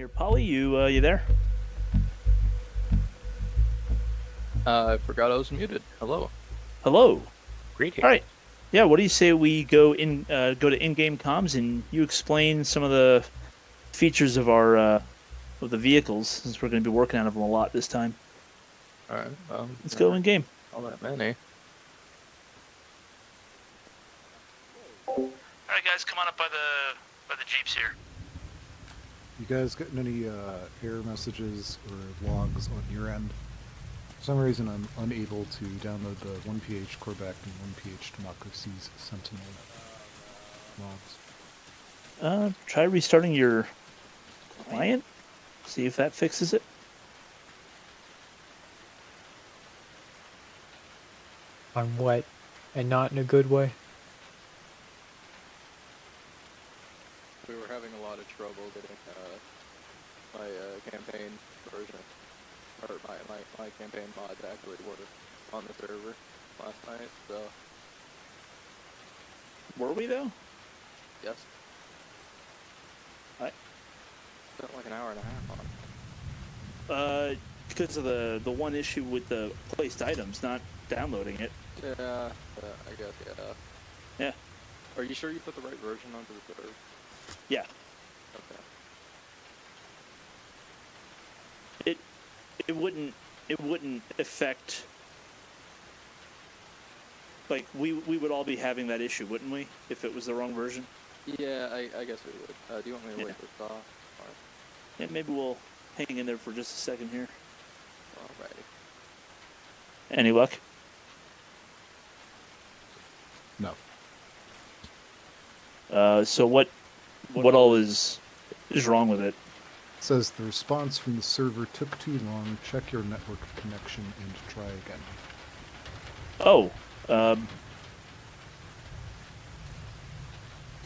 here. Polly, you there? I forgot I was muted. Hello. Hello. All Greetings. right. Yeah. What do you say we go to in-game comms and you explain some of the features of the vehicles since we're going to be working out of them a lot this time. All right. Let's go Never in-game. all that many. All right, guys, come on up by the jeeps here. You guys getting any error messages or logs on your end? For some reason, I'm unable to download the 1PH Corback and 1PH Democracy's Sentinel logs. Try restarting your client. See if that fixes it. I'm wet, and not in a good way. We were having a lot of trouble getting my campaign version, or my campaign mod to actually work on the server last night. So Were we though? yes, I spent like an hour and a half on it. Because of the one issue with the placed items, not downloading it. Yeah, I guess yeah. Yeah. Are you sure you put the right version onto the server? Yeah. Okay. It wouldn't affect, like we would all be having that issue, wouldn't we, if it was the wrong version? Yeah, I guess we would. Do you want me to wait this off? Or... Yeah, maybe we'll hang in there for just a second here. Alrighty. Any luck? No. So what all is wrong with it? It says the response from the server took too long. Check your network connection and try again. Oh,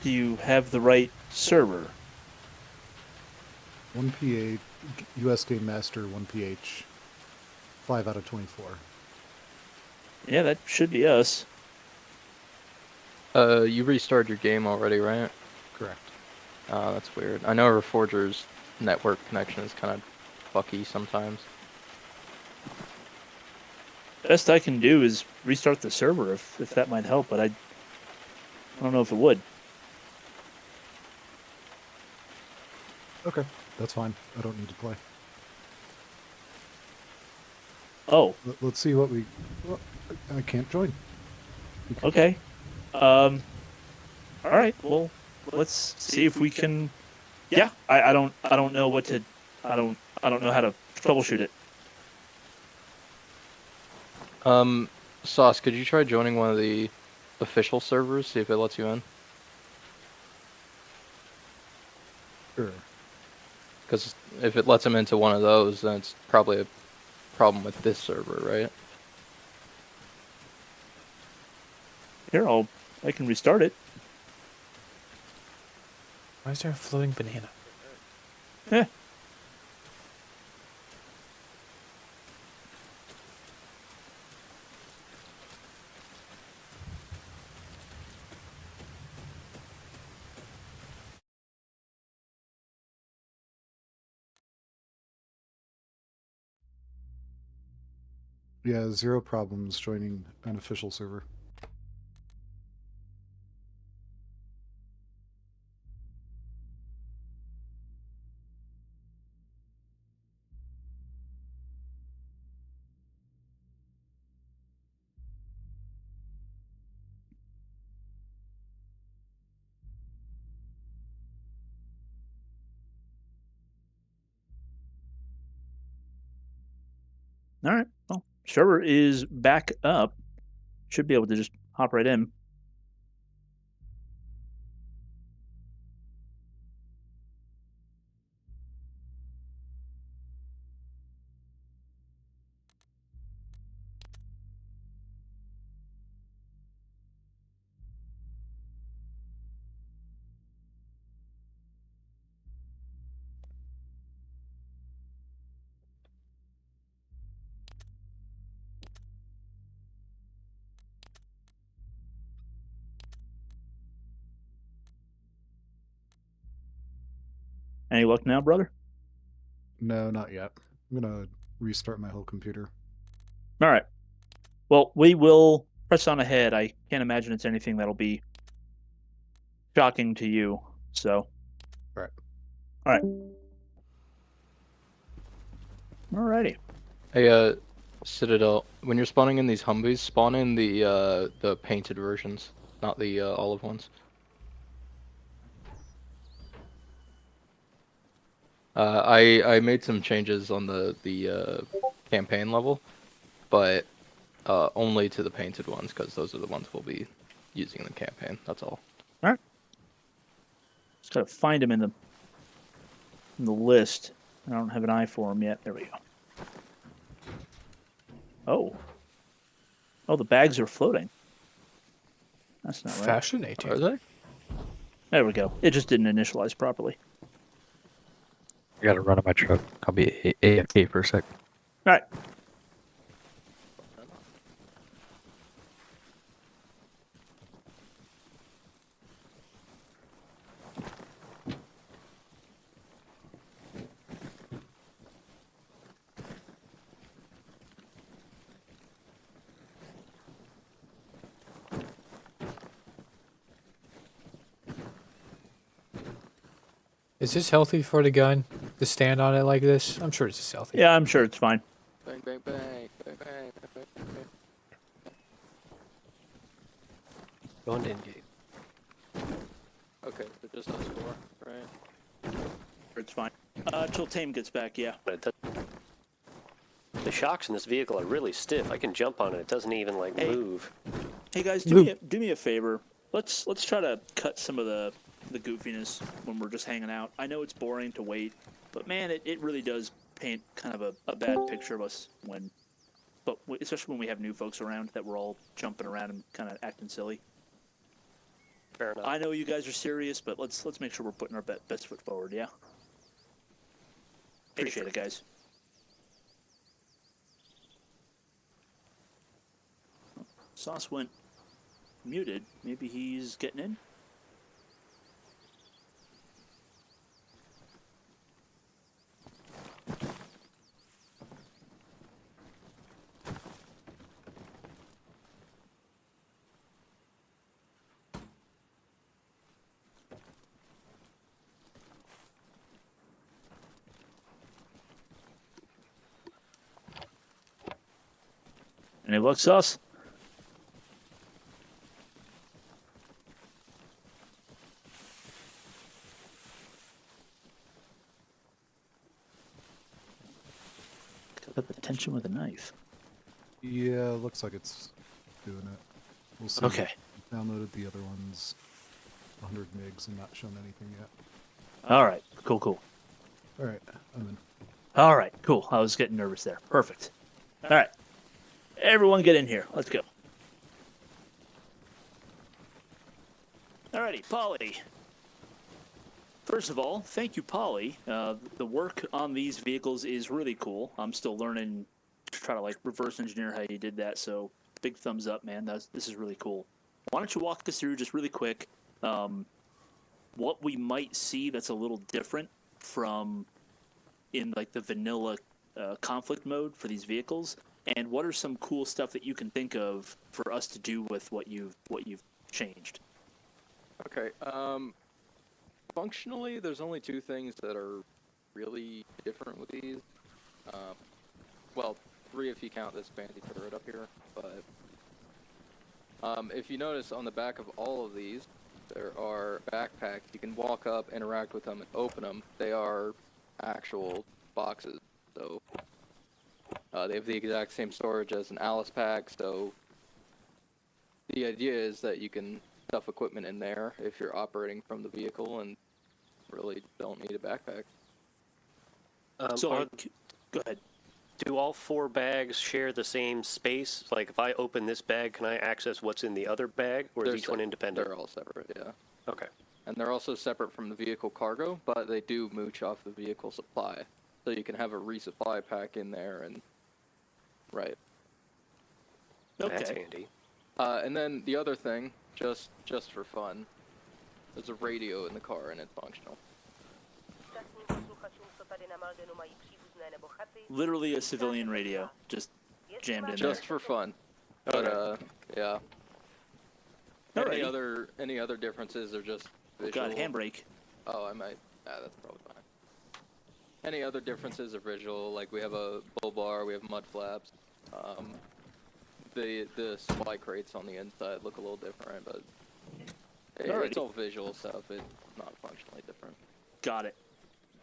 do you have the right server? 1PH, US Game Master 1PH, 5 out of 24. Yeah, that should be us. You restarted your game already, right? Correct. That's weird. I know Reforger's network connection is kind of fucky sometimes. Best I can do is restart the server if that might help, but I don't know if it would. Okay, that's fine. I don't need to play. Oh, Let's see what we... Well, I can't join. okay. All right. Well, let's see if we can. Yeah, I don't know what to. I don't know how to troubleshoot it. Sauce, could you try joining one of the official servers, see if it lets you in? Sure. Because if it lets him into one of those, then it's probably a problem with this server, right? Here, I can restart it. Why is there a floating banana? Yeah. Yeah, zero problems joining an official server. All right. Well, server is back up. Should be able to just hop right in. Any luck now, brother? No, not yet. I'm gonna restart my whole computer. All right. Well, we will press on ahead. I can't imagine it's anything that'll be shocking to you. So, All right. all right. Alrighty. Hey, Citadel, when you're spawning in these Humvees, spawn in the painted versions, not the olive ones. I made some changes on the campaign level, but only to the painted ones because those are the ones we'll be using in the campaign. That's all. All right. Just gotta find him in the list. I don't have an eye for him yet. There we go. Oh. Oh, the bags are floating. That's not right. Fascinating. Are they? There we go. It just didn't initialize properly. I gotta run on my truck. I'll be AFK for a sec. All right. Is this healthy for the gun to stand on it like this? I'm sure it's healthy. Yeah, I'm sure it's fine. Bang, bang, bang, bang, bang, bang, bang. Going to Ingate. Okay, so just us four, right? It's fine. Till Tame gets back, yeah. But it does. The shocks in this vehicle are really stiff. I can jump on it. It doesn't even like move. Hey guys, do me a favor. Let's try to cut some of the goofiness when we're just hanging out. I know it's boring to wait, but man, it really does paint kind of a bad picture of us especially when we have new folks around that we're all jumping around and kind of acting silly. Fair enough. I know you guys are serious, but let's make sure we're putting our best foot forward. Yeah. Appreciate it, guys. Sauce went muted. Maybe he's getting in. Any luck, Sauce? Cut the tension with a knife. Yeah, looks like it's doing it. We'll see. Okay. Downloaded the other ones, 100 megs, and not shown anything yet. All right. Cool. All right, I'm in. All right. Cool. I was getting nervous there. Perfect. All right. Everyone get in here. Let's go. Alrighty, Polly. First of all, thank you, Polly. The work on these vehicles is really cool. I'm still learning to try to like reverse engineer how you did that. So big thumbs up, man. This is really cool. Why don't you walk us through just really quick what we might see that's a little different from in like the vanilla conflict mode for these vehicles, and what are some cool stuff that you can think of for us to do with what you've changed? Okay, functionally, there's only two things that are really different with these. Well, three if you count this bandy turret up here, but if you notice on the back of all of these, there are backpacks. You can walk up, interact with them, and open them. They are actual boxes, so they have the exact same storage as an Alice pack, so the idea is that you can stuff equipment in there if you're operating from the vehicle and really don't need a backpack. Go ahead. Do all 4 bags share the same space? Like, if I open this bag, can I access what's in the other bag, or is each one independent? They're all separate, yeah. Okay. And they're also separate from the vehicle cargo, but they do mooch off the vehicle supply. So you can have a resupply pack in there and... Right. Okay. That's handy. And then the other thing, just for fun, there's a radio in the car and it's functional. Literally a civilian radio, just jammed in there. Just for fun. But yeah. Alrighty. Any other differences or just Oh visual? god, handbrake. Oh, I might. That's probably fine. Any other differences are visual? Like we have a bull bar, we have mud flaps. The supply crates on the inside look a little different, but it's all visual stuff. It's not functionally different. Got it.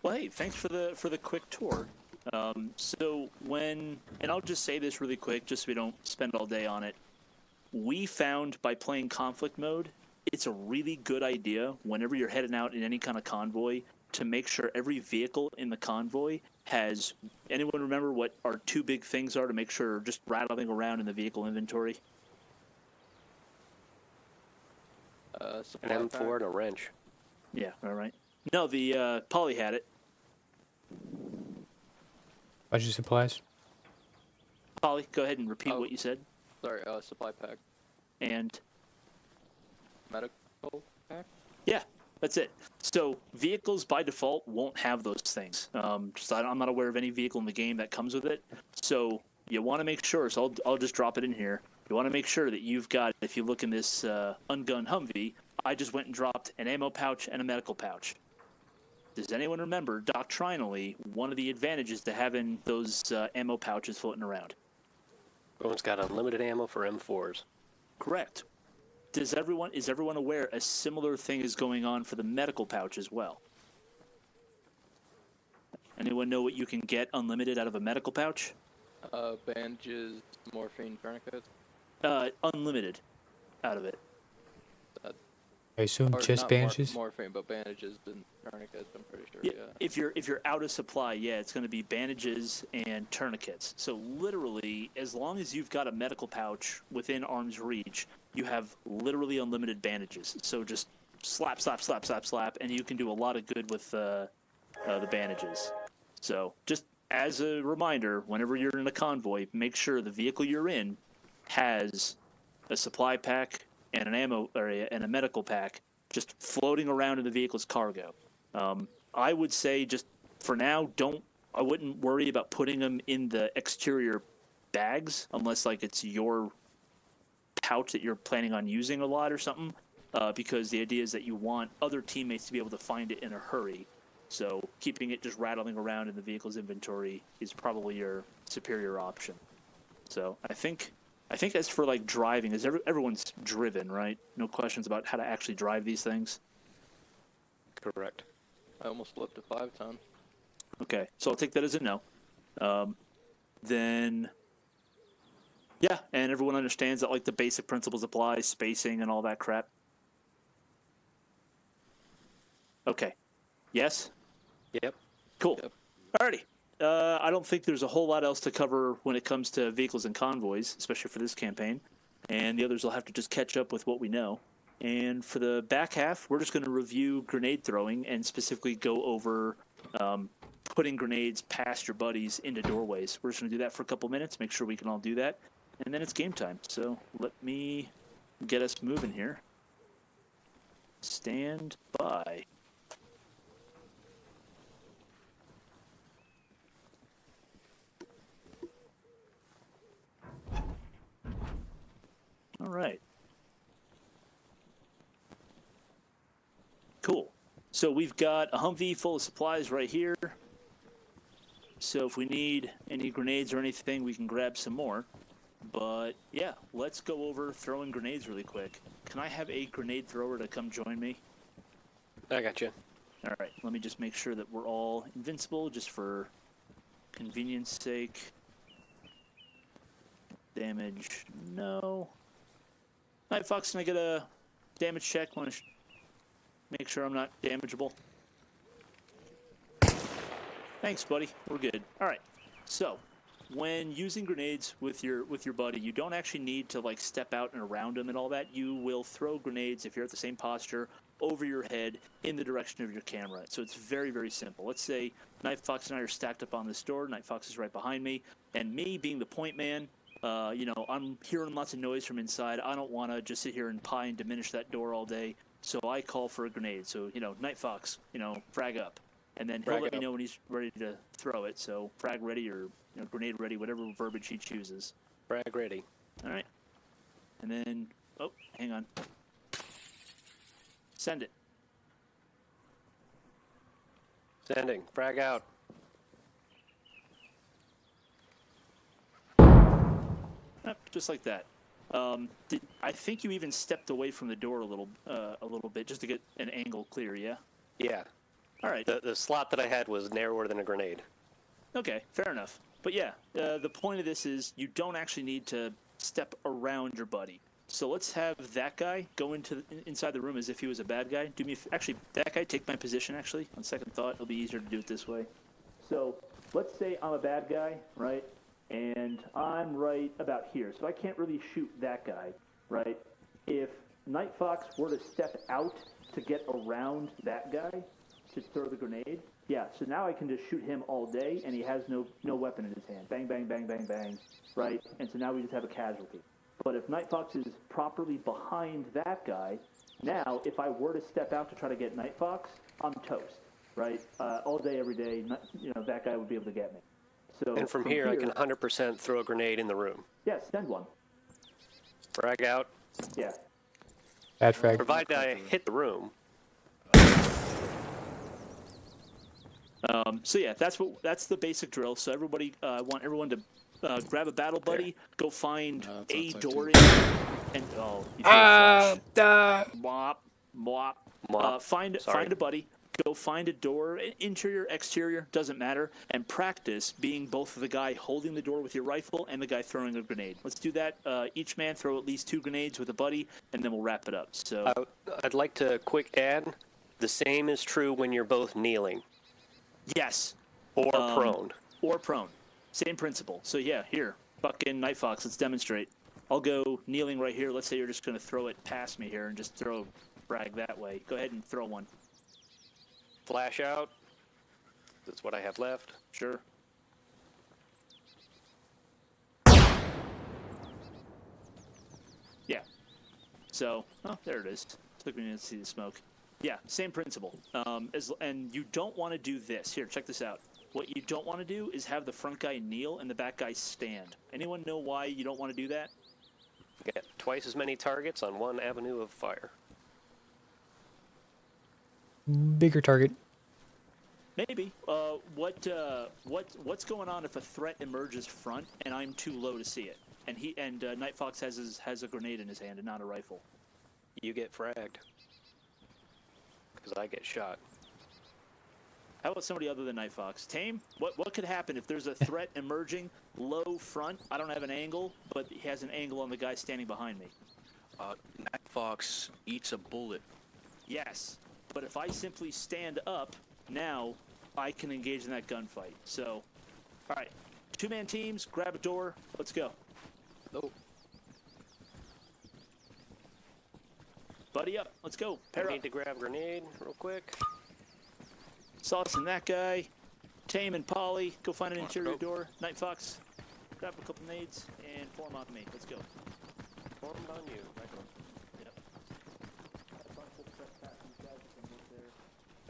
Well, hey, thanks for the quick tour. So and I'll just say this really quick, just so we don't spend all day on it. We found by playing conflict mode, it's a really good idea whenever you're heading out in any kind of convoy to make sure every vehicle in the convoy has. Anyone remember what our two big things are to make sure just rattling around in the vehicle inventory? An Supply M4 pack. and a wrench. Yeah, all right. No, the Polly had it. Budget supplies. Polly, go ahead and repeat Oh. what you said. Sorry, supply pack. And Medical pack? yeah, that's it. So vehicles by default won't have those things. I'm not aware of any vehicle in the game that comes with it. So you want to make sure. So I'll just drop it in here. You want to make sure that you've got. If you look in this ungunned Humvee, I just went and dropped an ammo pouch and a medical pouch. Does anyone remember doctrinally one of the advantages to having those ammo pouches floating around? Everyone's got unlimited ammo for M4s. Correct. Is everyone aware a similar thing is going on for the medical pouch as well? Anyone know what you can get unlimited out of a medical pouch? Bandages, morphine, tourniquets. Unlimited out of it. I assume Or chest not bandages. morphine, but bandages and tourniquets. I'm pretty sure. Yeah, Yeah. if you're out of supply, yeah, it's going to be bandages and tourniquets. So literally, as long as you've got a medical pouch within arm's reach, you have literally unlimited bandages. So just slap, slap, slap, slap, slap, and you can do a lot of good with the bandages. So just as a reminder, whenever you're in a convoy, make sure the vehicle you're in has a supply pack and an ammo area and a medical pack just floating around in the vehicle's cargo. I would say just for now, I wouldn't worry about putting them in the exterior bags unless like it's your pouch that you're planning on using a lot or something, because the idea is that you want other teammates to be able to find it in a hurry. So keeping it just rattling around in the vehicle's inventory is probably your superior option. So I think as for like driving, everyone's driven, right? No questions about how to actually drive these things. Correct. I almost flipped a 5-ton. Okay, so I'll take that as a no. Then, yeah, and everyone understands that like the basic principles apply, spacing and all that crap. Okay, yes? Yep. Cool. Yep. Alrighty. I don't think there's a whole lot else to cover when it comes to vehicles and convoys, especially for this campaign. And the others will have to just catch up with what we know. And for the back half, we're just going to review grenade throwing and specifically go over putting grenades past your buddies into doorways. We're just going to do that for a couple minutes, make sure we can all do that. And then it's game time. So let me get us moving here. Stand by. All right. Cool. So we've got a Humvee full of supplies right here. So if we need any grenades or anything, we can grab some more. But yeah, let's go over throwing grenades really quick. Can I have a grenade thrower to come join me? I got you. All right, let me just make sure that we're all invincible just for convenience sake. Damage, no. Night Fox, can I get a damage check? Want to make sure I'm not damageable. Thanks, buddy. We're good. All right. So, when using grenades with your buddy, you don't actually need to like step out and around them and all that. You will throw grenades if you're at the same posture over your head in the direction of your camera. So it's very, very simple. Let's say Night Fox and I are stacked up on this door. Night Fox is right behind me, and me being the point man. I'm hearing lots of noise from inside. I don't want to just sit here and pie and diminish that door all day. So I call for a grenade. So, Night Fox, frag up. and then he'll Frag let me out. know when he's ready to throw it. So frag ready or grenade ready, whatever verbiage he chooses. Frag ready. All right. And then, oh, hang on. Send it. Sending. Frag out. Just like that. I think you even stepped away from the door a little bit just to get an angle clear. Yeah. Yeah. All right. The slot that I had was narrower than a grenade. Okay, fair enough. But yeah, the point of this is you don't actually need to step around your buddy. So let's have that guy go inside the room as if he was a bad guy. Actually, that guy take my position. Actually, on second thought, it'll be easier to do it this way. So let's say I'm a bad guy, right? And I'm right about here, so I can't really shoot that guy, right? If Night Fox were to step out to get around that guy to throw the grenade, yeah, so now I can just shoot him all day, and he has no weapon in his hand. Bang, bang, bang, bang, bang, right? And so now we just have a casualty. But if Night Fox is properly behind that guy, now if I were to step out to try to get Night Fox, I'm toast, right? All day, every day, that guy would be able to get me. So And from here, I can 100% throw a grenade in the room. Yeah, send one. Frag out. Yeah. Bad frag. Provided I hit the room. So yeah, that's the basic drill. So everybody, I want everyone to grab a battle buddy, go find a door in, and you feel flush. Mop, mop. Mop. Find a buddy. Go find a door, interior, exterior, doesn't matter, and practice being both the guy holding the door with your rifle and the guy throwing a grenade. Let's do that. Each man throw at least 2 grenades with a buddy, and then we'll wrap it up. So I'd like to quick add, the same is true when you're both kneeling yes, or prone. or prone, same principle. So yeah, here, fucking Night Fox, let's demonstrate. I'll go kneeling right here. Let's say you're just going to throw it past me here and just throw frag that way. Go ahead and throw one. Flash out. That's what I have left. Sure. Yeah. So, there it is. Took me a minute to see the smoke. Yeah, same principle. And you don't want to do this. Here, check this out. What you don't want to do is have the front guy kneel and the back guy stand. Anyone know why you don't want to do that? Get twice as many targets on one avenue of fire. Bigger target. Maybe. What's going on if a threat emerges front and I'm too low to see it? And Night Fox has a grenade in his hand and not a rifle. You get fragged. Because I get shot. How about somebody other than Night Fox? Tame? What could happen if there's a threat emerging low front? I don't have an angle, but he has an angle on the guy standing behind me. Night Fox eats a bullet. Yes, but if I simply stand up, now I can engage in that gunfight. So, all right, 2-man teams, grab a door, let's go. Oh, Buddy up, let's go. Pair I up. need to grab a grenade real quick. Sauce and that guy. Tame and Polly, go find an Come on, interior go. door. Night Fox, grab a couple nades and form on me. Let's go. Formed on you.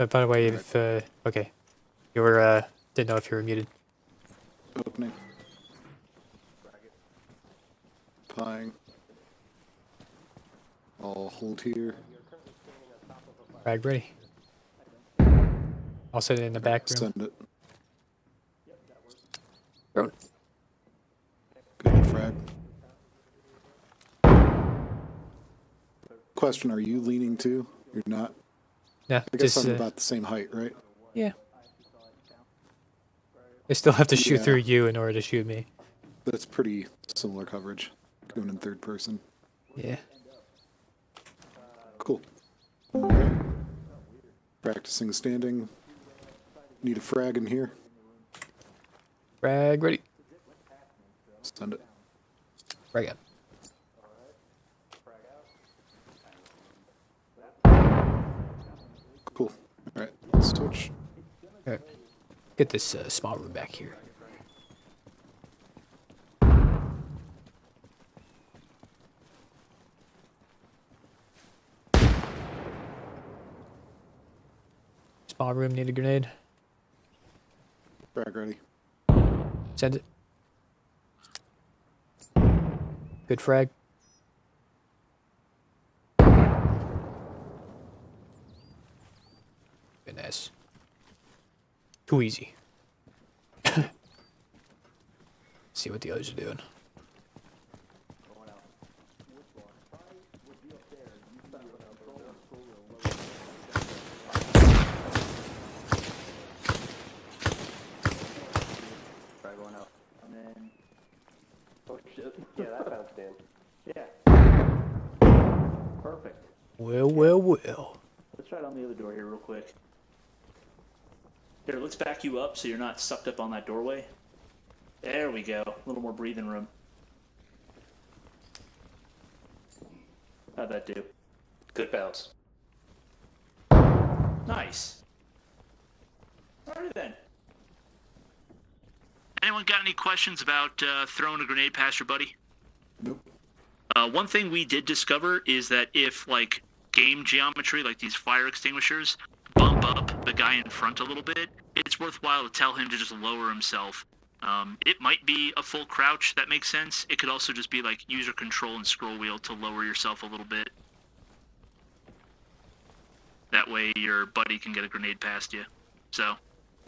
By the way, if okay, you were didn't know if you were muted. Opening. Pieing. I'll hold here. Frag ready. I'll sit in the back room. Send it. Throw it. Good frag. Question, are you leaning too? You're not? Yeah, I guess just I'm about the same height, right? yeah. I still have to shoot Yeah. through you in order to shoot me. That's pretty similar coverage. Going in third person. Yeah. Cool. Alright. Practicing standing. Need a frag in here. Frag ready. Send it. Frag out. Cool. Alright, let's switch. Alright. Get this small room back here. Small room need a grenade. Frag ready. Send it. Good frag. Goodness. Too easy. See what the others are doing. Try going out. And then. Oh shit. Yeah, that bounced in. Yeah. Perfect. Well, well, well. Let's try it on the other door here real quick. Here, let's back you up so you're not sucked up on that doorway. There we go. A little more breathing room. How'd that do? Good bounce. Nice. Alrighty then. Anyone got any questions about throwing a grenade past your buddy? Nope. One thing we did discover is that if, like, game geometry, like these fire extinguishers, bump up the guy in front a little bit, it's worthwhile to tell him to just lower himself. It might be a full crouch, that makes sense. It could also just be, like, user control and scroll wheel to lower yourself a little bit. That way your buddy can get a grenade past you. So,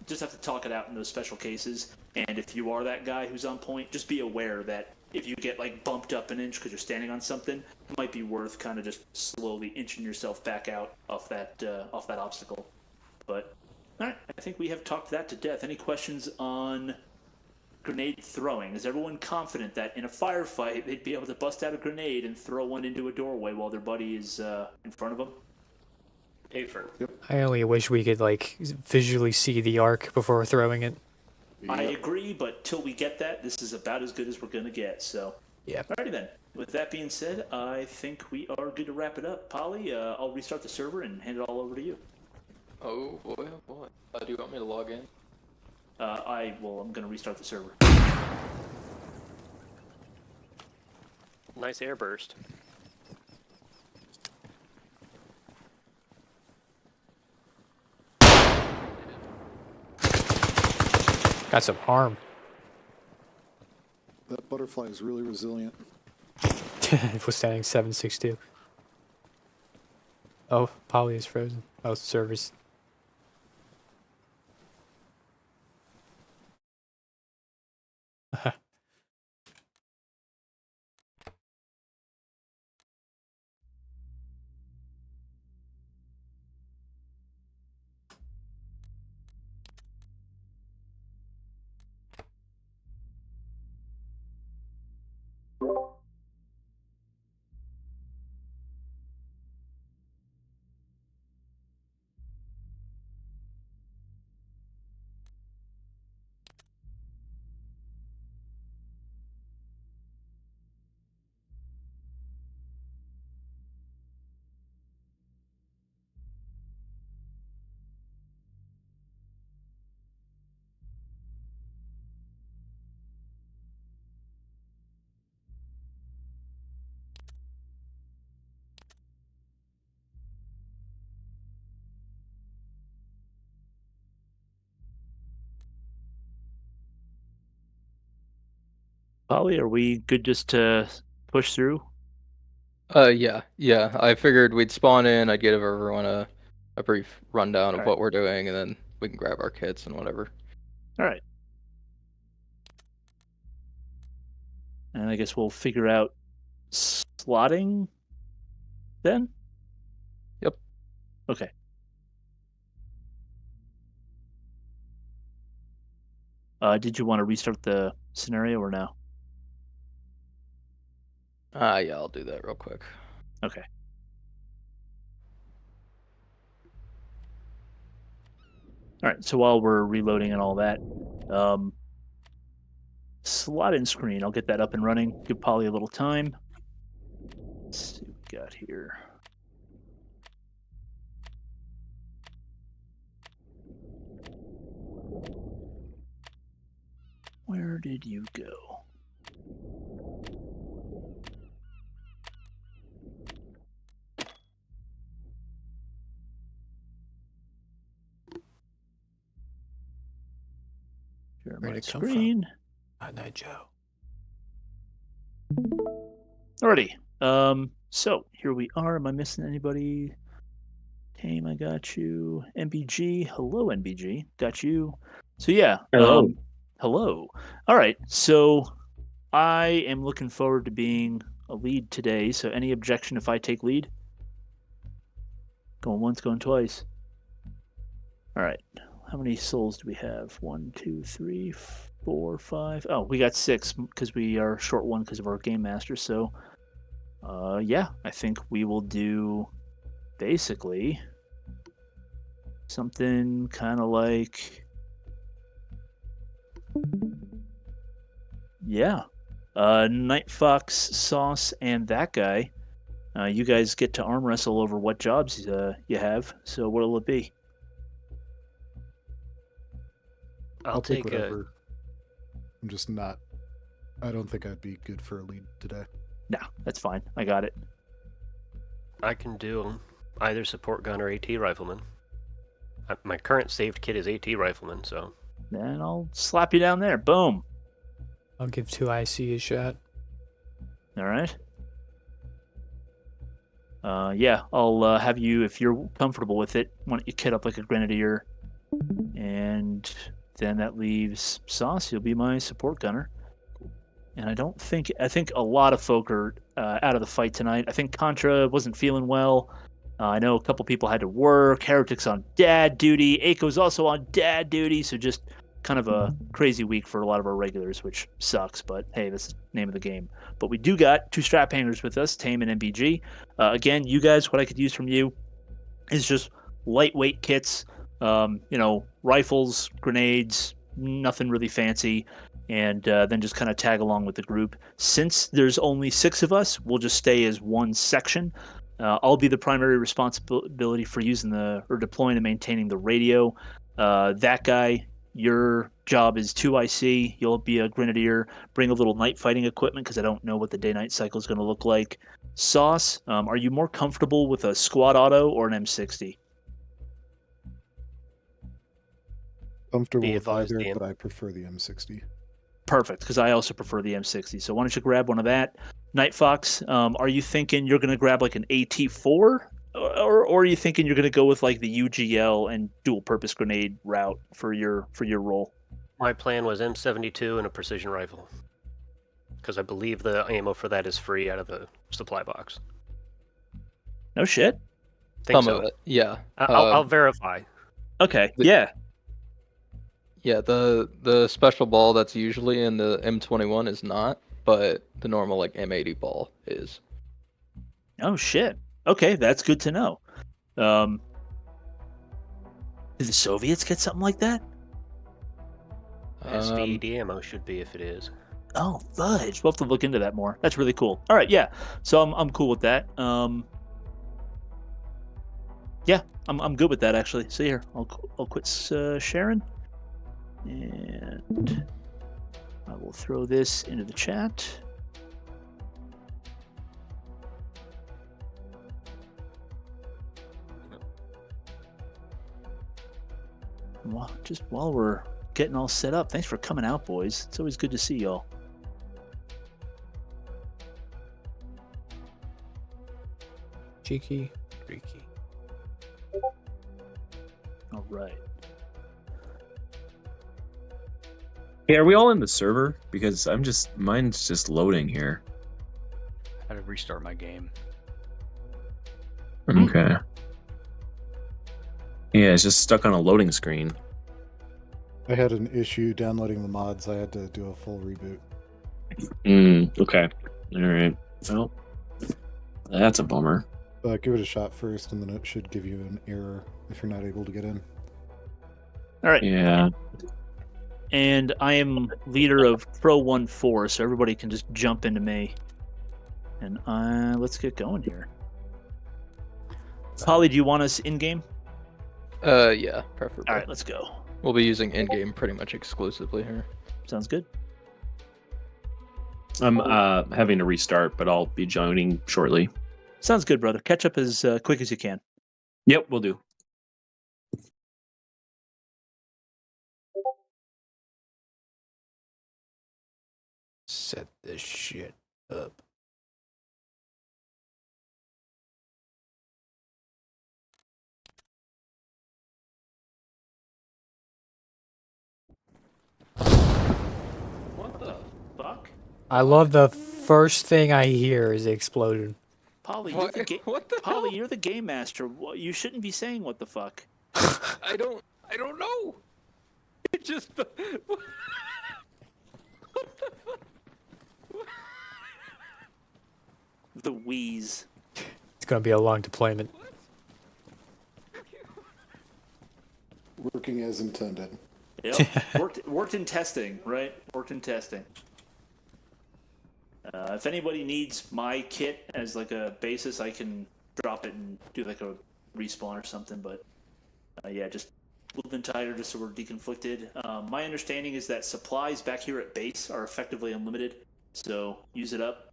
just have to talk it out in those special cases. And if you are that guy who's on point, just be aware that if you get like bumped up an inch because you're standing on something, it might be worth kind of just slowly inching yourself back out off that obstacle. But all right, I think we have talked that to death. Any questions on grenade throwing? Is everyone confident that in a firefight they'd be able to bust out a grenade and throw one into a doorway while their buddy is in front of them? Hayford. I only wish we could, like, visually see the arc before throwing it. I agree, but till we get that, this is about as good as we're going to get, so. Yeah. Alrighty then. With that being said, I think we are good to wrap it up. Polly, I'll restart the server and hand it all over to you. Oh boy, oh boy. Do you want me to log in? I'm going to restart the server. Nice airburst. Got some harm. That butterfly is really resilient. Withstanding 762. Oh, Polly is frozen. Oh, servers. Polly, are we good just to push through? Yeah. I figured we'd spawn in, I'd give everyone a brief rundown of Alright. what we're doing, and then we can grab our kits and whatever. Alright. And I guess we'll figure out slotting then? Yep. Okay. Did you want to restart the scenario or no? Yeah, I'll do that real quick. Okay. All right, so while we're reloading and all that, slot in screen, I'll get that up and running. Give Polly a little time. Let's see what we got here. Where did you go? Share Where'd my it come from? screen. Night Joe. Alrighty. So here we are. Am I missing anybody? Tame, I got you. NBG, hello NBG, got you. So yeah. Hello. Hello. All right. So I am looking forward to being a lead today. So any objection if I take lead? Going once, going twice. All right. How many souls do we have? 1, 2, 3, 4, 5. Oh, we got 6 because we are short one because of our game master. So, yeah, I think we will do basically something kind of like, yeah, Night Fox, Sauce, and that guy. You guys get to arm wrestle over what jobs you have. So what'll it be? I'll take take whatever. I'm just not. I don't think I'd be good for a lead today. Nah, that's fine. I got it. I can do either support gun or AT rifleman. My current saved kit is AT rifleman, so Then I'll slap you down there. Boom. I'll give 2IC a shot. All right. Yeah, I'll have you, if you're comfortable with it, why don't you kit up like a grenadier, and then that leaves Sauce. You'll be my support gunner. And I think a lot of folk are out of the fight tonight. I think Contra wasn't feeling well. I know a couple people had to work. Heretic's on dad duty. Aiko's also on dad duty. So just kind of a crazy week for a lot of our regulars, which sucks. But hey, that's the name of the game. But we do got 2 strap hangers with us, Tame and MBG. Again, you guys, what I could use from you is just lightweight kits. Rifles, grenades, nothing really fancy. And then just kind of tag along with the group. Since there's only 6 of us, we'll just stay as one section. I'll be the primary responsibility for using or deploying and maintaining the radio. That guy, your job is 2IC. You'll be a grenadier. Bring a little night fighting equipment because I don't know what the day-night cycle is going to look like. Sauce, are you more comfortable with a squad auto or an M60? Comfortable with advised, either, Dan. but I prefer the M60. Perfect, because I also prefer the M60. So why don't you grab one of that? Night Fox, are you thinking you're going to grab like an AT4? Or are you thinking you're going to go with like the UGL and dual purpose grenade route for your role? my plan was M72 and a precision rifle. Because I believe the ammo for that is free out of the supply box. No shit. Think Some so. of it, yeah. I'll verify. Okay, The- yeah. Yeah, the special ball that's usually in the M21 is not, but the normal like M80 ball is. Oh shit. Okay, that's good to know. Did the Soviets get something like that? SVAD ammo should be if it is. Oh, fudge. We'll have to look into that more. That's really cool. All right, yeah. So I'm cool with that. Yeah, I'm good with that actually. So here, I'll quit sharing, and I will throw this into the chat. Just while we're getting all set up, thanks for coming out, boys. It's always good to see y'all. Cheeky, freaky. All right. Hey, are we all in the server? Because mine's just loading here. I had to restart my game. Okay. Yeah, it's just stuck on a loading screen. I had an issue downloading the mods. I had to do a full reboot. Okay. All right. Well, that's a bummer. Give it a shot first, and then it should give you an error if you're not able to get in. All right. Yeah. And I am leader of Pro 1-4, so everybody can just jump into me. And let's get going here. Polly, do you want us in game? Yeah, preferably. All right, let's go. We'll be using in-game pretty much exclusively here. Sounds good. I'm having to restart, but I'll be joining shortly. Sounds good, brother. Catch up as quick as you can. Yep, we'll do. set this shit up. What the fuck? I love the first thing I hear is the explosion. Polly, What? What the Polly, hell? you're the game master. You shouldn't be saying what the fuck. I don't know. It just. What the fuck? The wheeze. It's gonna be a long deployment. Working as intended. Yep. worked in testing, right? Worked in testing. If anybody needs my kit as like a basis, I can drop it and do like a respawn or something. But yeah, just a little bit tighter just so we're deconflicted. My understanding is that supplies back here at base are effectively unlimited, so use it up.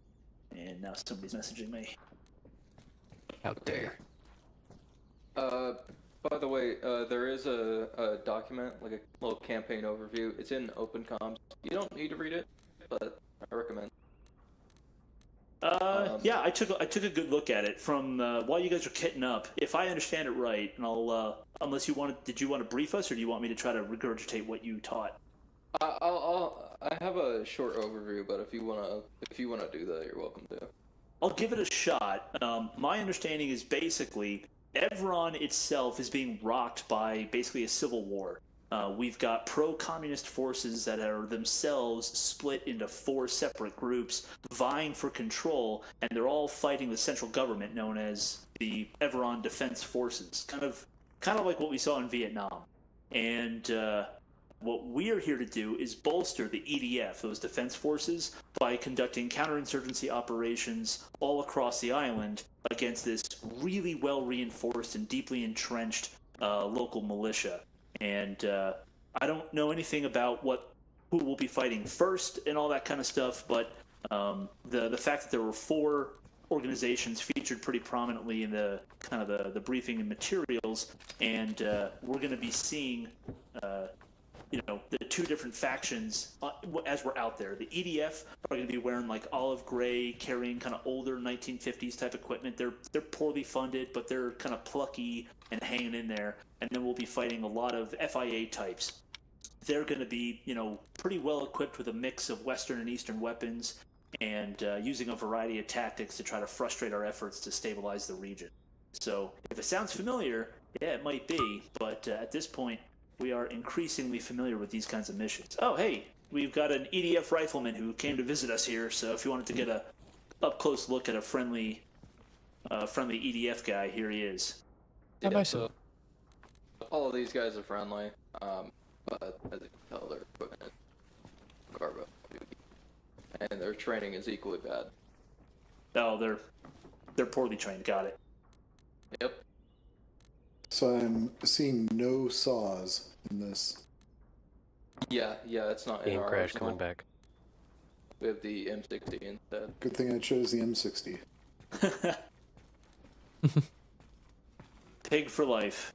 And now somebody's messaging me. Out there. By the way, there is a document, like a little campaign overview. It's in open comms. You don't need to read it, but I recommend. Yeah, I took a good look at it from while you guys are kitting up. If I understand it right, and I'll unless you did you want to brief us, or do you want me to try to regurgitate what you taught? I have a short overview, but if you wanna do that, you're welcome to. I'll give it a shot. My understanding is basically Evron itself is being rocked by basically a civil war. We've got pro-communist forces that are themselves split into 4 separate groups vying for control, and they're all fighting the central government known as the Evron Defense Forces, kind of like what we saw in Vietnam. And what we're here to do is bolster the EDF, those defense forces, by conducting counterinsurgency operations all across the island against this really well-reinforced and deeply entrenched local militia. And I don't know anything about who will be fighting first and all that kind of stuff, but the fact that there were 4 organizations featured pretty prominently in the kind of the briefing and materials, and we're going to be seeing the 2 different factions as we're out there. The EDF are going to be wearing like olive gray, carrying kind of older 1950s type equipment. They're poorly funded, but they're kind of plucky and hanging in there. And then we'll be fighting a lot of FIA types. They're going to be, pretty well equipped with a mix of Western and Eastern weapons, and using a variety of tactics to try to frustrate our efforts to stabilize the region. So if it sounds familiar, yeah, it might be, but at this point, we are increasingly familiar with these kinds of missions. Oh, hey, we've got an EDF rifleman who came to visit us here, so if you wanted to get a up-close look at a friendly EDF guy, here he is. Yeah, so all of these guys are friendly, but as you can tell, their equipment is garbo, and their training is equally bad. Oh, they're poorly trained. Got it. Yep. So I'm seeing no saws in this. Yeah, it's not in Game our crash arsenal. coming back. We have the M60 instead. Good thing I chose the M60. Pig for life.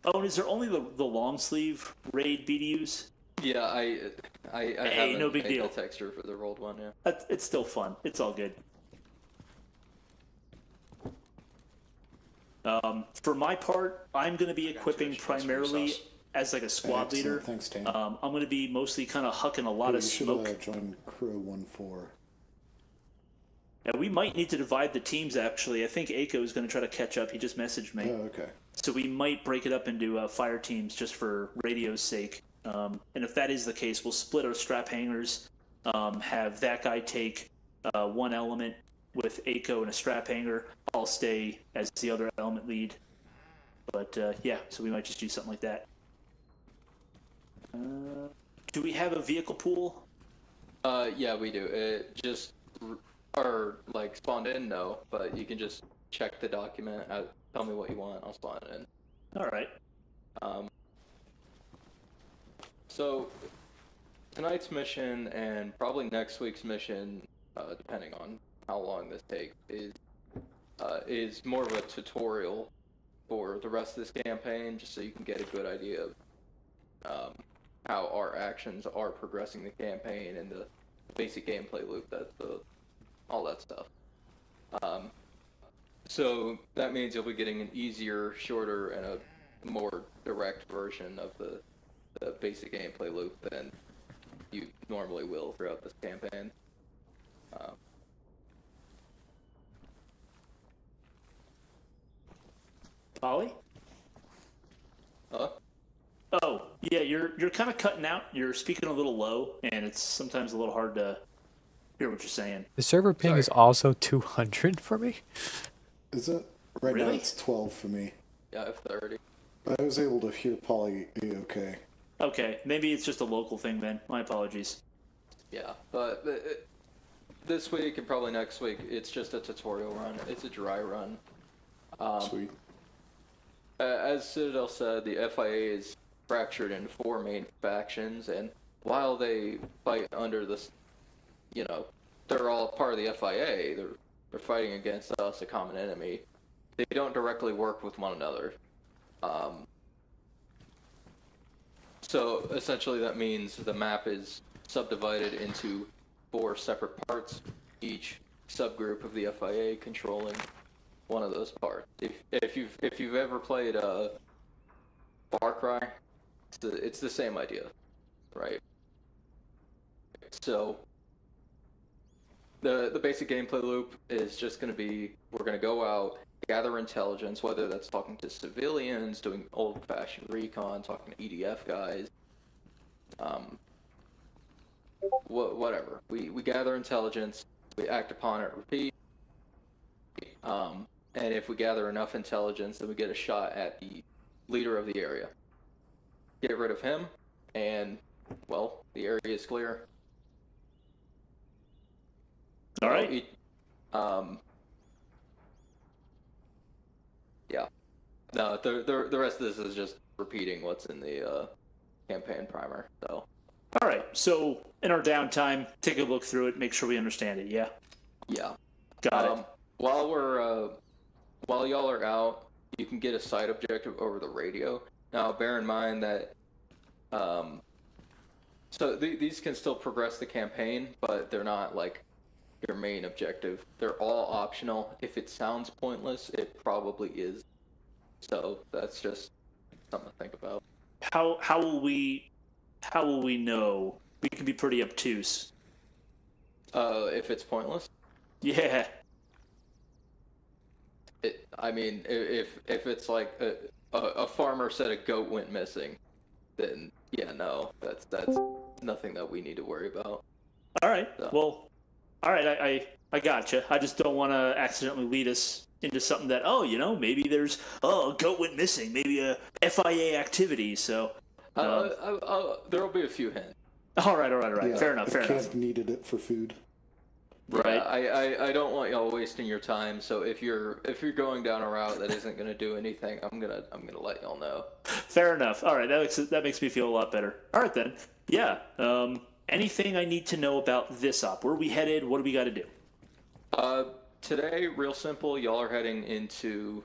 Oh, and is there only the long sleeve raid BDUs? Yeah, I haven't no big made deal. the texture for the rolled one, yeah. It's still fun. It's all good. For my part, I'm going to be equipping primarily as like a squad leader. Thanks, Tane. I'm going to be mostly kind of hucking a lot of smoke. You should join Crow 1-4. Yeah, we might need to divide the teams, actually. I think Aiko is going to try to catch up. He just messaged me. Oh, okay. So we might break it up into fire teams just for radio's sake. And if that is the case, we'll split our strap hangers, have that guy take one element with Aiko and a strap hanger. I'll stay as the other element lead. But yeah, so we might just do something like that. Do we have a vehicle pool? Yeah, we do. It just are like spawned in, no, but you can just check the document. Tell me what you want. I'll spawn it in. All right. So tonight's mission and probably next week's mission, depending on how long this takes, is more of a tutorial for the rest of this campaign, just so you can get a good idea of how our actions are progressing the campaign and the basic gameplay loop, all that stuff. So that means you'll be getting an easier, shorter, and a more direct version of the basic gameplay loop than you normally will throughout this campaign. Polly? Huh? Oh, yeah, you're kind of cutting out. You're speaking a little low, and it's sometimes a little hard to hear what you're saying. The server ping is also 200 for me. Is it? Right now Really? it's 12 for me. Yeah, I have 30. I was able to hear Polly A-okay. Okay, maybe it's just a local thing then. My apologies. Yeah, but this week and probably next week, it's just a tutorial run. It's a dry run. Sweet. As Citadel said, the FIA is fractured into 4 main factions, and while they fight under this, they're all part of the FIA, they're fighting against us, a common enemy. They don't directly work with one another. So essentially that means the map is subdivided into 4 separate parts, each subgroup of the FIA controlling one of those parts. If you've ever played Far Cry, it's the same idea, right? So the basic gameplay loop is just going to be, we're going to go out, gather intelligence, whether that's talking to civilians, doing old-fashioned recon, talking to EDF guys, whatever. We gather intelligence, we act upon it, repeat, and if we gather enough intelligence, then we get a shot at the leader of the area. Get rid of him, and, well, the area is clear. All right. Yeah. No, the rest of this is just repeating what's in the campaign primer. So. All right. So in our downtime, take a look through it, make sure we understand it. Yeah. Yeah. Got it. While y'all are out, you can get a side objective over the radio. Now, bear in mind that these can still progress the campaign, but they're not like your main objective. They're all optional. If it sounds pointless, it probably is. So that's just something to think about. How will we know? We can be pretty obtuse. If it's pointless? Yeah. If it's like a farmer said a goat went missing, then yeah, no, that's nothing that we need to worry about. All right. So. Well, all right. I gotcha. I just don't want to accidentally lead us into something that maybe there's a goat went missing, maybe a FIA activity. So there'll be a few hints. All right. Yeah, Fair enough. Camp needed it for food. Right. Yeah, I don't want y'all wasting your time. So if you're going down a route that isn't gonna do anything, I'm gonna let y'all know. Fair enough. All right. That makes me feel a lot better. All right then. Yeah. Anything I need to know about this op? Where are we headed? What do we got to do? Today, real simple. Y'all are heading into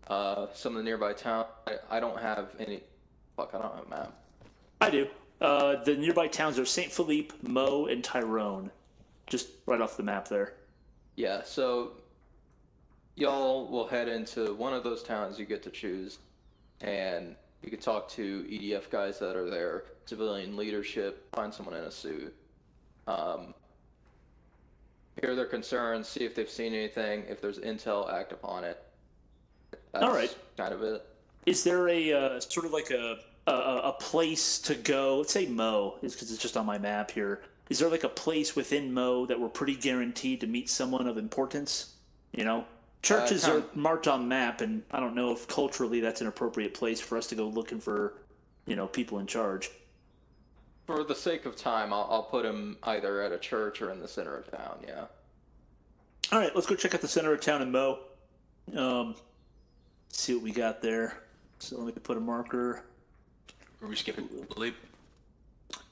some of the nearby town. I don't have any. Fuck, I don't have a map. I do. The nearby towns are St. Philippe, Meaux, and Tyrone. Just right off the map there. Yeah, so y'all will head into one of those towns you get to choose, and you can talk to EDF guys that are there, civilian leadership, find someone in a suit. Hear their concerns, see if they've seen anything, if there's intel, act upon it. That's all right. Kind of it. Is there a sort of like a place to go? Let's say Meaux, because it's just on my map here. Is there like a place within Meaux that we're pretty guaranteed to meet someone of importance? Churches are marked on map, and I don't know if culturally that's an appropriate place for us to go looking for, people in charge. For the sake of time, I'll put him either at a church or in the center of town, yeah. All right, let's go check out the center of town in Meaux. See what we got there. So let me put a marker. Are we skipping Philippe?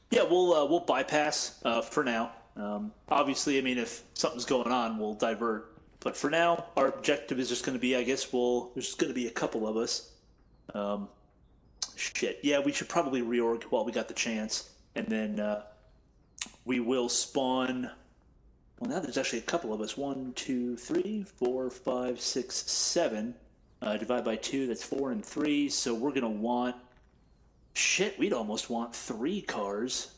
Yeah, we'll bypass for now. Obviously, if something's going on, we'll divert. But for now, our objective is just going to be, there's just going to be a couple of us. shit. Yeah, we should probably reorg while we got the chance, and then we will spawn. Well, now there's actually a couple of us. 1, 2, 3, 4, 5, 6, 7. Divide by 2, that's 4 and 3. So we're gonna want. Shit, we'd almost want 3 cars.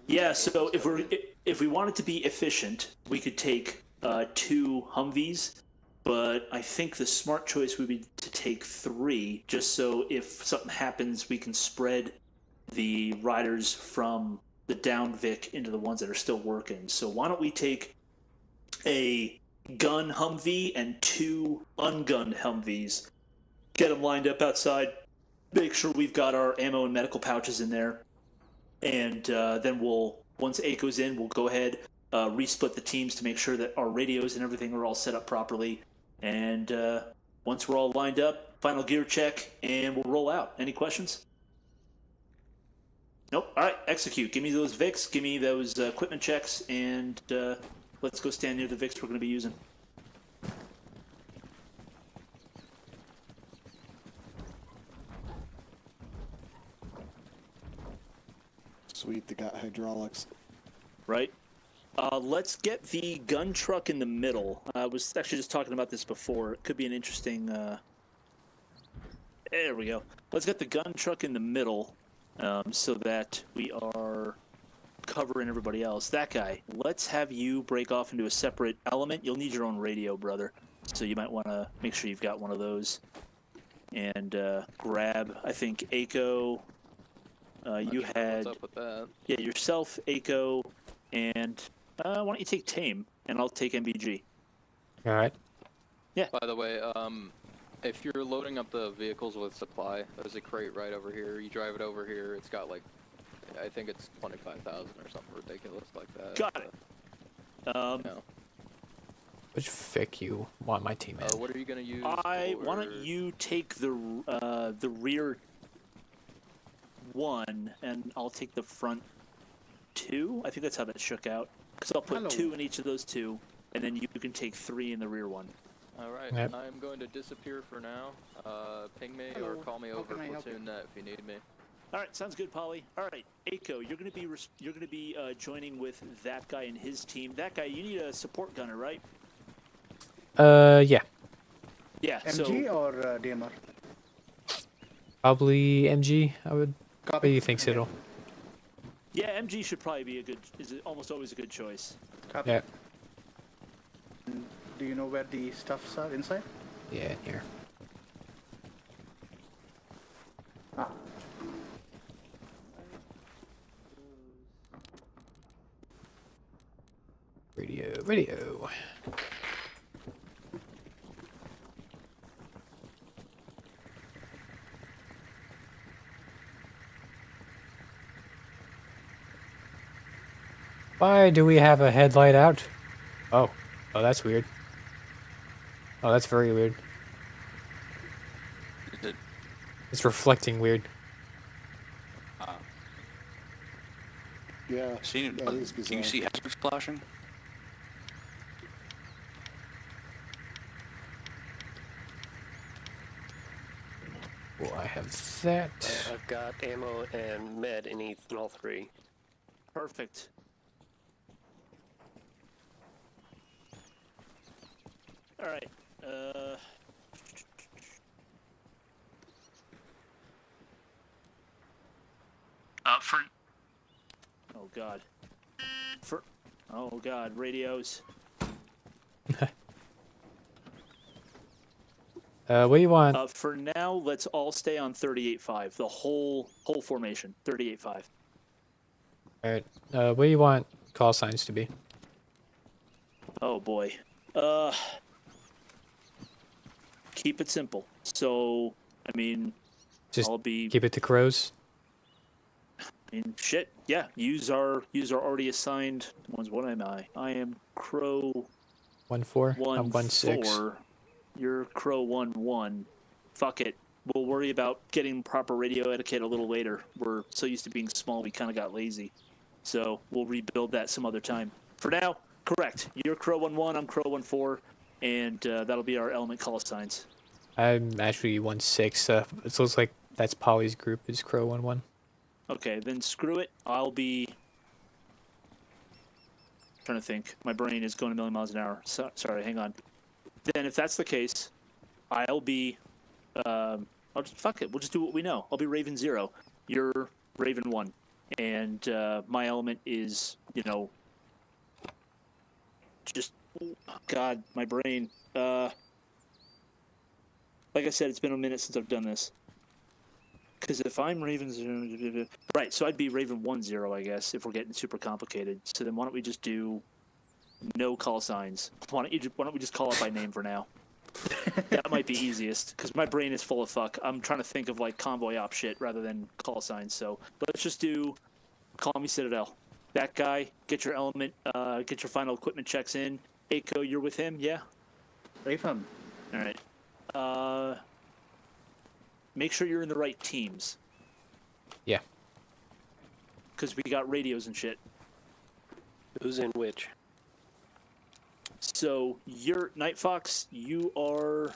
Yeah, so if we wanted to be efficient, we could take 2 Humvees, but I think the smart choice would be to take 3, just so if something happens, we can spread the riders from the down Vic into the ones that are still working. So why don't we take a gun Humvee and 2 ungunned Humvees, get them lined up outside, make sure we've got our ammo and medical pouches in there, and then once 8 goes in, we'll go ahead, resplit the teams to make sure that our radios and everything are all set up properly. And once we're all lined up, final gear check, and we'll roll out. Any questions? Nope. All right, execute. Give me those Vics, give me those equipment checks, and let's go stand near the Vics we're going to be using. Sweet, they got hydraulics. Right. Let's get the gun truck in the middle. I was actually just talking about this before. It could be an interesting... There we go. Let's get the gun truck in the middle so that we are covering everybody else. That guy, let's have you break off into a separate element. You'll need your own radio, brother. So you might want to make sure you've got one of those. And grab, I think, Aiko... you had, what's up with that. Yeah, yourself, Aiko, and why don't you take Tame, and I'll take MBG. All right. Yeah. By the way, if you're loading up the vehicles with supply, there's a crate right over here. You drive it over here. It's got like, I think it's 25,000 or something ridiculous like that. Got it. Yeah. Which Vic you want my team in? What are you gonna use? Why don't you take the rear 1, and I'll take the front 2. I think that's how that shook out. Because I'll put 2 in each of those 2, and then you can take 3 in the rear 1. All right, Yep. I'm going to disappear for now. Ping me or call me over platoon net if you need me. All right, sounds good, Polly. All right, Aiko, you're going to be joining with that guy and his team. That guy, you need a support gunner, right? Yeah. Yeah. MG or DMR? Probably MG, I would. Copy. What do you think, Cyril? Yeah, MG should probably be almost always a good choice. Copy. Yeah. Do you know where the stuffs are inside? Yeah, in here. Ah. Radio. Why do we have a headlight out? Oh, that's weird. Oh, that's very weird. Is it? It's reflecting weird. Yeah, Seen that is Can bizarre. you see hazards flashing? Well, I have that. I've got ammo and med in all 3. Perfect. All right. Oh God. Oh God, radios. What do you want? For now, let's all stay on 38.5. The whole formation, 38.5. All right. What do you want call signs to be? Oh boy. Keep it simple. So, I mean, Just I'll be. keep it to crows. I mean, shit. Yeah. Use our already assigned ones. What am I? I am Crow 1-4. 1 I'm 1-6. 4. You're Crow 1-1. Fuck it. We'll worry about getting proper radio etiquette a little later. We're so used to being small, we kind of got lazy. So we'll rebuild that some other time. For now, correct. You're Crow 1-1. I'm Crow 1-4. and that'll be our element call signs. I'm actually 1-6. It looks like that's Polly's group is Crow 1-1. Okay, then screw it. I'll be trying to think. My brain is going a million miles an hour. Sorry, hang on. Then if that's the case, I'll be. I'll just fuck it. We'll just do what we know. I'll be Raven 0. You're Raven 1, and my element is just God, my brain. Like I said, it's been a minute since I've done this. Because if I'm Raven 0, right? So I'd be Raven 1-0, I guess, if we're getting super complicated. So then why don't we just do no call signs? Why don't we just call it by name for now? That might be easiest because my brain is full of fuck. I'm trying to think of like convoy op shit rather than call signs. So let's just do call me Citadel. That guy, get your element, get your final equipment checks in. Aiko, you're with him, yeah? Raven. All right. Make sure you're in the right teams. Yeah. Because we got radios and shit. Who's in which? So you're Night Fox. You are.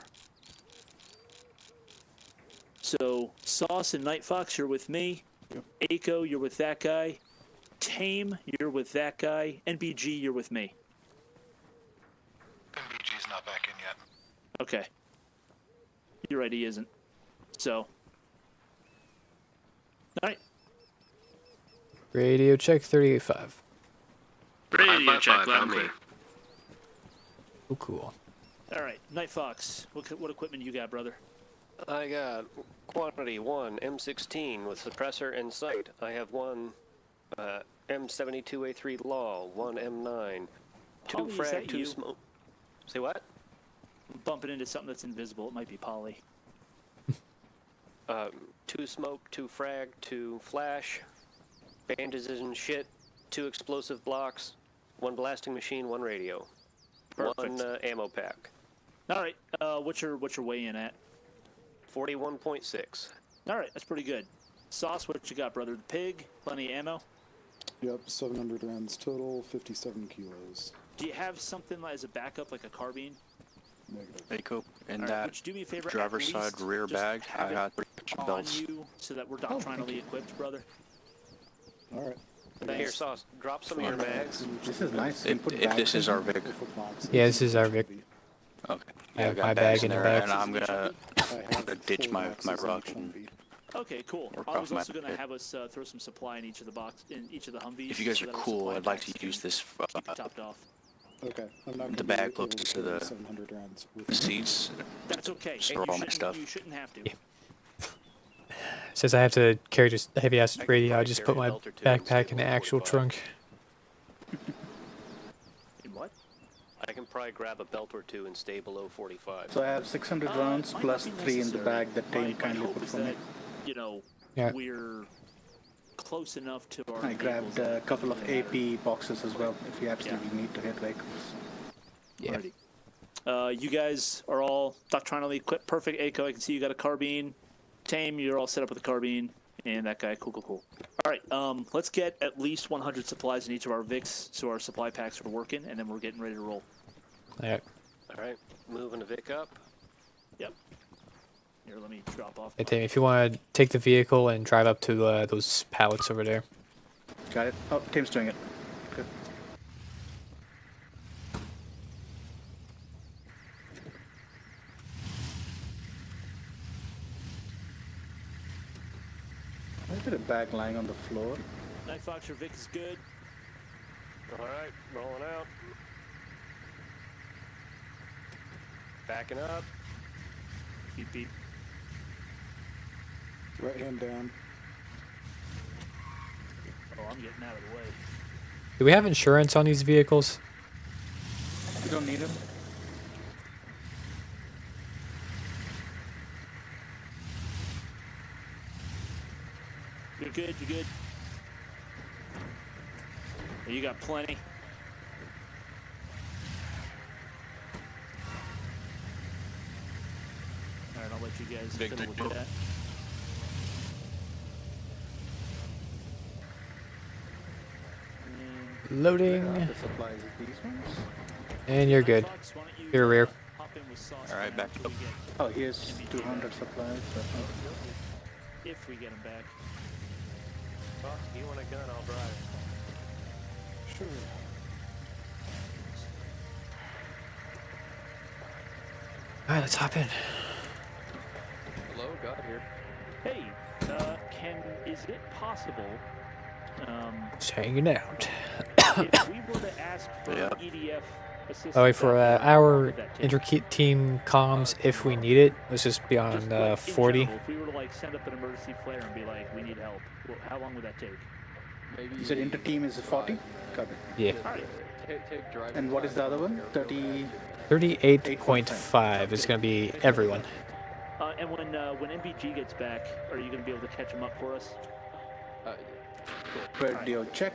So Sauce and Night Fox, you're with me. Yep. Aiko, you're with that guy. Tame, you're with that guy. NBG, you're with me. NBG's not back in yet. Okay. You're right, he isn't. So. All right. Radio check 38.5. Radio check, loud and clear. Oh, cool. All right, Night Fox. What equipment you got, brother? I got quantity 1 M16 with suppressor and sight. I have one M72A3 law, one M9, two Polly, is frag, that two you? smoke. Say what? I'm bumping into something that's invisible. It might be Polly. 2 smoke, 2 frag, 2 flash, bandages and shit, 2 explosive blocks, 1 blasting machine, 1 radio, Perfect. 1 ammo pack. All right. What's your weigh in at? 41.6. All right, that's pretty good. Sauce, what you got, brother? The pig, plenty of ammo. Yep, 700 rounds total, 57 kilos. Do you have something as a backup, like a carbine? Negative. Aiko, in All right, that would you do me a favor? driver's At side least rear just bag, have I it got on belts. you so that we're Oh, doctrinally thank you. equipped, brother. All right. Here, Sauce, drop some of your bags. This is nice. If this is our Vic. Yeah, this is our Vic. Okay. I Yeah, I have got my bags bag in in the there, back. and I'm gonna ditch my rock. Okay, cool. Work I off was my also going to pit. have us throw some supply in each of the Humvees. If you guys so are that our cool, supply I'd like packs to use can this keep it topped off. Okay, I'm not the gonna bag be able close to carry the 700 rounds with the me. seats. That's okay. Store And all my stuff. You shouldn't have to. Yeah. Since I have to carry just a heavy ass I can radio, I probably just carry put a my belt or two and backpack stay in the below actual 45. trunk. In what? I can probably grab a belt or two and stay below 45. So I have 600 rounds Might plus not be 3 in the necessary. bag that Tame My kindly hope put is for me. that, Yeah. we're close enough to our I grabbed vehicles a couple of that it doesn't AP boxes as well if you absolutely need to hit vehicles. Yeah. matter. You guys are all doctrinally equipped. Perfect. Aiko, I can see you got a carbine. Tame, you're all set up with a carbine. And that guy, cool. All right, let's get at least 100 supplies in each of our Vics so our supply packs are working, and then we're getting ready to roll. Yeah. All right, moving the Vic up. Yep. Here, let me drop off. Hey, Tim, if you want to take the vehicle and drive up to those pallets over there. Got it. Oh, Tame's doing it. Good. I've got a bag lying on the floor. Night Fox, your Vic is good. All right, rolling out. Backing up. Beep, beep. Right hand down. Oh, I'm getting out of the way. Do we have insurance on these vehicles? You don't need it. You're good. You got plenty. All right, I'll let you guys Big fiddle with deal. that. Loading. The supplies is these ones. And you're good. Fox, why don't you Your rear. Hop in with sauce. Alright, back until up. we get, Oh, here's 200 supplies. if we get them back. Boss, if you want a gun, I'll drive. Sure. Alright, let's hop in. Hello, got here. Hey, is it possible, Just hanging out. if we were to ask for Yeah. EDF assistance? Oh, wait, for out there, our what would that take? inter-team comms, if we need it, let's just be on Just, like, in 40. general, if we were to like send up an emergency flare and be like, we need help, well, how long would that take? Maybe. You said inter-team is 40? Copy. Yeah. Alright. Take drive. And what is the other one? 30... 38.5 is going to be everyone. And when MBG gets back, are you going to be able to catch him up for us? Radio check.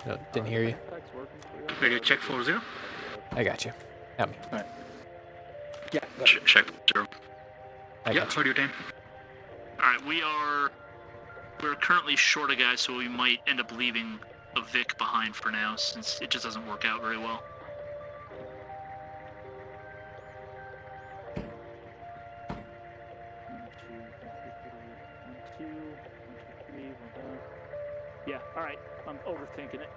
No, didn't hear you. Radio check 40. I got you. Got me. Yeah, got it. Check 0. I Yeah, got you. heard you, Dan. Alright, we're currently short a guy, so we might end up leaving a Vic behind for now, since it just doesn't work out very well. Yeah, alright. I'm overthinking it.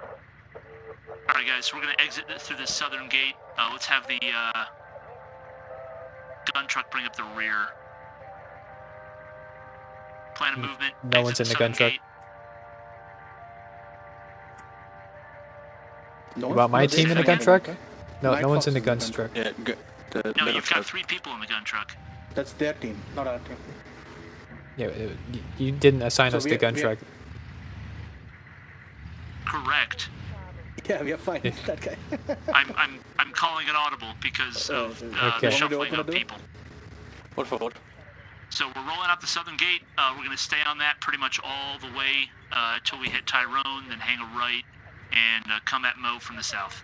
Alright guys, so we're gonna exit through the southern gate. Let's have the gun truck bring up the rear. Plan of movement. No one's in exit the gun southern truck. gate. No You want my no, team they- in the gun truck? No, Night no one's in the Fox gun is truck. Yeah, No, you've got 3 people in the gun truck. That's their team, not our team. Yeah, you didn't assign So us we the are- gun we are- truck. Correct. Yeah, we are fine. That guy. I'm calling it audible because of Okay. the Want me to shuffling open of the door? people. What forward? So we're rolling out the southern gate. We're going to stay on that pretty much all the way till we hit Tyrone, then hang a right and come at Mo from the south.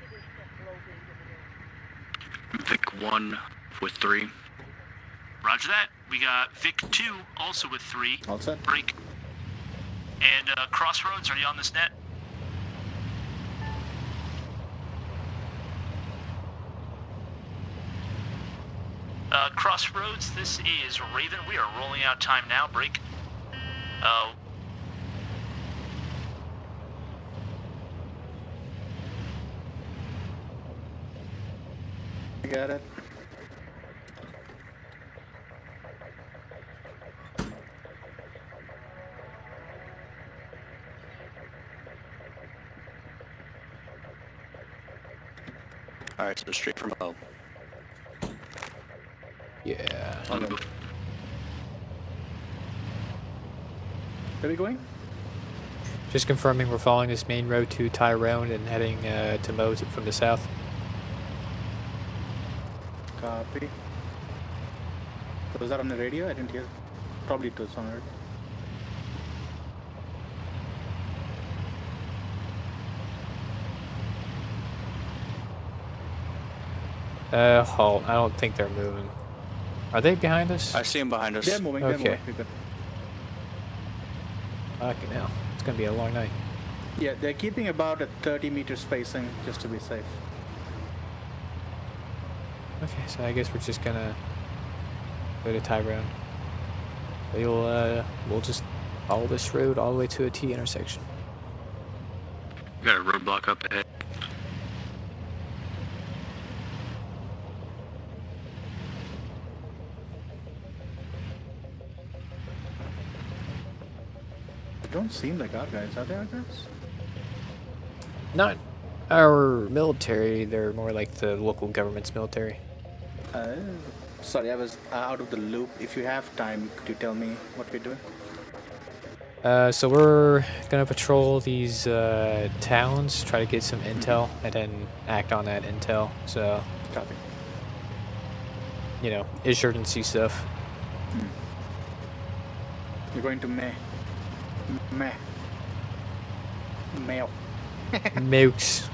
Vic 1 with 3. Roger that. We got Vic 2 also with 3. All set. Break. And Crossroads, are you on this net? Crossroads, this is Raven. We are rolling out time now. Break. You got it. Alright, so straight from O. Yeah. Okay. Where are we going? Just confirming we're following this main road to Tyrone and heading to Mo's from the south. Copy. So was that on the radio? I didn't hear. Probably it was on the radio. Halt. I don't think they're moving. Are they behind us? I see him behind us. They're moving. They're Okay. moving. We're good. Fucking hell. It's gonna be a long night. Yeah, they're keeping about a 30-meter spacing just to be safe. Okay, so I guess we're just gonna go to Tyrone. We'll just follow this road all the way to a T intersection. We got a roadblock up ahead. They don't seem like our guys. Are they our guys? Not our military, they're more like the local government's military. Sorry, I was out of the loop. If you have time, could you tell me what we're doing? So we're gonna patrol these towns, try to get some intel, and then act on that intel. So, Copy. you know, insurgency stuff. You're going to Mail. Mooks.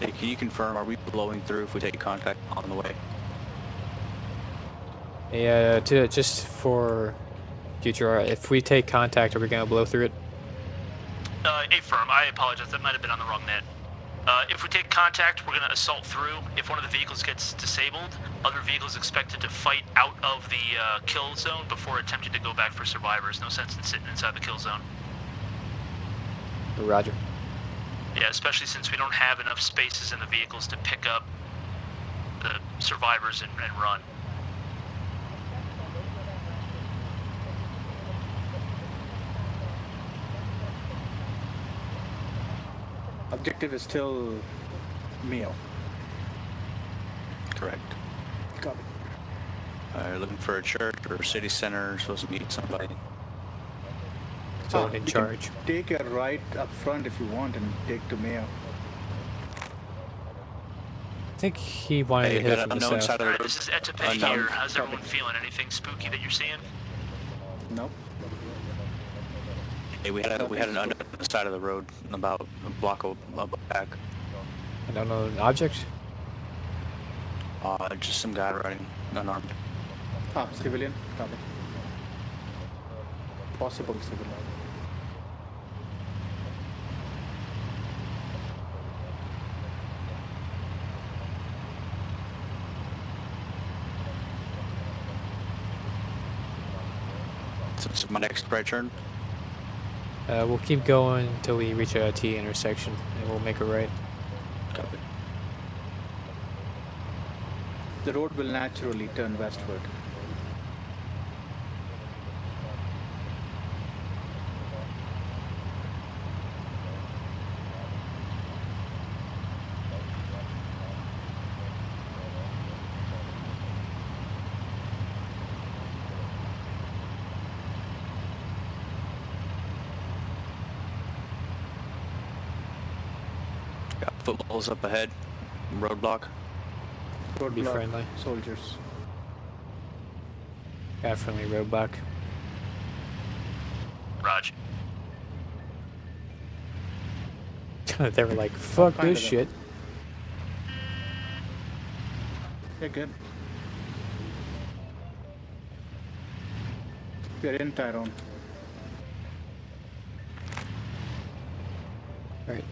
Hey, can you confirm, are we blowing through if we take contact on the way? Yeah, just for future, if we take contact, are we gonna blow through it? A firm. I apologize. That might have been on the wrong net. if we take contact, we're going to assault through. If one of the vehicles gets disabled, other vehicles expected to fight out of the kill zone before attempting to go back for survivors. No sense in sitting inside the kill zone. Roger. Yeah, especially since we don't have enough spaces in the vehicles to pick up the survivors and run. Objective is still meal. Correct. Copy. Looking for a church or a city center, supposed to meet somebody. So in you charge. can take a right up front if you want and take to Mayo. I think he wanted Hey, to hit it got from an the unknown south. side of the Alright, road. this is Etape Unknown. here. How's everyone feeling? Anything spooky that you're seeing? Nope. Hey, we had an unknown side of the road about a block back. I don't know an object. Just some guy riding unarmed. Civilian. Copy. Possible civilian. So it's my next right turn. We'll keep going until we reach a T intersection, and we'll make a right. Copy. The road will naturally turn westward. Got footballs up ahead. Roadblock. Be Roadblock, friendly. soldiers. Got friendly roadblock. Raj. They were like, fuck Find this it. shit. Yeah, good. We're in Tyrone. Alright.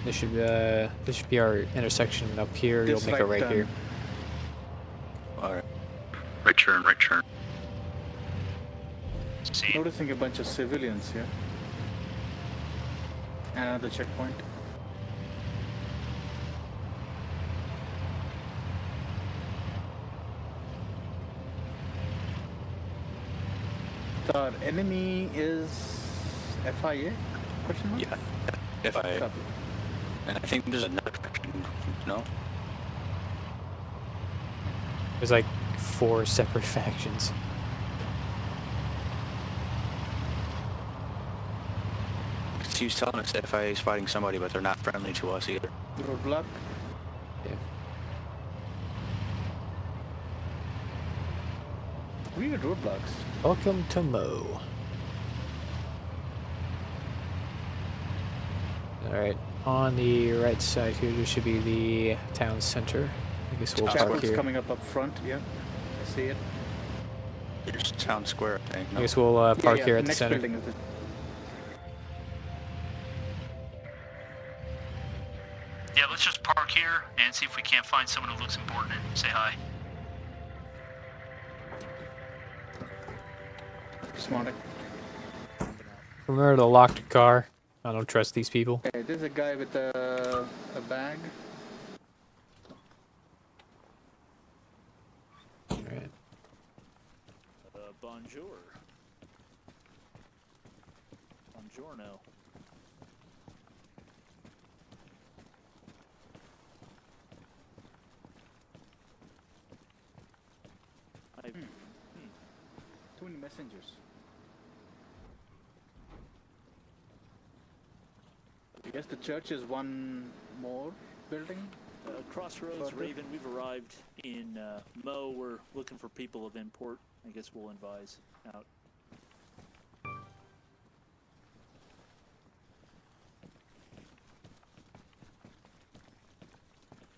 This should be our intersection up here. This You'll make a right right turn. here. Alright. Right turn, right turn. See? Noticing a bunch of civilians here. And another checkpoint. The enemy is FIA? Question mark? Yeah. If I Copy. and I think there's another faction. No. There's like 4 separate factions. He was telling us that FIA is fighting somebody, but they're not friendly to us either. Roadblock. Yeah. Weird roadblocks. Welcome to Mo. Alright, on the right side here, there should be the town center. I guess we'll park Checkpoint's here. coming up front, yeah. I see it. There's Town Square, I think. I No? guess we'll park here at the next center. building is the Yeah, let's just park here and see if we can't find someone who looks important and say hi. Smart. Remember to lock the car. I don't trust these people. Okay, there's a guy with a bag. Alright. Bonjour. Buongiorno. Too many messengers. I guess the church is one more building. Crossroads, Further? Raven, we've arrived in Mo. We're looking for people of import. I guess we'll advise out.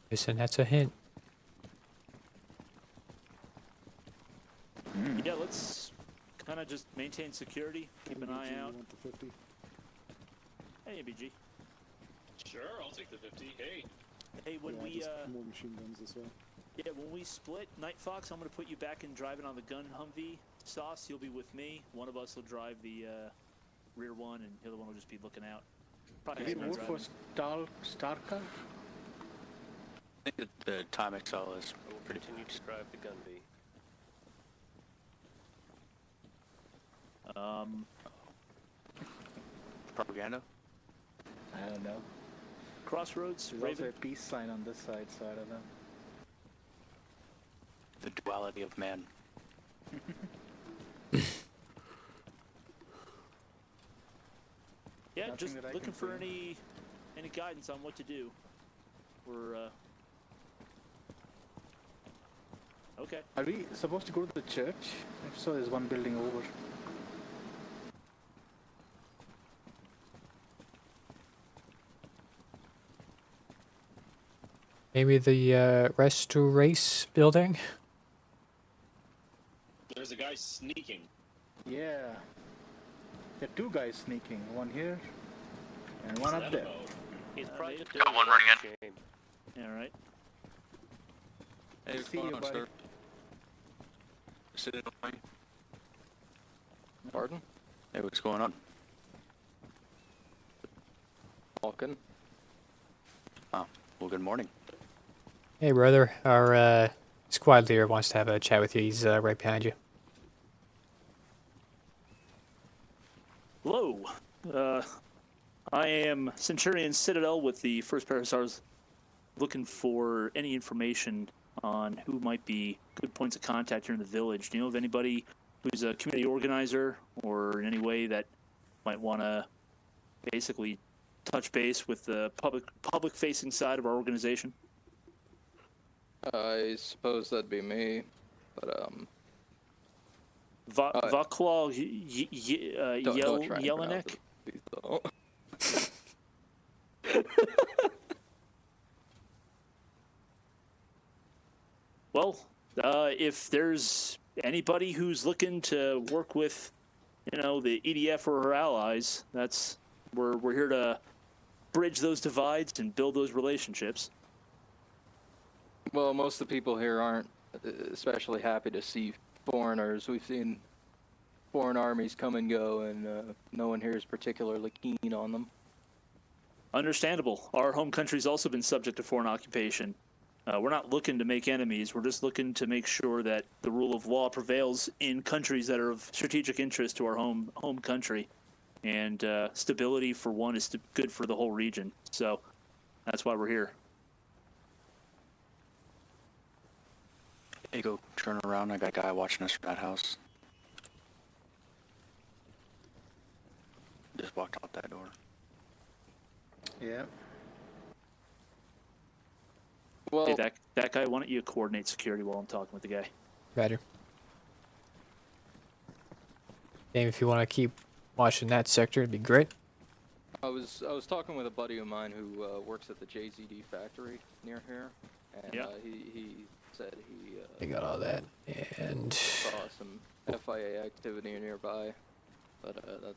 Listen, that's a hint. Yeah, let's kind of just maintain security, keep an eye out. Want the 50? Hey, ABG. Sure, I'll take the 50. Hey. Hey, when yeah, we just more machine guns this way. yeah, when we split, Night Fox, I'm gonna put you back in driving on the gun Humvee. Sauce, you'll be with me. One of us will drive the rear one, and the other one will just be looking out. Probably Did we have someone vote for driving. Starker? I think the Time XL is I will continue to drive the gun B. propaganda. I don't know. Crossroads, There's also Raven. a peace sign on this side, so I don't know. The duality of man. Yeah, Nothing just that I looking can for see. any guidance on what to do. We're okay. Are we supposed to go to the church? If so, there's one building over. Maybe the Race building? There's a guy sneaking. Yeah. There are two guys sneaking. One here and one up there. He's Project Got one running in. in. Yeah, all right. Hey, what's See going you, on, buddy. sir? Sit in on me. Pardon? Hey, what's going on? Falcon? Oh, well, good morning. Hey, brother. Our squad leader wants to have a chat with you. He's right behind you. Hello. I am Centurion Citadel with the 1st Parasars, looking for any information on who might be good points of contact here in the village. Do you know of anybody who's a community organizer or in any way that might want to basically touch base with the public-facing side of our organization? I suppose that'd be me, but Vaclaw don't try and pronounce Jelinek? it, please don't. Well, if there's anybody who's looking to work with, the EDF or her allies, we're here to bridge those divides and build those relationships. Well, most of the people here aren't especially happy to see foreigners. We've seen foreign armies come and go, and no one here is particularly keen on them. Understandable. Our home country's also been subject to foreign occupation. We're not looking to make enemies. We're just looking to make sure that the rule of law prevails in countries that are of strategic interest to our home country. And stability for one is good for the whole region. So that's why we're here. Hey, go turn around. I got a guy watching us from that house. Just walked out that door. Yeah. Well, Hey, that guy, why don't you coordinate security while I'm talking with the guy? Roger. Dave, if you want to keep watching that sector, it'd be great. I was talking with a buddy of mine who works at the JZD factory near here, and Yeah. he said he I got all that. And saw some FIA activity nearby, but that's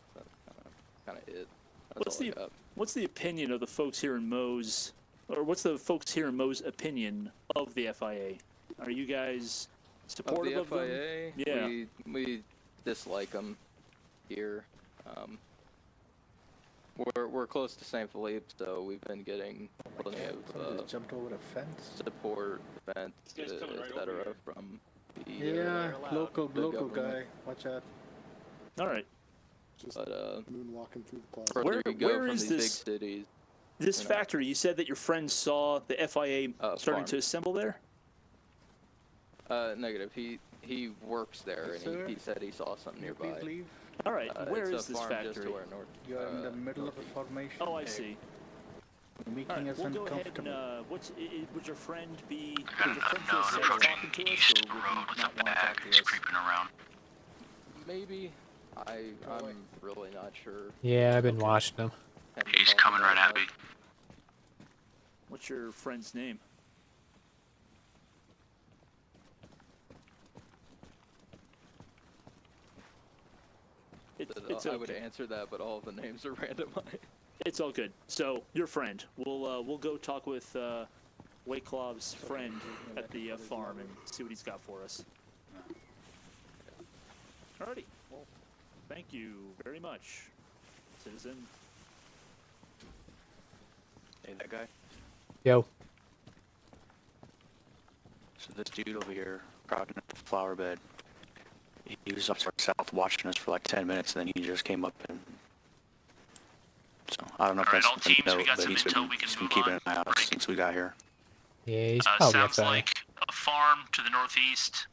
kind of it. That's all I got. What's the opinion of the folks here in Moe's, or what's the folks here in Moe's opinion of the FIA? Are you guys supportive of the FIA? them? Yeah. We dislike them here. We're close to St. Philippe, so we've been getting plenty Somebody of just jumped over a fence. support, events, This guy's coming right over etc. here. from the Yeah, local government. guy. Watch out. All right. Just But moonwalking through the closet. further you go where from is these this- big cities, This You know. factory, you said that your friend saw the FIA starting farm. to assemble there? negative. He works there, Yes, and sir. he said he saw something Can you nearby. please leave? All right. Where it's is a this farm just factory? to our north. You are in the middle of a northeast. formation. Oh, I see. You're making All right, us we'll go ahead uncomfortable. and, would your friend be, I would got your an friend feel unknown safe moving talking to us, east or of the would road he with not a want to bag talk to who's us? creeping around. Maybe. I'm really not sure. yeah, I've been watching them. Tend to He's talk coming about right at that. me. What's your friend's name? It's I would okay. answer that, but all of the names are random. It's all good. So your friend, we'll go talk with Wakelov's friend at the farm and see what he's got for us. Alrighty. Well, thank you very much, citizen. Hey, that guy. Yo. So this dude over here, crowding at the flower bed, he was up south watching us for like 10 minutes, and then he just came up and... So, I don't know if Alright, that's all teams, something we to got note, but some he's intel been, we can he's been move keeping on. an eye out since we got here. Yeah, he's probably Sounds FI. like a farm to the northeast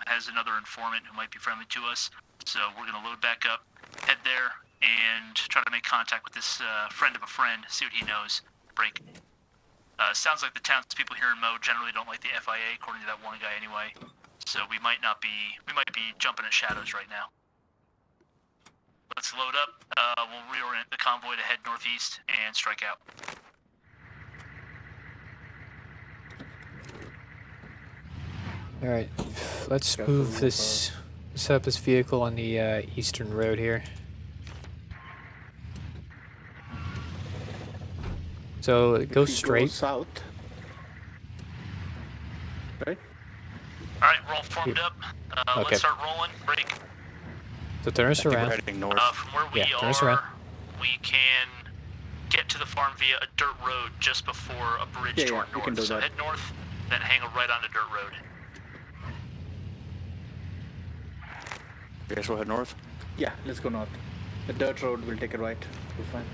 has another informant who might be friendly to us. So we're going to load back up, head there, and try to make contact with this friend of a friend, see what he knows. Break. Sounds like the townspeople here in Mo generally don't like the FIA, according to that one guy anyway. So we might be jumping at shadows right now. Let's load up. We'll reorient the convoy to head northeast and strike out. Alright, let's move this, set up this vehicle on the eastern road here. So it goes If you straight. Go south. Right? Alright, we're all formed up. Okay. Let's start rolling. Break. So turn us We're around. heading north. From where we Yeah, turn us around. are, we can get to the farm via a dirt road just before a bridge Yeah, toward we can north. do So that. head north, then hang a right onto dirt road. You guys will head north? Yeah, let's go north. The dirt road will take a right. We're fine.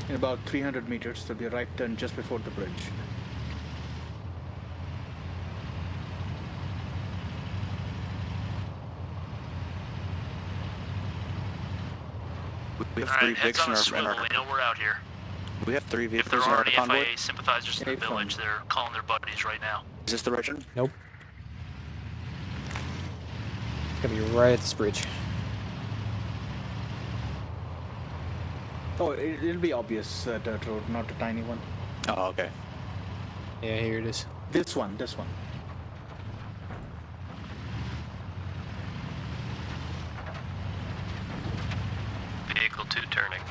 In about 300 meters, there'll be a right turn just before the bridge. We have Alright, three heads Vicks on in a our, swivel. We know we're out here. we have three If there vehicles in are our any convoy. FIA sympathizers in the Hey, village, fun. they're calling their buddies right now. Is this the right turn? Nope. It's gonna be right at this bridge. Oh, it'll be obvious dirt road, not a tiny one. Oh, okay. Yeah, here it is. This one, this one. Vehicle 2 turning.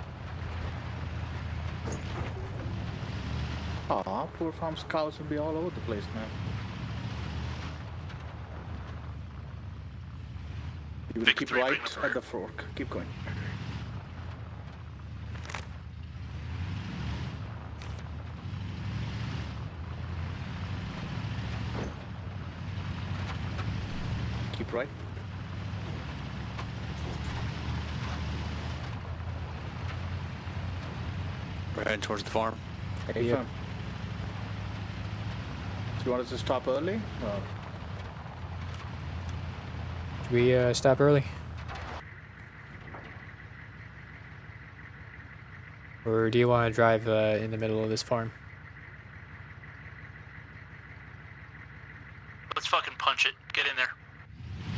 Aw, poor farm's cows will be all over the place now. You will Vic keep 3, bring right the at rear. the fork. Keep going. Keep right. We're heading towards the farm. Hey, Yep. fam. Do you want us to stop early? Should we stop early? Or do you want to drive in the middle of this farm? Let's fucking punch it. Get in there.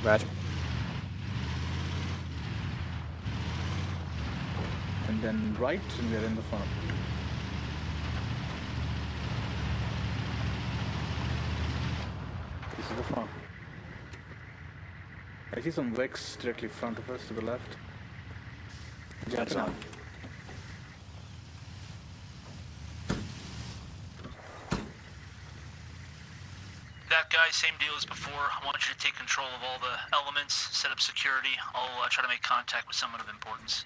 Roger. And then right, and we're in the farm. This is the farm. I see some Vex directly in front of us to the left. That's Jumping on. up. That guy, same deal as before. I want you to take control of all the elements, set up security. I'll try to make contact with someone of importance.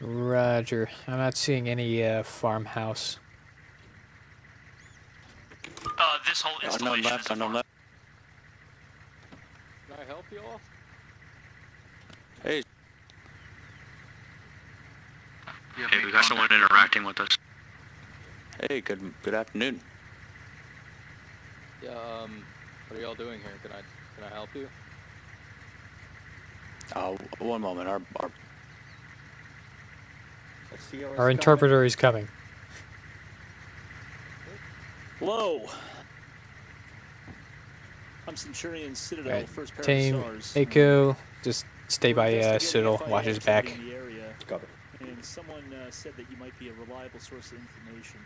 Roger. I'm not seeing any farmhouse. This whole Unknown installation left, is a unknown farm. left. Can I help you all? Hey, Hey, we got someone interacting with us. hey, good afternoon. Yeah, what are y'all doing here? Can I help you? One moment. Let's see Our interpreter is coming. Hello. I'm Centurion Citadel, Alright, first pair Team of stars. Echo, just stay We're by investigating Citadel, FIA watch his activity back. in the area, Got it. and someone said that you might be a reliable source of information.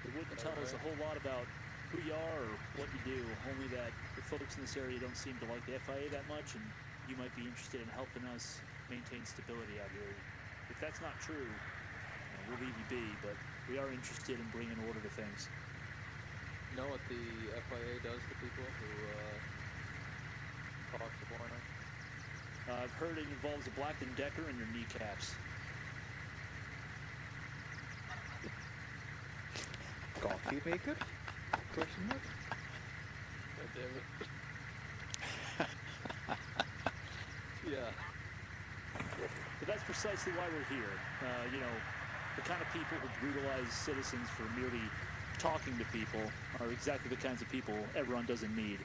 It wouldn't tell us a whole lot about who you are or what you do, only that the folks in this area don't seem to like the FIA that much, and you might be interested in helping us maintain stability out here. If that's not true, we'll leave you be, but we are interested in bringing order to things. You know what the FIA does to people who talk to foreigners? I've heard it involves a Black & Decker and your kneecaps. Coffee maker? Question mark? God damn it. Yeah. But that's precisely why we're here. You know, the kind of people who brutalize citizens for merely talking to people are exactly the kinds of people everyone doesn't need.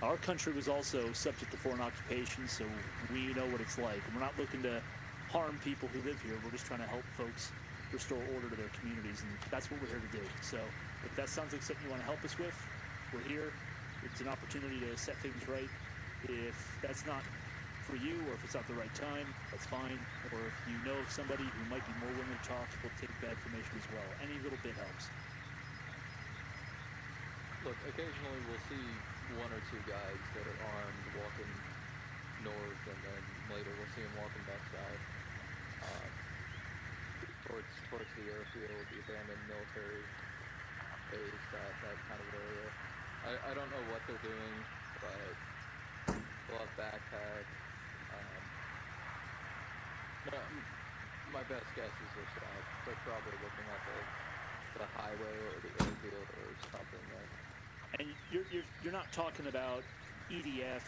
Our country was also subject to foreign occupation, so we know what it's like. And we're not looking to harm people who live here. We're just trying to help folks restore order to their communities, and that's what we're here to do. So if that sounds like something you want to help us with, we're here. It's an opportunity to set things right. If that's not for you, or if it's not the right time, that's fine. Or if you know of somebody who might be more willing to talk, we'll take that information as well. Any little bit helps. Look, occasionally we'll see one or two guys that are armed walking north, and then later we'll see them walking back south. Towards the airfield, the abandoned military base, that kind of area. I don't know what they're doing, but they'll have backpacks. No, my best guess is they're probably looking at the highway or the airfield or something there. And you're not talking about EDF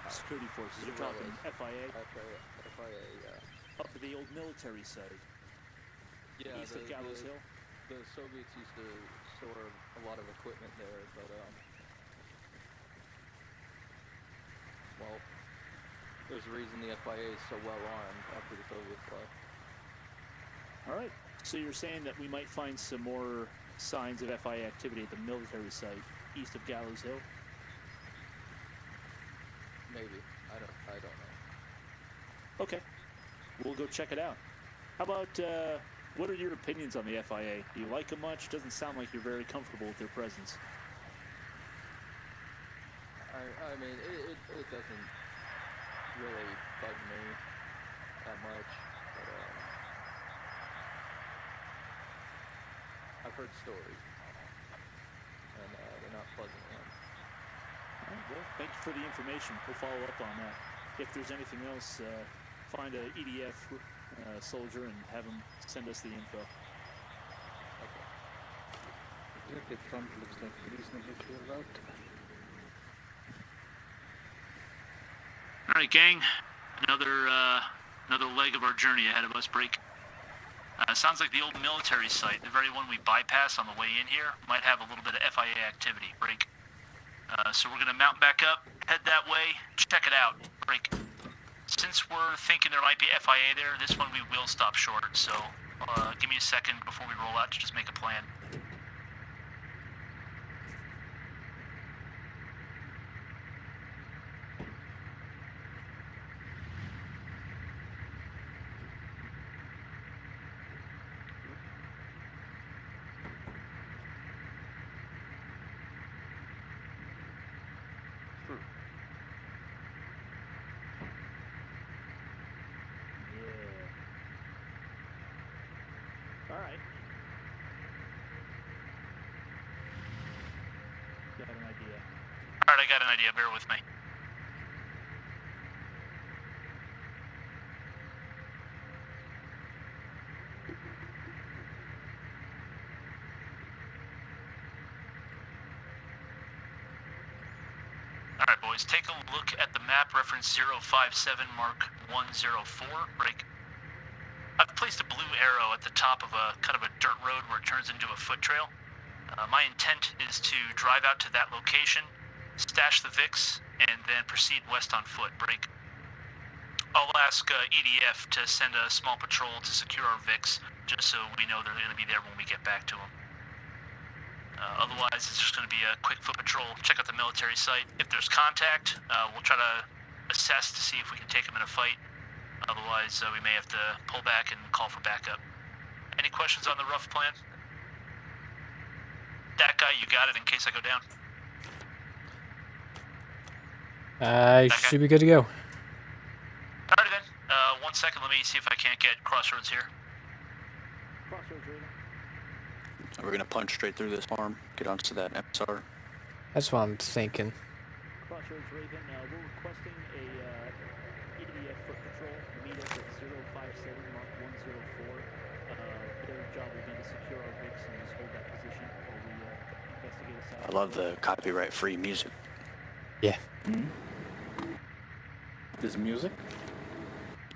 security forces. You're talking FIA. FIA, yeah. Up at the old military site. Yeah, east of Gallows Hill. The Soviets used to store a lot of equipment there, but well, there's a reason the FIA is so well armed after the Soviets left. All right. So you're saying that we might find some more signs of FIA activity at the military site east of Gallows Hill? Maybe. I don't know. Okay. We'll go check it out. How about, what are your opinions on the FIA? Do you like them much? Doesn't sound like you're very comfortable with their presence. I mean, it doesn't really bug me that much, but I've heard stories, and they're not pleasant ones. All right, well, thank you for the information. We'll follow up on that. If there's anything else, find a EDF soldier and have him send us the info. The front looks like reasonably clear route. All right, gang. Another leg of our journey ahead of us. Break. Sounds like the old military site, the very one we bypassed on the way in here, might have a little bit of FIA activity. Break. So we're gonna mount back up, head that way, check it out. Break. Since we're thinking there might be FIA there, this one we will stop short. So give me a second before we roll out to just make a plan. All right. Got an idea. All right, I got an idea. Bear with me. All right, boys, take a look at the map, reference 057, mark 104, break. I've placed a blue arrow at the top of a kind of a dirt road where it turns into a foot trail. My intent is to drive out to that location, stash the VIX, and then proceed west on foot, break. I'll ask EDF to send a small patrol to secure our VIX, just so we know they're going to be there when we get back to them. Otherwise, it's just going to be a quick foot patrol, check out the military site. If there's contact, we'll try to assess to see if we can take them in a fight. Otherwise, we may have to pull back and call for backup. Any questions on the rough plan? That guy, you got it in case I go down? I should be good to go. Alrighty then. 1 second. Let me see if I can't get Crossroads here. Crossroads Raven. We're gonna punch straight through this farm, get onto that MSR. That's what I'm thinking. Crossroads Raven, we're requesting a EDF foot patrol. Meet us at 057 Mark 104. Their job will be to secure our VIX and just hold that position while we investigate a side. I love the copyright-free music. Yeah. This music?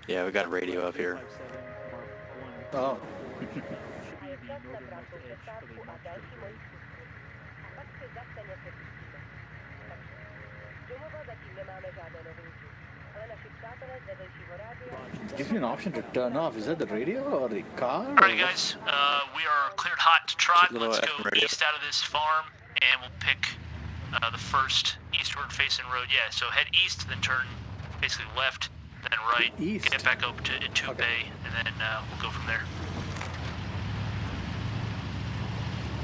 Yeah, we got radio up here. 057 Mark 104. Oh. Should be the northernmost edge of a map strip road. It gives me an option to turn off. Is that the radio or the car? Alright, guys, we are cleared hot to trot. Little Let's FM go radio. east out of this farm, and we'll pick the first eastward facing road. Yeah, so head east, then turn basically left, then right. East? Get back up to Tube Bay, and then we'll go from there.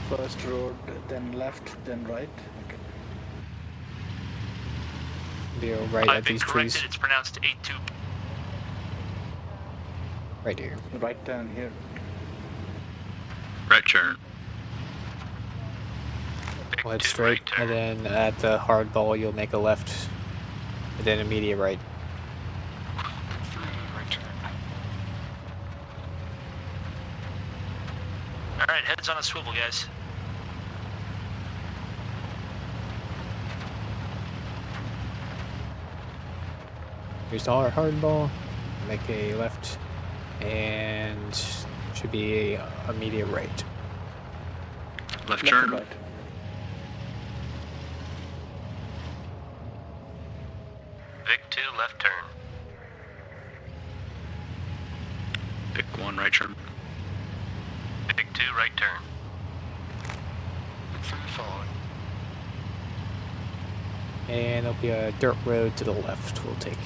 First road, then left, then right. Okay. Be right I've at been these corrected. trees. It's pronounced 8-2. Right here. Right turn here. Right turn. We'll head straight, and then at the hard ball, you'll make a left, and then immediate right. Alright, heads on a swivel, guys. Here's our hard ball. Make a left, and should be a immediate right. Left Left turn. and right. Vic 2, left turn. Pick 1, right turn. Vic 2, right turn. And there'll be a dirt road to the left we'll take.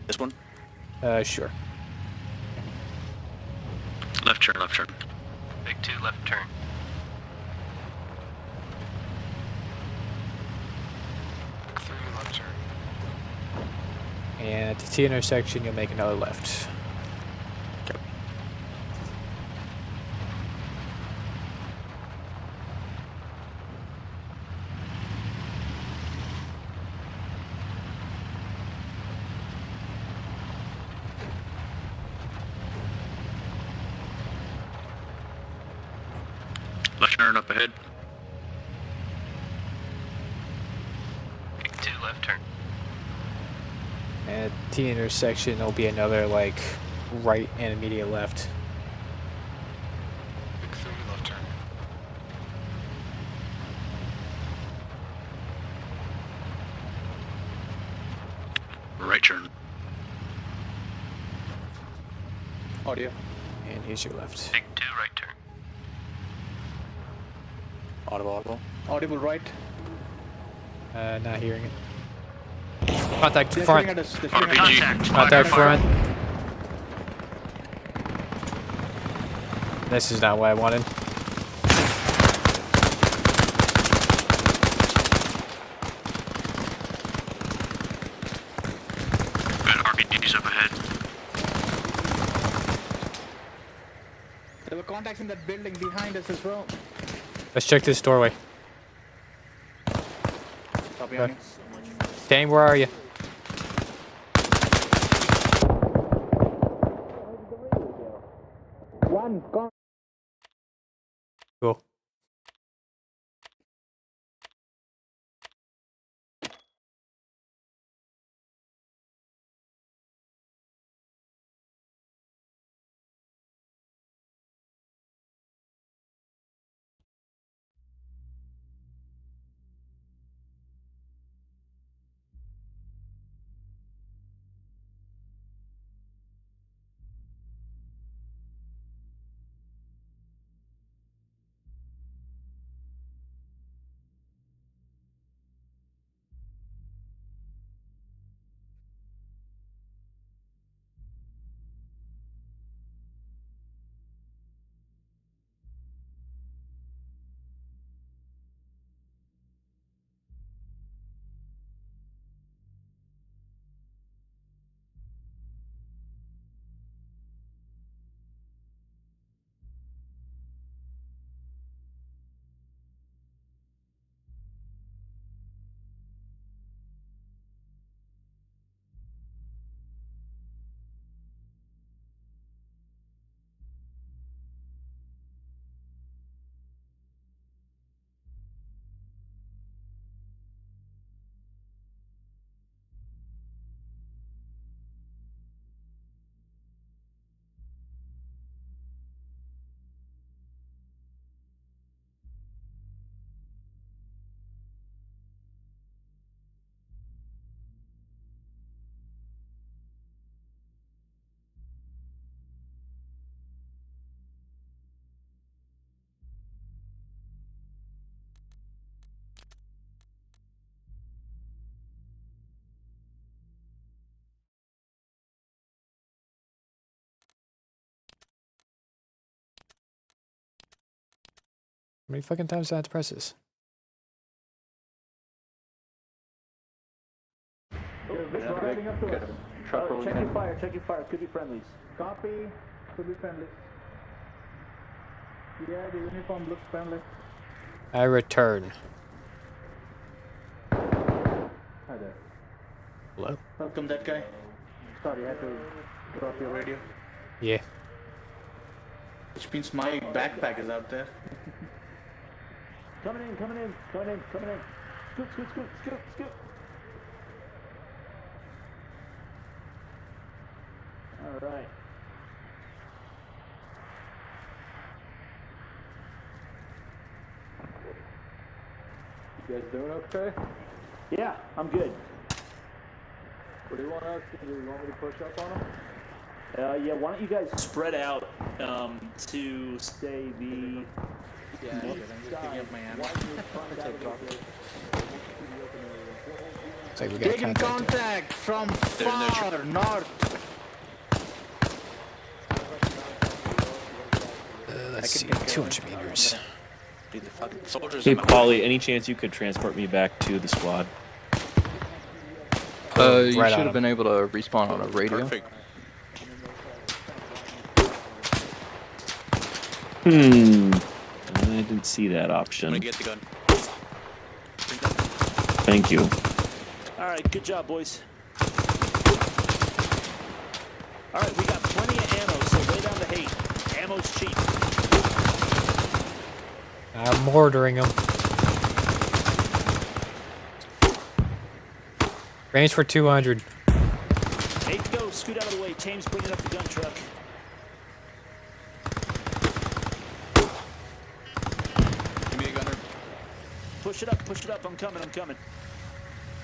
This one? Sure. Left turn, left turn. Vic 2, left turn. And at the T intersection, you'll make another left. Left turn up ahead. Vic 2, left turn. And at the T intersection, there'll be another, like, right and immediate left. Right turn. Audio. And here's your left. Vic 2, right turn. Audible, audible. Audible right. Not hearing it. Contact They're front. shooting at us. They're shooting at us. Contact. Contact Fire. front. This is not what I wanted. Got RPGs up ahead. There were contacts in that building behind us as well. Let's check this doorway. Copy on you. Dane, where are you? One. Cool. many fucking times do I have to press this? Check your fire. Check your fire. Could be friendlies. Copy. Could be friendly. Yeah, the uniform looks friendly. I return. Hi there. Hello? Welcome, that guy. Sorry, I had to drop your radio. Yeah. Which means my backpack is out there. Coming in. Scoot. All right. You guys doing okay? Yeah, I'm good. What do you want us to do? You want me to push up on them? Yeah, why don't you guys spread out to say the Yeah, I'm just picking up my ammo. Looks like we got Taking contact from far north. Let's see, 200 meters. Dude, the fucking soldiers Hey, in my Paulie, any chance you could transport me back to the squad? You right should on have been able to respawn on a radio. Perfect. I didn't see that I'm option. gonna get the gun. Thank you. All right, good job, boys. All right, we got plenty of ammo, so lay down the hate. Ammo's cheap. I'm ordering them. Range for 200. Hate to go. Scoot out of the way. Tame's bringing up the gun truck. Give me a gunner. Push it up. I'm coming.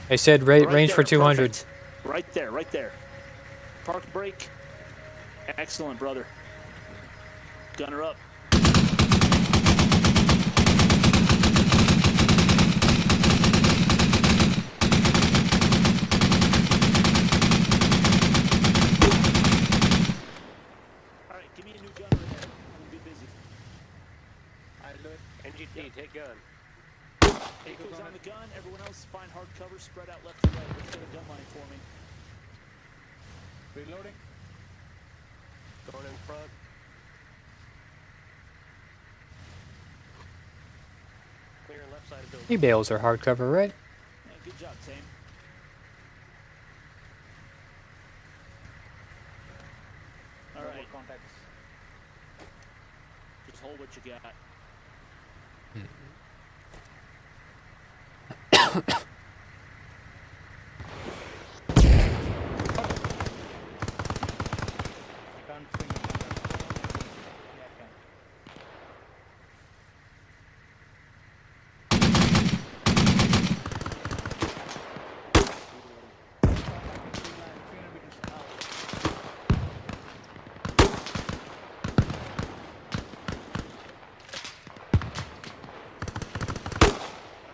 I said Right range for there, 200. perfect. Right there. Park brake. Excellent, brother. Gunner up. Alright, give me a new gunner in there. I'm gonna be busy. I'll do it. NGT, take gun. Echo's on the gun. Everyone else find hard cover. Spread out left to right. Let's get a gun line for me. Reloading. Going in front. Clearing left side of building. E-bales are hardcover, right? Yeah, good job, Tame. Alright. Contacts. Just hold what you got. I can't swing a contact. Yeah, I can.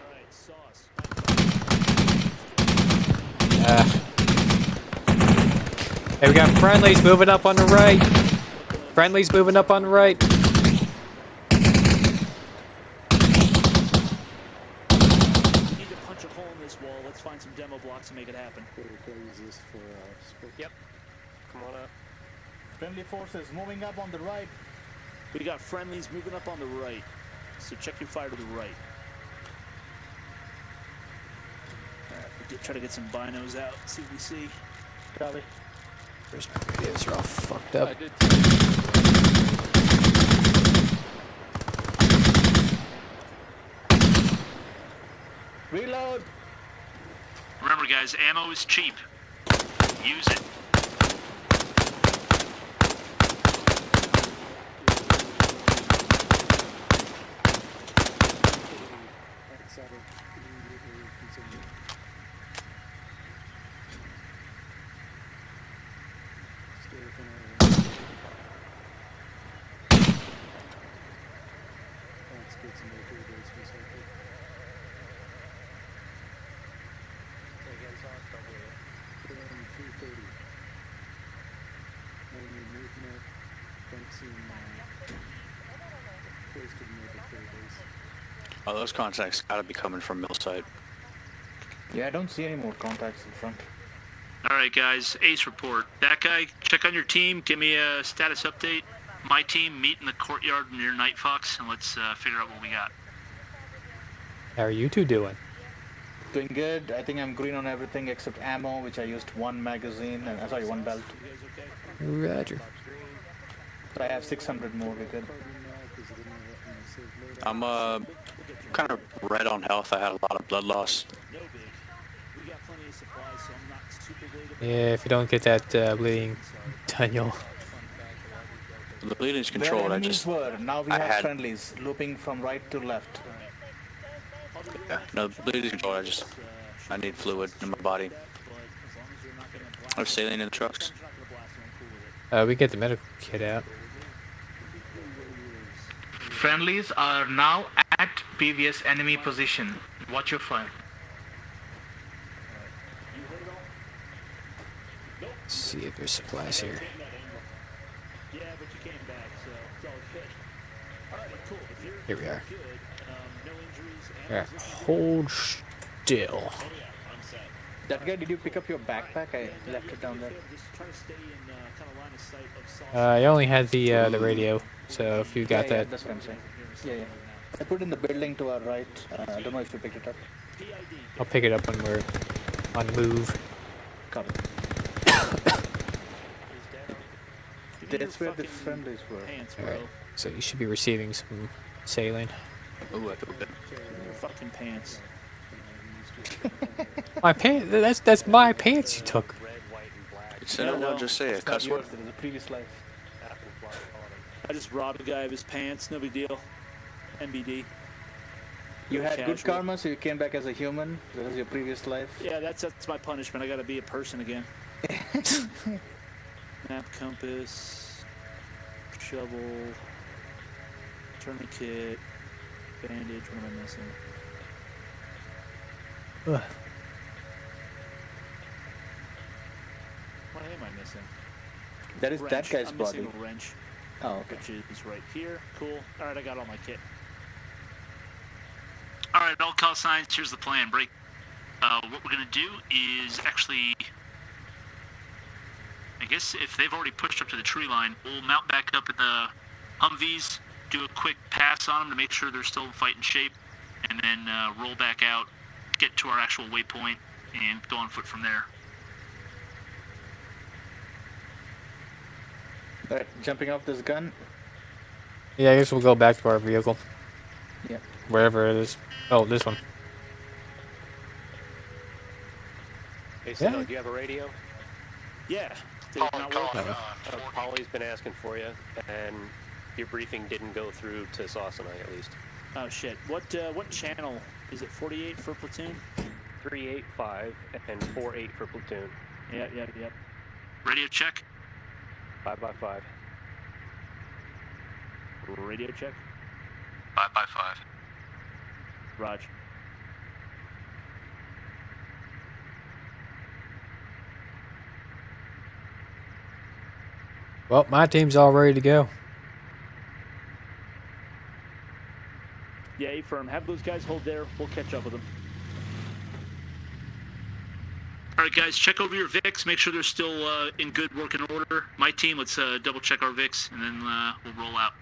Alright, sauce. Hey, we got friendlies moving up on the right. Friendlies moving up on the right. Need to punch a hole in this wall. Let's find some demo blocks and make it happen. Yep. Come on up. Friendly forces moving up on the right. We got friendlies moving up on the right. So check your fire to the right. Alright, try to get some binos out. See what we see. Copy. Where's my radios? They're all fucked up. I did. Reload. Remember, guys, ammo is cheap. Use it. Oh, those contacts gotta be coming from Millside. Yeah, I don't see any more contacts in front. All right, guys. Ace report. That guy, check on your team. Give me a status update. My team, meet in the courtyard near Night Fox, and let's figure out what we got. How are you two doing? Doing good. I think I'm green on everything except ammo, which I used one magazine and sorry, one belt. Roger. So I have 600 more. We're good. I'm kind of red on health. I had a lot of blood loss. Yeah, if you don't get that bleeding done, you'll... The bleeding's Where controlled. I enemies just were, now we I have had- friendlies looping from right to left. Yeah, no, the bleeding's controlled. I need fluid in my body. I have saline in the trucks. we get the medical kit out. Friendlies are now at previous enemy position. Watch your fire. Let's see if there's supplies here. Here we are. Alright, hold still. That guy, did you pick up your backpack? I left it down there. I only had the radio, so if you got Yeah, that... that's what I'm saying. Yeah, yeah. I put it in the building to our right. I don't know if you picked it up. I'll pick it up when we're on the move. Copy. That's where the friendlies were. Alright, so you should be receiving some saline. Ooh, I feel good. Your fucking pants. My pants? That's my pants you took. You said it well, just say it. Cuss word. It was a previous life. I just robbed a guy of his pants. No big deal. NBD. You had good Casual. karma, so you came back as a human. That was your previous life. Yeah, that's my punishment. I gotta be a person again. Map, compass, shovel, tourniquet, bandage. What am I missing? Ugh. What am I missing? That is Wrench. that guy's I'm body. missing a wrench, Oh, okay. which is right here. Cool. All right, I got all my kit. All right, all call signs. Here's the plan. Break. What we're gonna do is actually, I guess if they've already pushed up to the tree line, we'll mount back up in the Humvees, do a quick pass on them to make sure they're still in fighting shape, and then roll back out, get to our actual waypoint, and go on foot from there. Alright, jumping off this gun. Yeah, I guess we'll go back to our vehicle. Yeah. Wherever it is. Oh, this one. Hey, Sino, do you have a radio? Yeah. Did it not work? Polly's been asking for you, and your briefing didn't go through to Sassanai at least. Oh shit. What channel is it? 48 for platoon? 385 and 48 for platoon. Yep. Radio check. 5x5. Radio check. 5x5. Raj. Well, my team's all ready to go. Yeah, A-firm. Have those guys hold there. We'll catch up with them. All right, guys, check over your VIX. Make sure they're still in good working order. My team, let's double check our VIX, and then we'll roll out.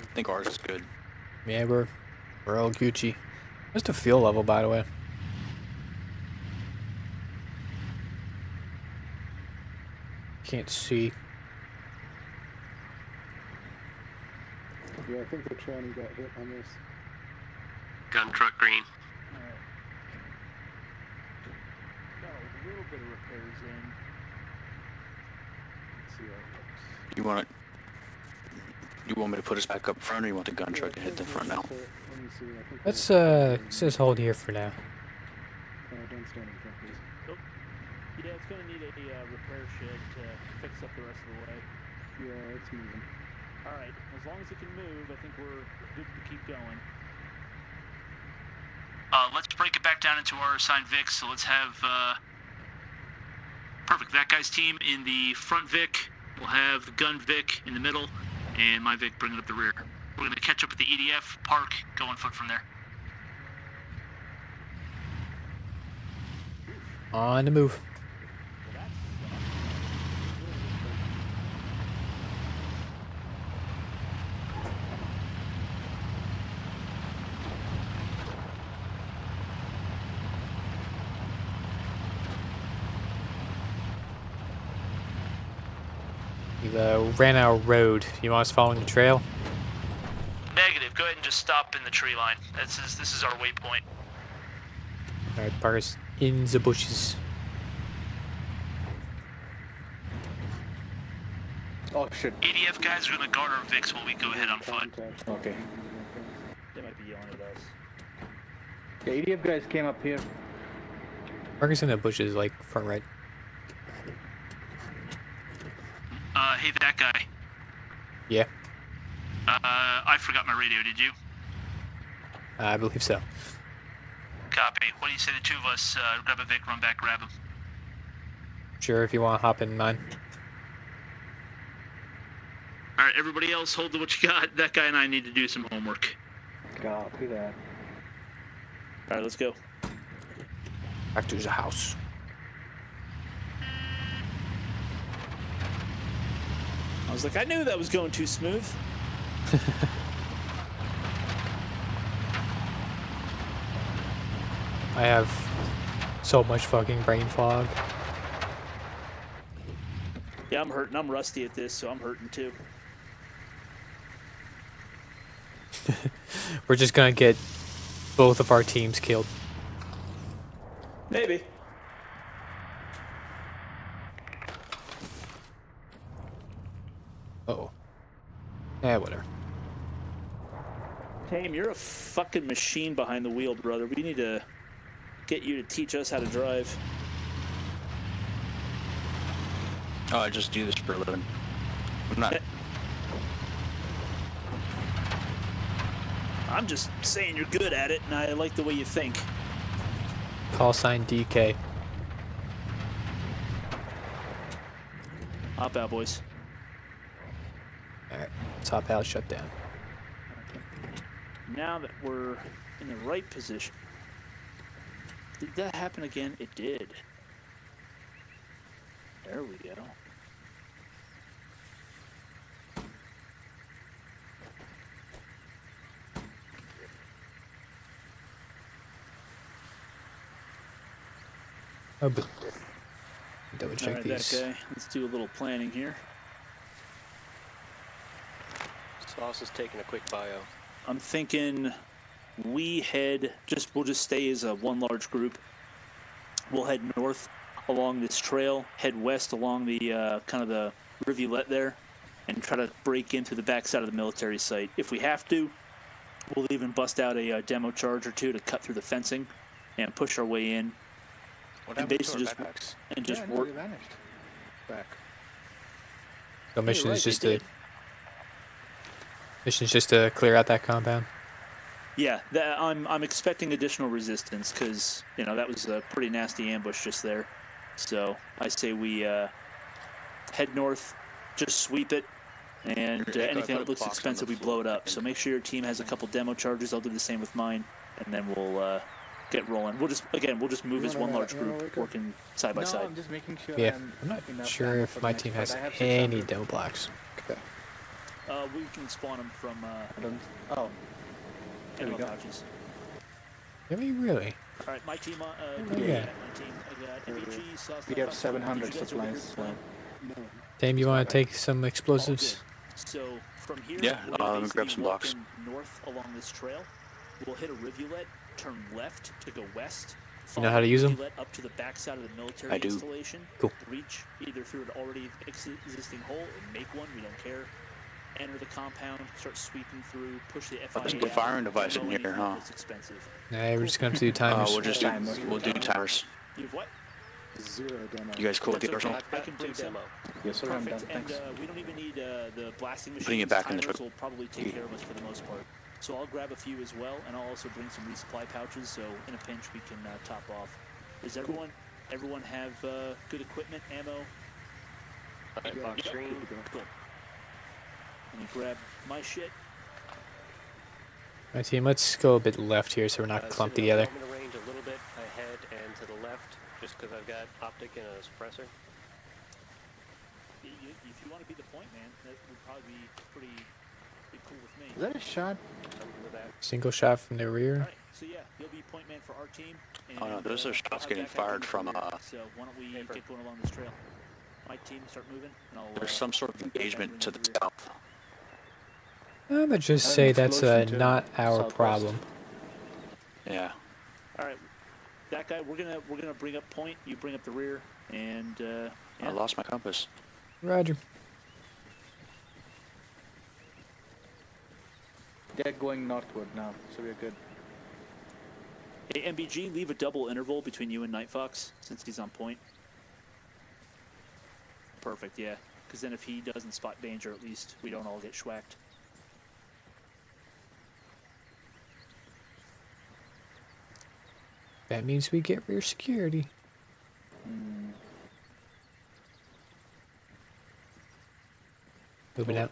I think ours is good. Yeah, we're all Gucci. What's the fuel level, by the way? Can't see. Yeah, I think the tranny got hit on this. Gun truck green. Got a little bit of repairs in. Let's see how it looks. You want me to put us back up front, or you want the gun truck to hit the front now? Let me see. I think Let's just hold here for now. don't stand in front, please. Oh. Yeah, it's gonna need a repair shed to fix up the rest of the way. Yeah, it's moving. All right. As long as it can move, I think we're good to keep going. Let's break it back down into our assigned VIC. So let's have perfect. That guy's team in the front VIC. We'll have the gun VIC in the middle, and my VIC bringing up the rear. We're going to catch up with the EDF, park, go on foot from there. On the move. We ran our road. You want us following the trail? Negative. Go ahead and just stop in the tree line. This is our waypoint. Alright, park us in the bushes. Oh shit. EDF guys are going to guard our Vicks while we go ahead on foot. Okay. They might be yelling at us. The EDF guys came up here. Park us in the bushes, like front right. Hey, that guy. Yeah, I forgot my radio, did you? I believe so. Copy. What do you say the two of us grab a Vic, run back, grab him? Sure, if you want to hop in mine. Alright, everybody else, hold to what you got. That guy and I need to do some homework. Copy that. Alright, let's go. Back to the house. I was like, I knew that was going too smooth. I have so much fucking brain fog. Yeah, I'm hurting. I'm rusty at this, so I'm hurting too. We're just gonna get both of our teams killed. Maybe. Uh-oh. Yeah, whatever. Tame, you're a fucking machine behind the wheel, brother. We need to get you to teach us how to drive. Oh, I just do this for a living. I'm not. I'm just saying you're good at it, and I like the way you think. Call sign DK. Hop out, boys. Alright, top out, shut down. Now that we're in the right position. Did that happen again? It did. There we go. Oh, but double check Alright, these. that guy. Let's do a little planning here. Sauce is taking a quick bio. I'm thinking we'll just stay as a one large group. We'll head north along this trail, head west along the kind of the rivulet there, and try to break into the backside of the military site. If we have to, we'll even bust out a demo charge or two to cut through the fencing and push our way in. What And happened to our basically backpacks? just No, work. they vanished. Back. So mission right, is they just did. to clear out that compound. Yeah, I'm expecting additional resistance because that was a pretty nasty ambush just there. So I say we head north, just sweep it, and anything that looks expensive, we blow it up. So make sure your team has a couple demo charges. I'll do the same with mine, and then we'll get rolling. We'll just move as one large group, working side by side. I'm just making sure. Yeah, I'm I'm not enough sure ammo if for my the next team fight. has I have any 600. demo blocks. Okay. We can spawn them from Oh, there we ammo go. pouches. Really, really? All right, my team. Yeah. My team. I got MEG, sauce. We have 700 supplies. Dame, you want to take some explosives? So from here, Yeah, we're gonna let me grab basically some walk blocks. in north along this trail. We'll hit a rivulet, turn left to go west. You know how to use 'em? Rivulet up to the backside of the military I do. installation. Cool. Reach either through an already existing hole or make one. We don't care. Enter the compound, start sweeping through, push the FIA. There's a firing device in Go here, anything huh? that's expensive. Nah, we're just gonna have to do timers. We'll do timers. You've what? 0 demo. You guys cool with the That's arsenal? okay. I can bring some. Yes, sir. I'm done. Perfect. Thanks. And we don't even need the blasting machines. Putting it back in the Timers truck. will probably take care of us for the most part. So I'll grab a few as well, and I'll also bring some resupply pouches. So in a pinch, we can top off. Does everyone have good equipment, ammo? Box screen. Cool. Let me grab my shit. My team, let's go a bit left here so we're not clumped together. I'm going to range a little bit ahead and to the left, just because I've got optic and a suppressor. If you want to be the point man, that would probably be pretty cool with me. Is that a shot? Single shot from the rear. All right, so yeah, you'll be point man for our team. And, Oh no, those are I'll shots have getting that guy fired take from. the rear. So why don't we get going along this trail? My team start moving, and I'll. There's some sort of engagement to the south. I'm gonna just An say that's explosion to not our southwest. problem. Yeah. All right, that guy. We're gonna bring up point. You bring up the rear, and I yeah. lost my compass. Roger. They're going northward now, so we're good. Hey, MBG, leave a double interval between you and Night Fox since he's on point. Perfect, yeah. Because then if he doesn't spot danger, at least we don't all get schwacked. That means we get rear security. Moving out.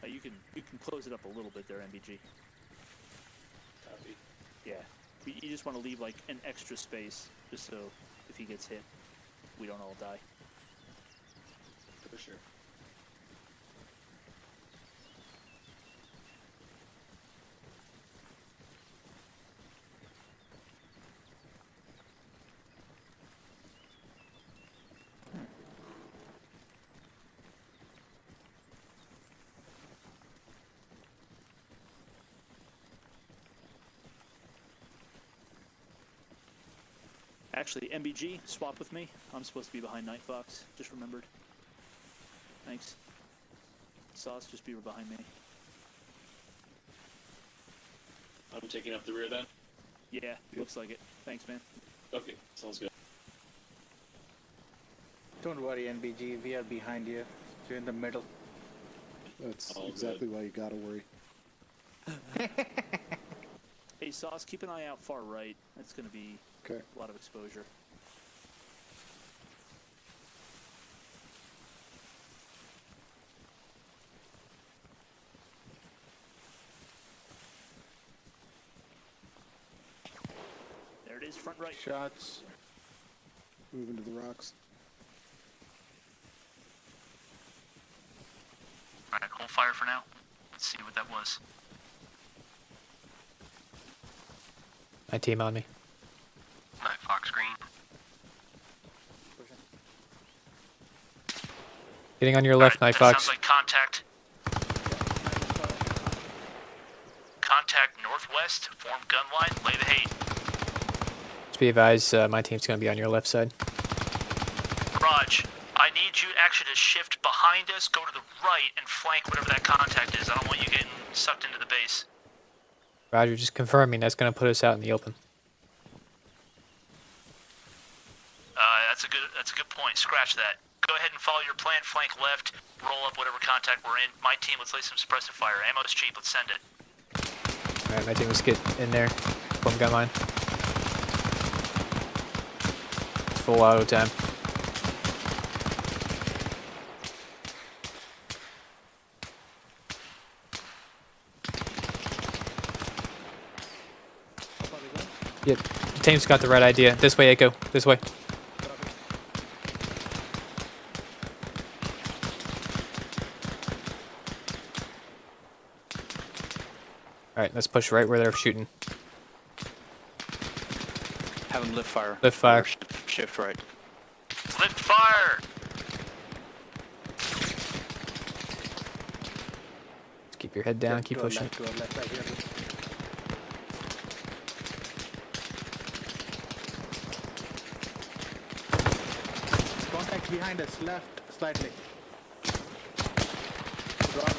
You can close it up a little bit there, MBG. Copy. Yeah. You just want to leave like an extra space, just so if he gets hit, we don't all die. For sure. Actually, MBG, swap with me. I'm supposed to be behind Night Fox. Just remembered. Thanks. Sauce, just be behind me. I'm taking up the rear then? Yeah, looks like it. Thanks, man. Okay, sounds good. Don't worry, NBG. We are behind you. You're in the middle. That's All exactly why you gotta worry. Hey, Sauce, keep an eye out far right. That's going to be Okay. a lot of exposure. There it is, front right. Shots. Move into the rocks. Alright, hold fire for now. Let's see what that was. My team on me. Night Fox green. Getting on your left, Night That Fox. sounds like contact. Contact northwest, form gun line, lay the hate. Just be advised, my team's gonna be on your left side. Raj, I need you actually to shift behind us, go to the right, and flank whatever that contact is. I don't want you getting sucked into the base. Roger, just confirming that's gonna put us out in the open. That's a good point. Scratch that. Go ahead and follow your plan. Flank left. Roll up whatever contact we're in. My team, let's lay some suppressive fire. Ammo's cheap. Let's send it. Alright, my team, let's get in there. Form gun line. It's full auto time. Yep, the team's got the right idea. This way, Echo. This way. Alright, let's push right where they're shooting. Have them lift fire. Lift fire. Or shift right. Lift fire! Just keep your head down, keep To our pushing. left, to our left, right here. Contact behind us, left, slightly. Drop.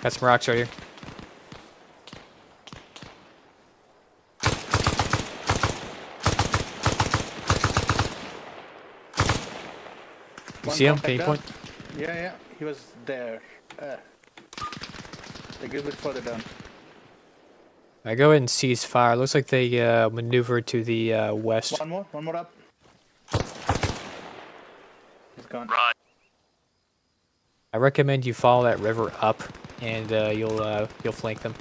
Got some rocks right here. You see him? Can you point? Yeah, he was there. Like a bit further down. I go ahead and seize fire. Looks like they maneuvered to the west. One more up. He's gone. Raj. I recommend you follow that river up, and you'll flank them.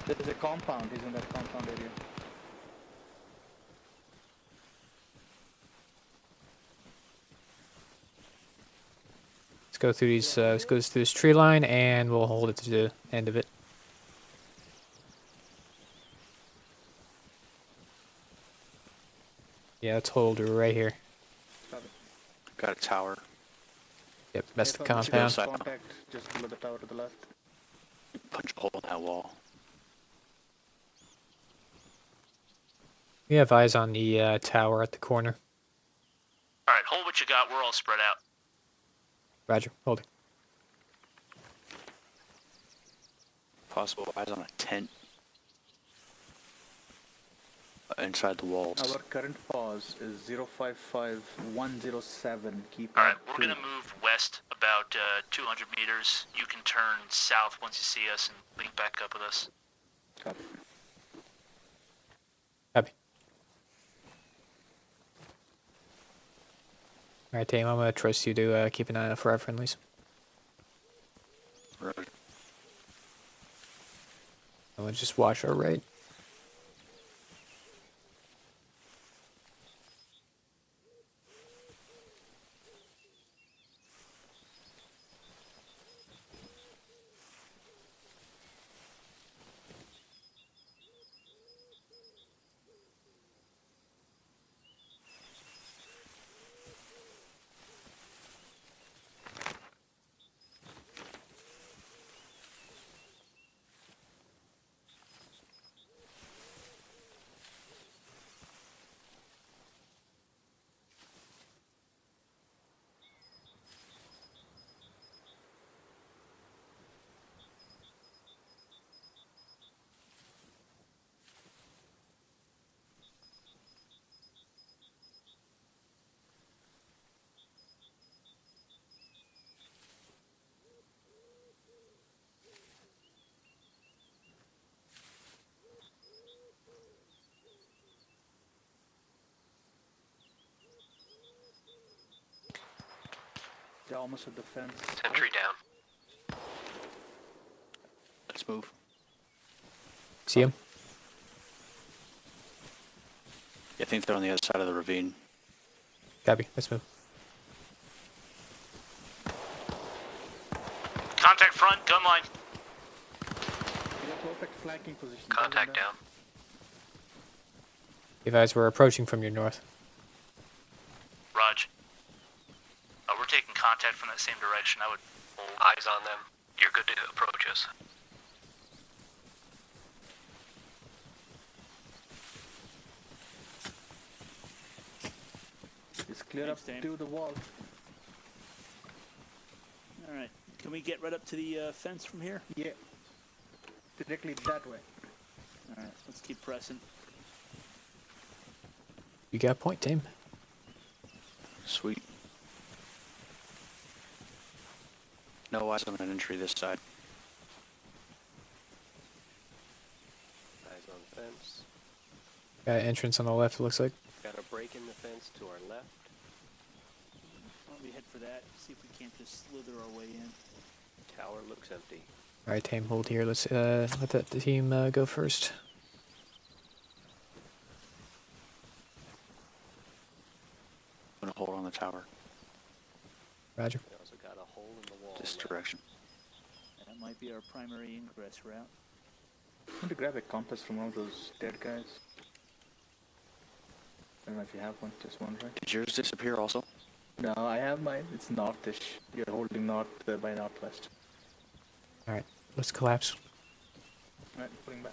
There's a compound. He's in that compound area. Let's go through these. Let's go through this tree line, and we'll hold it to the end of it. Yeah, let's hold it right here. Got a tower. Yep, that's the If I miss compound. Contact just below the tower to the left. Punch a hole in that wall. We have eyes on the tower at the corner. All right, hold what you got. We're all spread out. Roger, hold it. Possible eyes on a tent. Inside the walls. Our current pause is 055107. Keep All right, at we're 2. gonna move west about 200 meters. You can turn south once you see us and link back up with us. Copy. Copy. Alright, team, I'm gonna trust you to keep an eye out for our friendlies. Roger. I'm gonna just watch our right. They're almost at the fence. Sentry down. Let's move. See him? Yeah, I think they're on the other side of the ravine. Copy, let's move. Contact front, gun line. We have perfect flanking position. Contact down. You guys, we're approaching from your north. Raj. We're taking contact from that same direction. I would hold. Eyes on them. You're good to approach us. It's clear Thanks, up Dame. to the wall. All right. Can we get right up to the fence from here? Yeah. Directly that way. All right. Let's keep pressing. You got a point, team. Sweet. No eyes on an entry this side. Eyes on fence. Got an entrance on the left, it looks like. Got a break in the fence to our left. Why don't we head for that? See if we can't just slither our way in. Tower looks empty. Alright, team, hold here. Let's let the team go first. I'm gonna hold on the tower. Roger. We also got a hole in the wall. This left. direction. That might be our primary ingress route. I'm going to grab a compass from one of those dead guys. I don't know if you have one, just wondering. Did yours disappear also? No, I have mine. It's northish. You're holding north by northwest. Alright, let's collapse. Alright, putting back.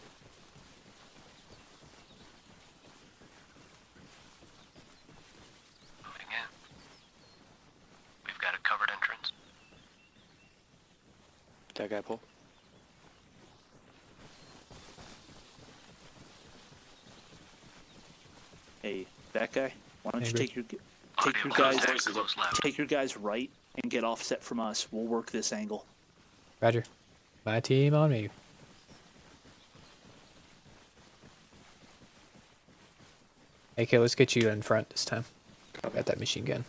Moving in. We've got a covered entrance. That guy pull? Hey, that guy. Why don't you Maybe. take your Audio guys contact close left. take your guys right and get offset from us. We'll work this angle. Roger. My team on me. AK, let's get you in front this time. Got that machine gun.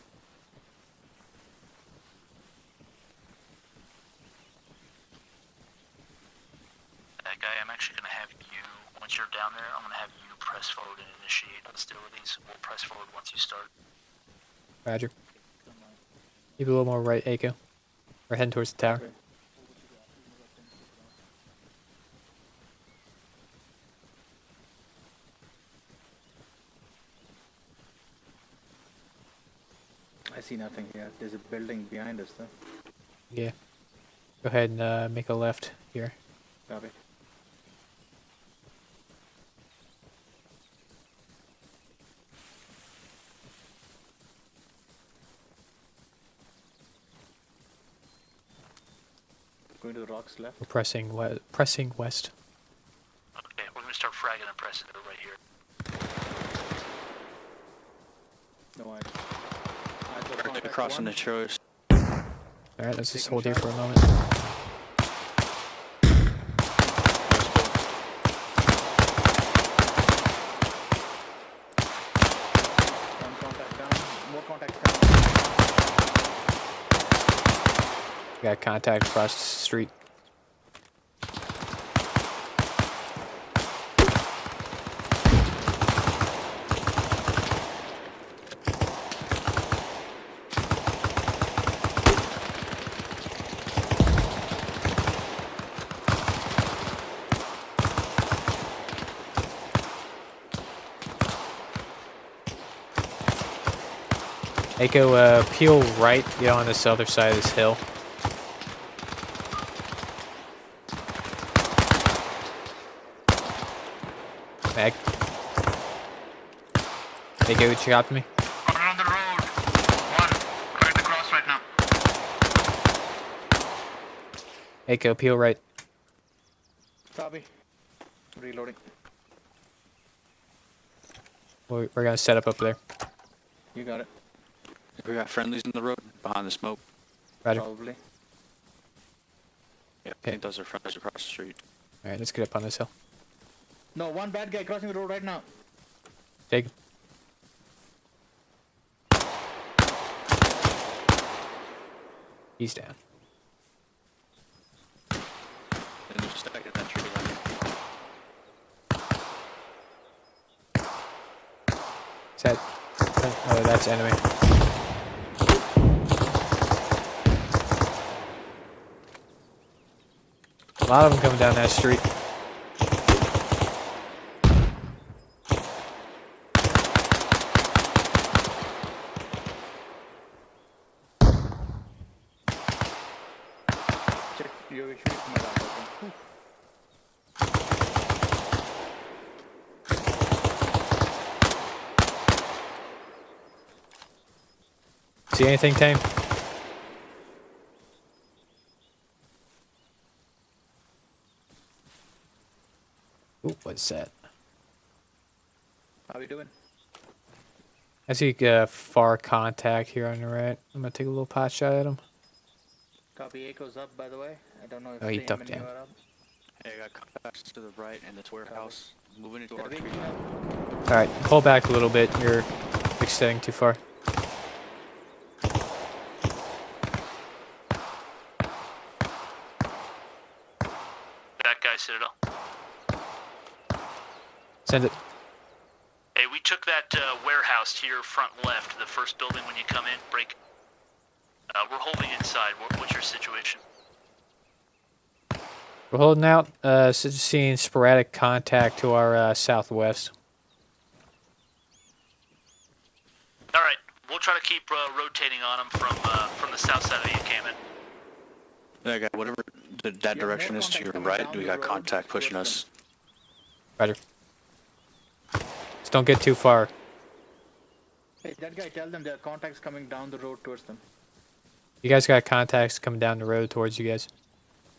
Roger. Keep a little more right, Echo. We're heading towards the tower. Okay. I see nothing here. There's a building behind us, though. Yeah. Go ahead and make a left here. Copy. Going to the rocks left. We're pressing west. Okay, we're gonna start fragging and pressing it right here. No, Crossing the choice. Alright, let's just hold here for a moment. One contact down. More contacts down. We got contact across the street. Echo, peel right, get on this other side of this hill. Mag. Echo, what you got to me? Coming on the road. One, right across right now. Echo, peel right. Copy. Reloading. We're gonna set up there. You got it. We got friendlies in the road behind the smoke. Roger. Probably. Yeah, I think those are friendlies across the street. Alright, let's get up on this hill. No, one bad guy crossing the road right now. Take. He's down. And there's a stack in that tree right Is that? Oh, that's enemy. A lot of them coming down that street. Check your issue with my laptop. See anything, Tame? Ooh, what's that? How we doing? I see far contact here on the right. I'm gonna take a little pot shot at him. Copy. Echo's up, by the way. I don't know if Oh, he Sam ducked and you down. are up. Hey, I got contacts to the right in this warehouse. Moving into our Gotta tree. be up. Alright, pull back a little bit. You're extending too far. That guy, Citadel. Send it. Hey, we took that warehouse to your front left, the first building when you come in. Break. We're holding inside. What's your situation? We're holding out. So just seeing sporadic contact to our southwest. All right, we'll try to keep rotating on them from the south side of the encampment. Yeah, I got whatever that direction is to your right. We got contact pushing us. Roger. Just don't get too far. Hey, that guy, tell them there are contacts coming down the road towards them. You guys got contacts coming down the road towards you guys.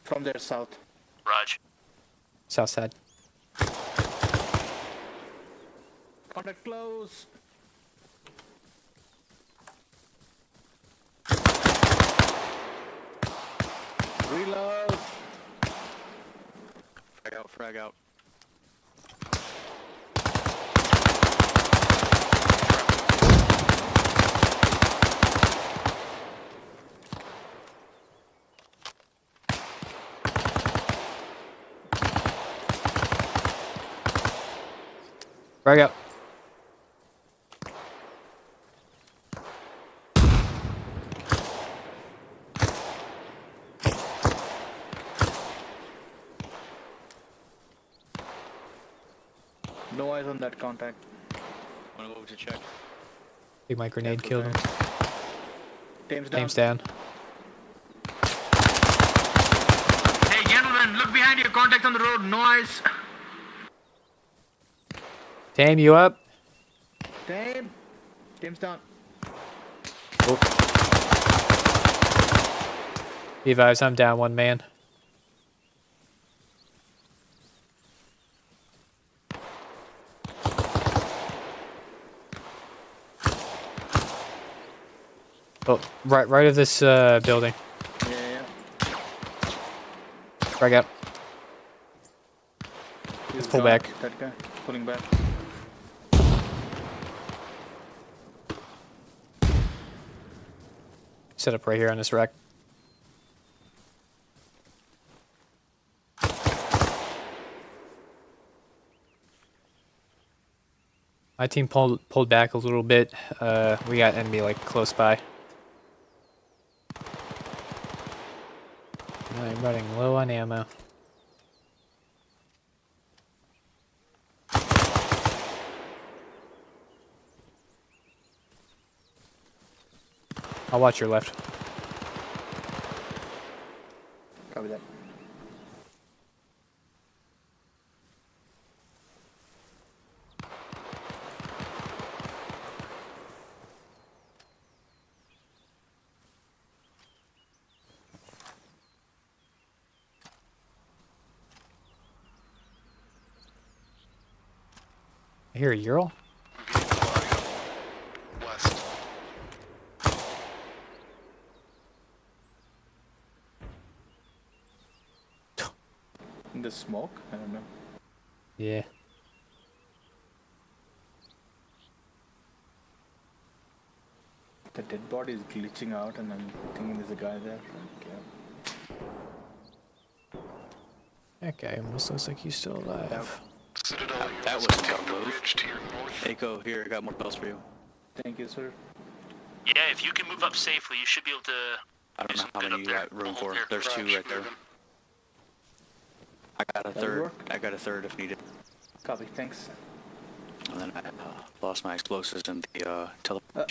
From their south. Raj. South side. Contact close. Reload. Frag out, frag out. Frag out. No eyes on that contact. Wanna go over to check? I think my grenade Careful killed him. there. Tame's down. Name's down. Hey, gentlemen, look behind you. Contact on the road. No eyes. Tame, you up? Tame. Tame's down. Oh. Be advised, I'm down one man. Oh, right of this building. Yeah. Frag out. He's pull gone. back. That guy. Pulling back. Set up right here on this rack. My team pulled back a little bit. We got enemy like close by. I'm running low on ammo. I'll watch your left. Copy that. I hear a Ural. West. In the smoke? I don't know. Yeah. The dead body is glitching out and I'm thinking there's a guy there. That guy almost looks like he's still alive. Citadel, That was a tough move. bridge to your north. Eiko, here, I got more bells for you. Thank you, sir. Yeah, if you can move up safely, you should be able to. I don't know how many you got room for. There's two right there. moving. I got a That'll third. work. I got a third if needed. Copy, thanks. And then I lost my explosives in the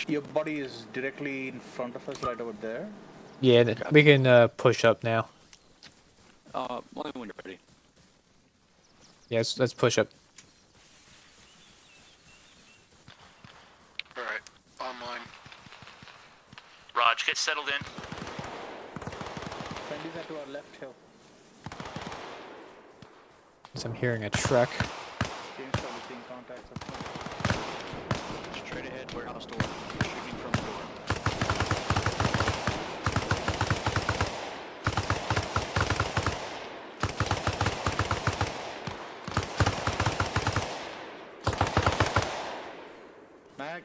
Your body is directly in front of us, right over there. Yeah, we can push up now. Only when you're ready. Yeah, let's push up. Alright, online. Raj, get settled in. Friendlies are to our left here. As I'm hearing a truck. James probably seeing contacts up front. Straight ahead, warehouse door. Shooting from the door. Mag.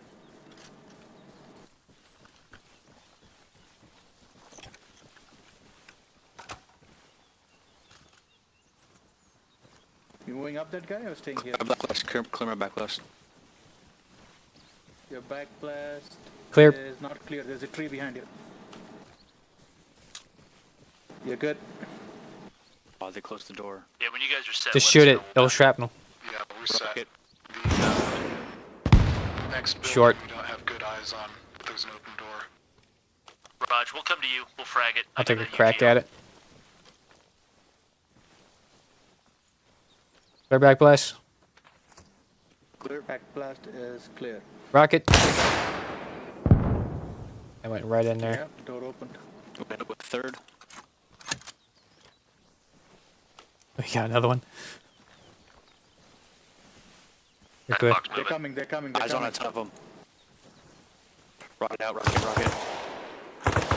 You moving up that guy or staying here? Backlist, clear my backlist. Your back blast Clear. is not clear. There's a tree behind you. You're good. Oh, they closed the door. Yeah, when you guys are set. Just let shoot us it. know. It'll shrapnel. Yeah, we're set. Rocket. The next building Short. we don't have good eyes on, but there's an open door. Raj, we'll come to you. We'll frag it. I'll take a crack at it. Clear back blast. Clear. Back blast is clear. Rocket. I went right in there. Yep, door opened. We end up with third. We got another one. You're good. They're coming, they're coming, they're Eyes on coming. a ton of them. Rocket out, rocket, rocket.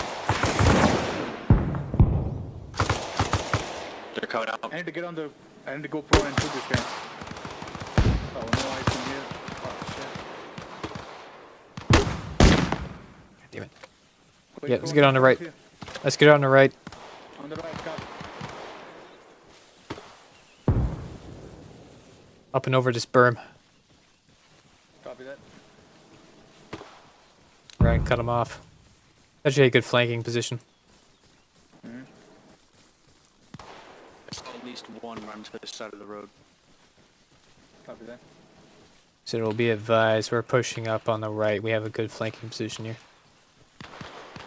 They're coming out. I need to get on the... I need to go pro and shoot this guy. Oh, no eyes in here. Oh, shit. Damn it. Wait, Yeah, go let's get on the right. here. Let's get on the right. On the right, copy. Up and over this berm. Copy that. Right, cut him off. Actually a good flanking position. Mm-hmm. I saw at least one run to the side of the road. Copy that. So it'll be advised we're pushing up on the right. We have a good flanking position here.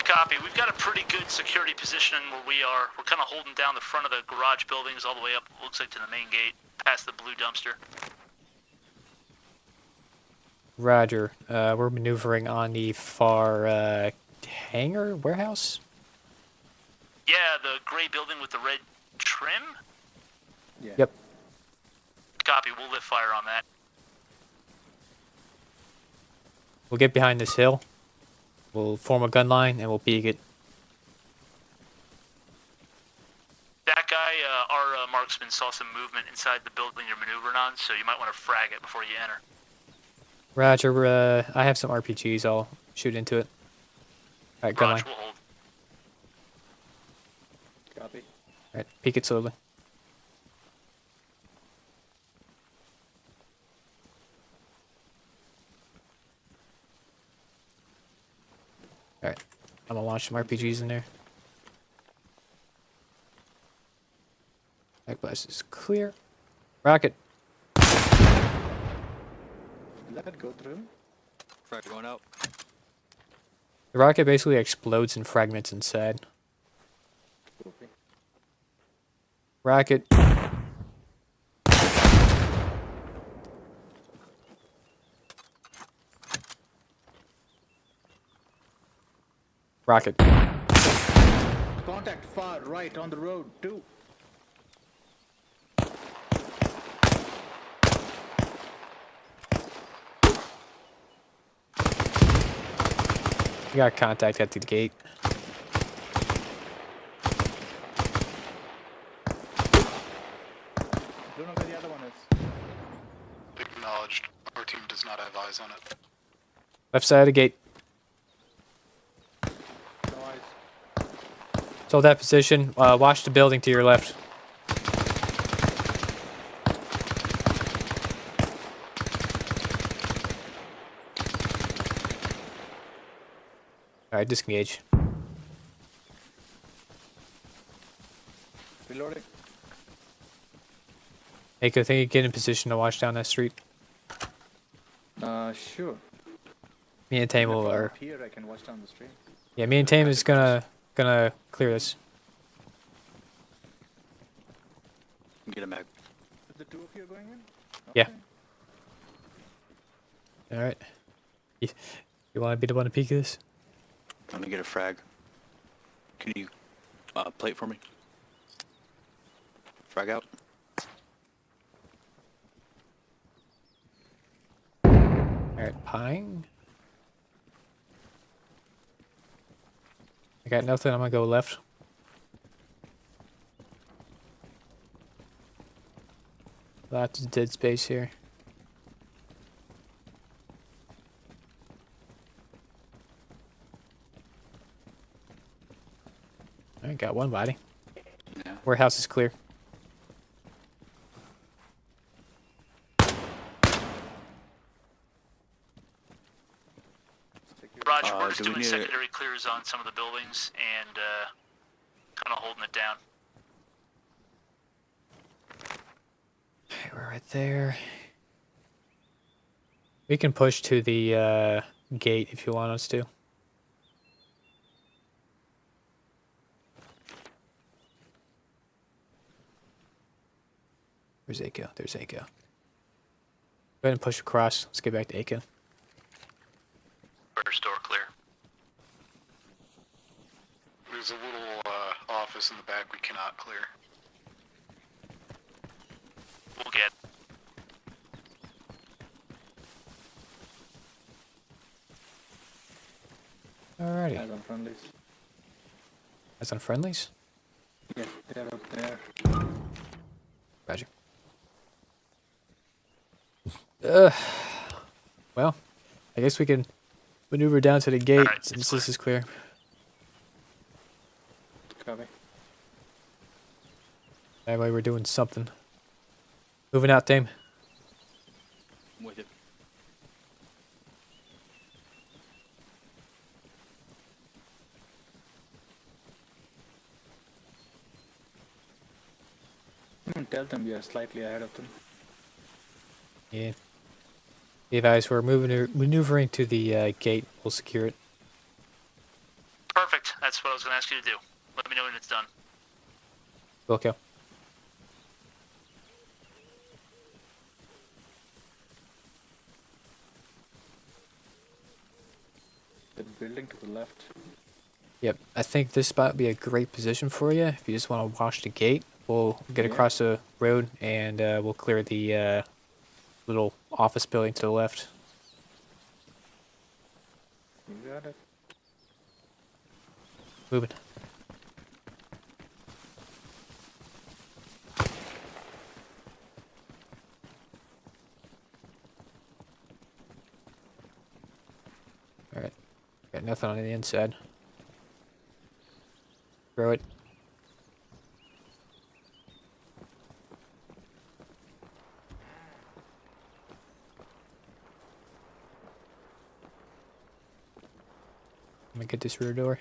Copy. We've got a pretty good security position where we are. We're kind of holding down the front of the garage buildings all the way up, looks like, to the main gate, past the blue dumpster. Roger. We're maneuvering on the far hangar warehouse. Yeah, the gray building with the red trim? Yeah. Yep. Copy. We'll lift fire on that. We'll get behind this hill. We'll form a gun line and we'll peek it. That guy, our marksman, saw some movement inside the building you're maneuvering on, so you might want to frag it before you enter. Roger. I have some RPGs. I'll shoot into it. All right, gun line. Roger, we'll hold. Copy. All right, peek it slowly. All right, I'm gonna launch some RPGs in there. Back blast is clear. Rocket. Let it go through. Frag going out. The rocket basically explodes in fragments inside. Copy. Rocket. Rocket. Contact far right on the road, too. We got contact at the gate. Don't know where the other one is. Acknowledged. Our team does not have eyes on it. Left side of the gate. No eyes. Hold that position. Watch the building to your left. Alright, disengage. Reloading. Hey, I think you get in position to watch down that street. Sure. Me and Tame will, From or up here, I can watch down the street. yeah, me and Tame is gonna clear this. Get a mag. The two of you are going in? Yeah. All right. You want to be the one to peek this? Let me get a frag. Can you plate for me? Frag out. All right, pine. I got nothing. I'm gonna go left. Lots of dead space here. I got one body. Yeah. Warehouse is clear. Roger, we're just do we doing need secondary clears on some of the buildings and kind of holding it down. Okay, we're right there. We can push to the gate if you want us to. Where's Aiko? There's Aiko. Go ahead and push across. Let's get back to Aiko. First door clear. There's a little office in the back we cannot clear. We'll get. Alrighty. Eyes on friendlies. That's on friendlies? Yeah, they're up there. Roger. Well, I guess we can maneuver down to the gate Alright, since this is clear. Copy. That way we're doing something. Moving out, Dame. With it. Tell them we are slightly ahead of them. Yeah. Hey guys, we're maneuvering to the gate. We'll secure it. Perfect. That's what I was going to ask you to do. Let me know when it's done. Okay. The building to the left. Yep, I think this spot would be a great position for you. If you just want to watch the gate, we'll get Yeah. across the road and we'll clear the little office building to the left. You got it. Moving. Alright, got nothing on the inside. Throw it. Let me get this rear door.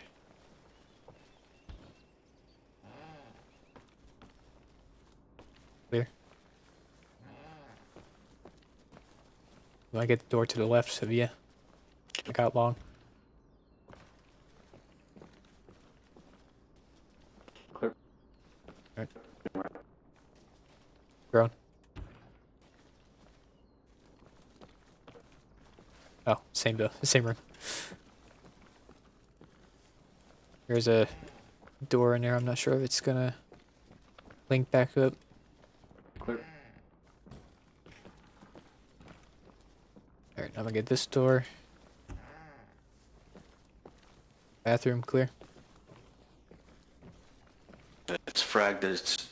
Clear. You want to get the door to the left, Sevilla? Look out long. Clear. Alright. Grown. Oh, same room. There's a door in there. I'm not sure if it's gonna link back up. Clear. Alright, I'm gonna get this door. Bathroom clear. It's fragged. It's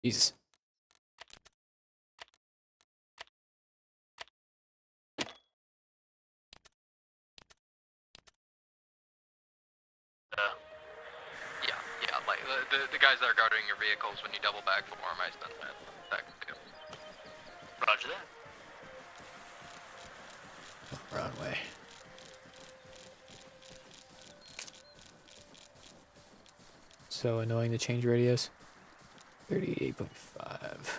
Jesus. Yeah, like the guys that are guarding your vehicles when you double back for them, I sent that too. Roger that. Wrong way. So annoying to change radios. 38.5.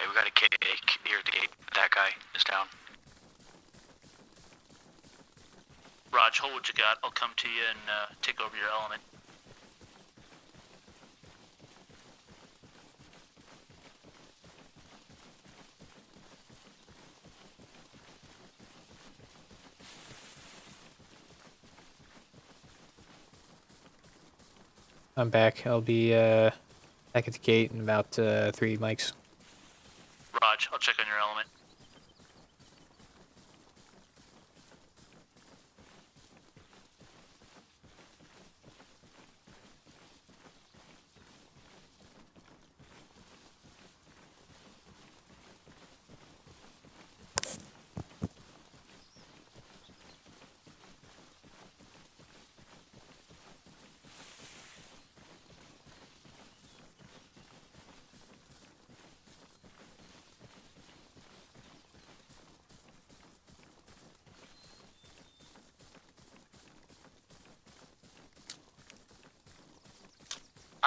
hey, we got a kid here at the gate. That guy is down. Raj, hold what you got. I'll come to you and take over your element. I'm back. I'll be back at the gate in about 3 mics. Raj, I'll check on your element.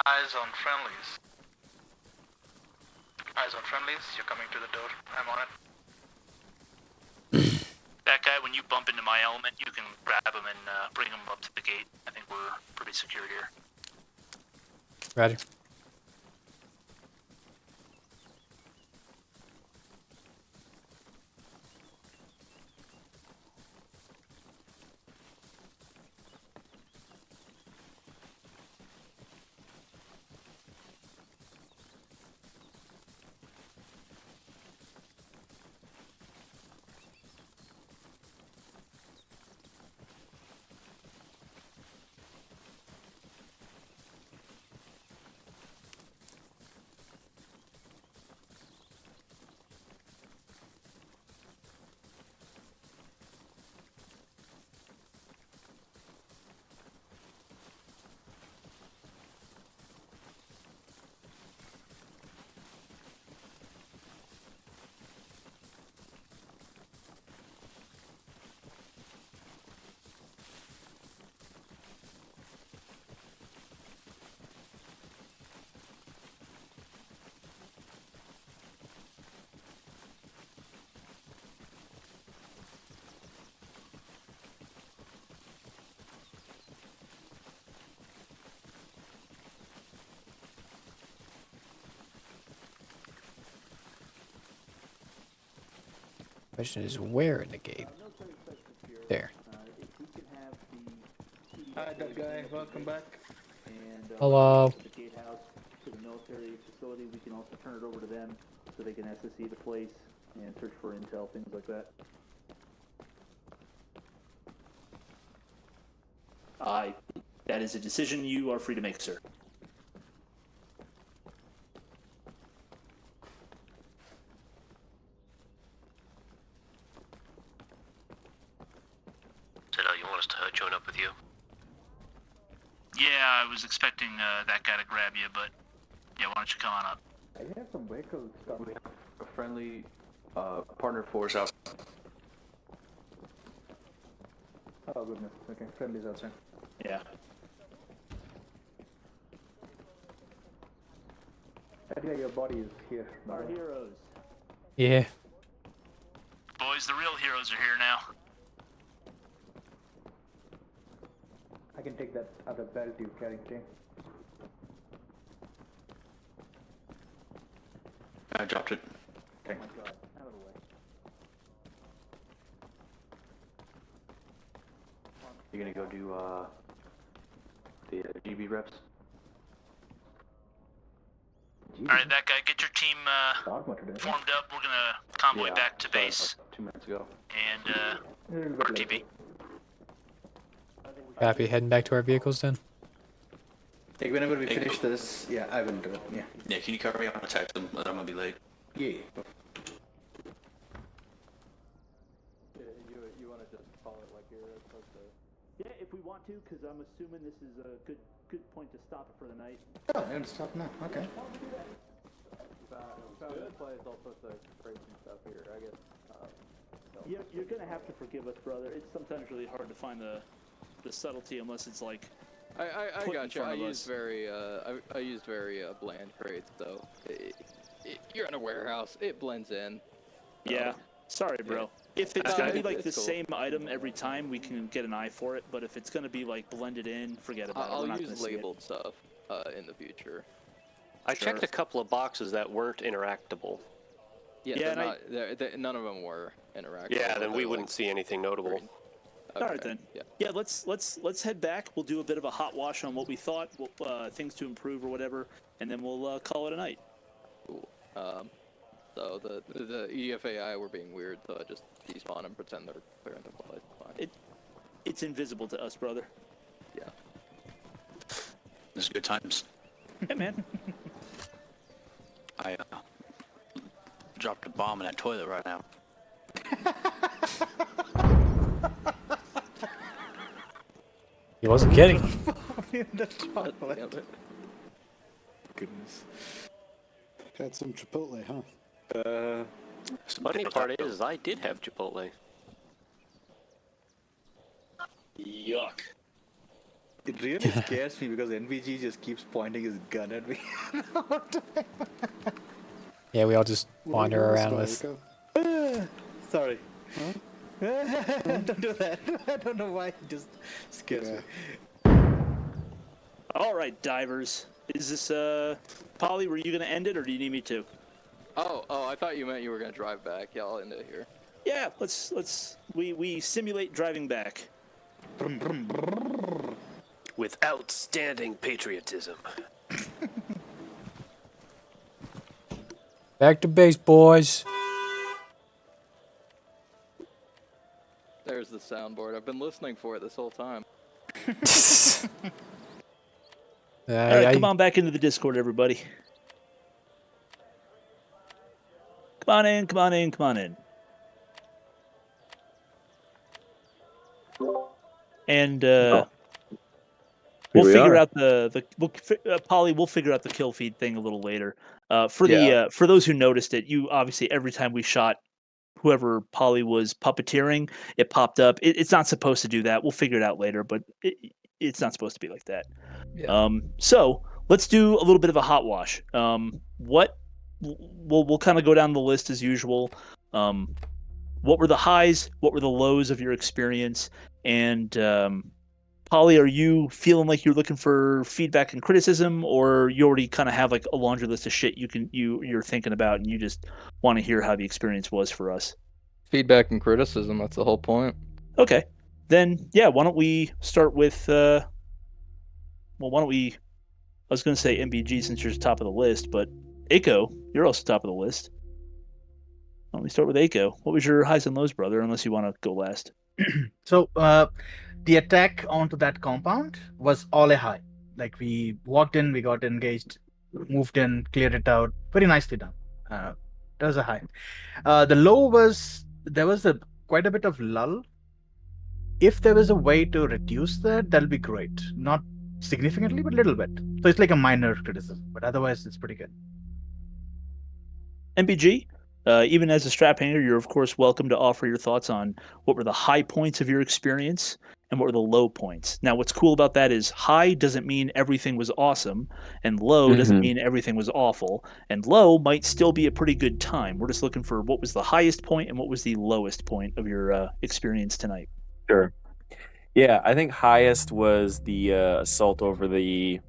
Eyes on friendlies. Eyes on friendlies, you're coming to the door. I'm on it. That guy, when you bump into my element, you can grab him and bring him up to the gate. I think we're pretty secure here. Roger. Question is where in the game? There. Hi, that guy. Welcome back. And Hello. the gatehouse to the military facility. We can also turn it over to them so they can SSE the place and search for intel, things like that. That is a decision you are free to make, sir. You want us to join up with you? Yeah, I was expecting that guy to grab you, but yeah, why don't you come on up? I have some vehicle stuff. We have a friendly partner force out. Oh goodness. Okay, friendly's outside. Yeah. Idea your body is here. Our heroes. Yeah. Boys, the real heroes are here now. I can take that other belt you carrying, Jay. I dropped it. Okay. Oh my god, out of the way. You gonna go do the GB reps? Alright, that guy, get your team Arma today. formed up. We're gonna convoy back to started base. about 2 minutes ago. And RTB. Copy. Heading back to our vehicles then. Like whenever we finish this, yeah, I will do it. Yeah. Yeah, can you cover me? I'm gonna text them, but I'm gonna be late. Yeah. You want to just call it like you're supposed to? Yeah, if we want to, because I'm assuming this is a good point to stop it for the night. Oh, I'm gonna stop now. Okay. Found this place, all sorts of crazy stuff here. I guess. You're gonna have to forgive us, brother. It's sometimes really hard to find the subtlety unless it's like. I put in got you. front I of used us. very I used very bland crates though. You're in a warehouse. It blends in. Yeah. Sorry, bro. If it's No, gonna be like it's the cool. same item every time, we can get an eye for it. But if it's gonna be like blended in, forget about it. We're I'll not use gonna see it. labeled stuff in the future. I checked a couple of boxes that weren't interactable. Yeah, Yeah, they're and not, none of them were interactive. Yeah, then we They're wouldn't see anything notable. green. All right Okay, then. Yeah. Yeah, let's head back. We'll do a bit of a hot wash on what we thought, things to improve or whatever, and then we'll call it a night. Cool. So the EFAI were being weird, so I just despawn and pretend they're clearing the place. Fine. It's invisible to us, brother. Yeah. This is good times. Hey, man. I dropped a bomb in that toilet right now. He wasn't kidding. The chocolate. Goodness. Had some Chipotle, huh? Funny part is, I did have Chipotle. Yuck. It really scares me because NVG just keeps pointing his gun at me. Yeah, we all just wander around with. Sorry. Huh? Don't do that. I don't know why. It just scares me. All right, divers. Is this Polly? Were you gonna end it, or do you need me to? Oh, I thought you meant you were gonna drive back. Yeah, I'll end it here. Yeah, let's we simulate driving back. With outstanding patriotism. Back to base, boys. There's the soundboard. I've been listening for it this whole time. All right, come on back into the Discord, everybody. Come on in, come on in, come on in. And we'll figure out Polly. We'll figure out the kill feed thing a little later. For those who noticed it, you obviously every time we shot whoever Polly was puppeteering, it popped up. It's not supposed to do that. We'll figure it out later, but it's not supposed to be like that. Yeah. So let's do a little bit of a hot wash. We'll kind of go down the list as usual. What were the highs? What were the lows of your experience? And Polly, are you feeling like you're looking for feedback and criticism, or you already kind of have like a laundry list of shit you're thinking about, and you just want to hear how the experience was for us? feedback and criticism. That's the whole point. Okay. Then, yeah, why don't we start with, why don't we, I was going to say MBG since you're top of the list, but Aiko, you're also top of the list. Why don't we start with Aiko? What was your highs and lows, brother, unless you want to go last? So, the attack onto that compound was all a high. Like, we walked in, we got engaged, moved in, cleared it out. Very nicely done. That was a high. The low was, there was quite a bit of lull. If there was a way to reduce that, that'll be great. Not significantly, but a little bit. So it's like a minor criticism, but otherwise it's pretty good. MBG, even as a strap hanger, you're of course welcome to offer your thoughts on what were the high points of your experience and what were the low points. Now, what's cool about that is high doesn't mean everything was awesome, and low doesn't mean everything was awful, and low might still be a pretty good time. We're just looking for what was the highest point and what was the lowest point of your experience tonight. Sure. Yeah, I think highest was the assault over the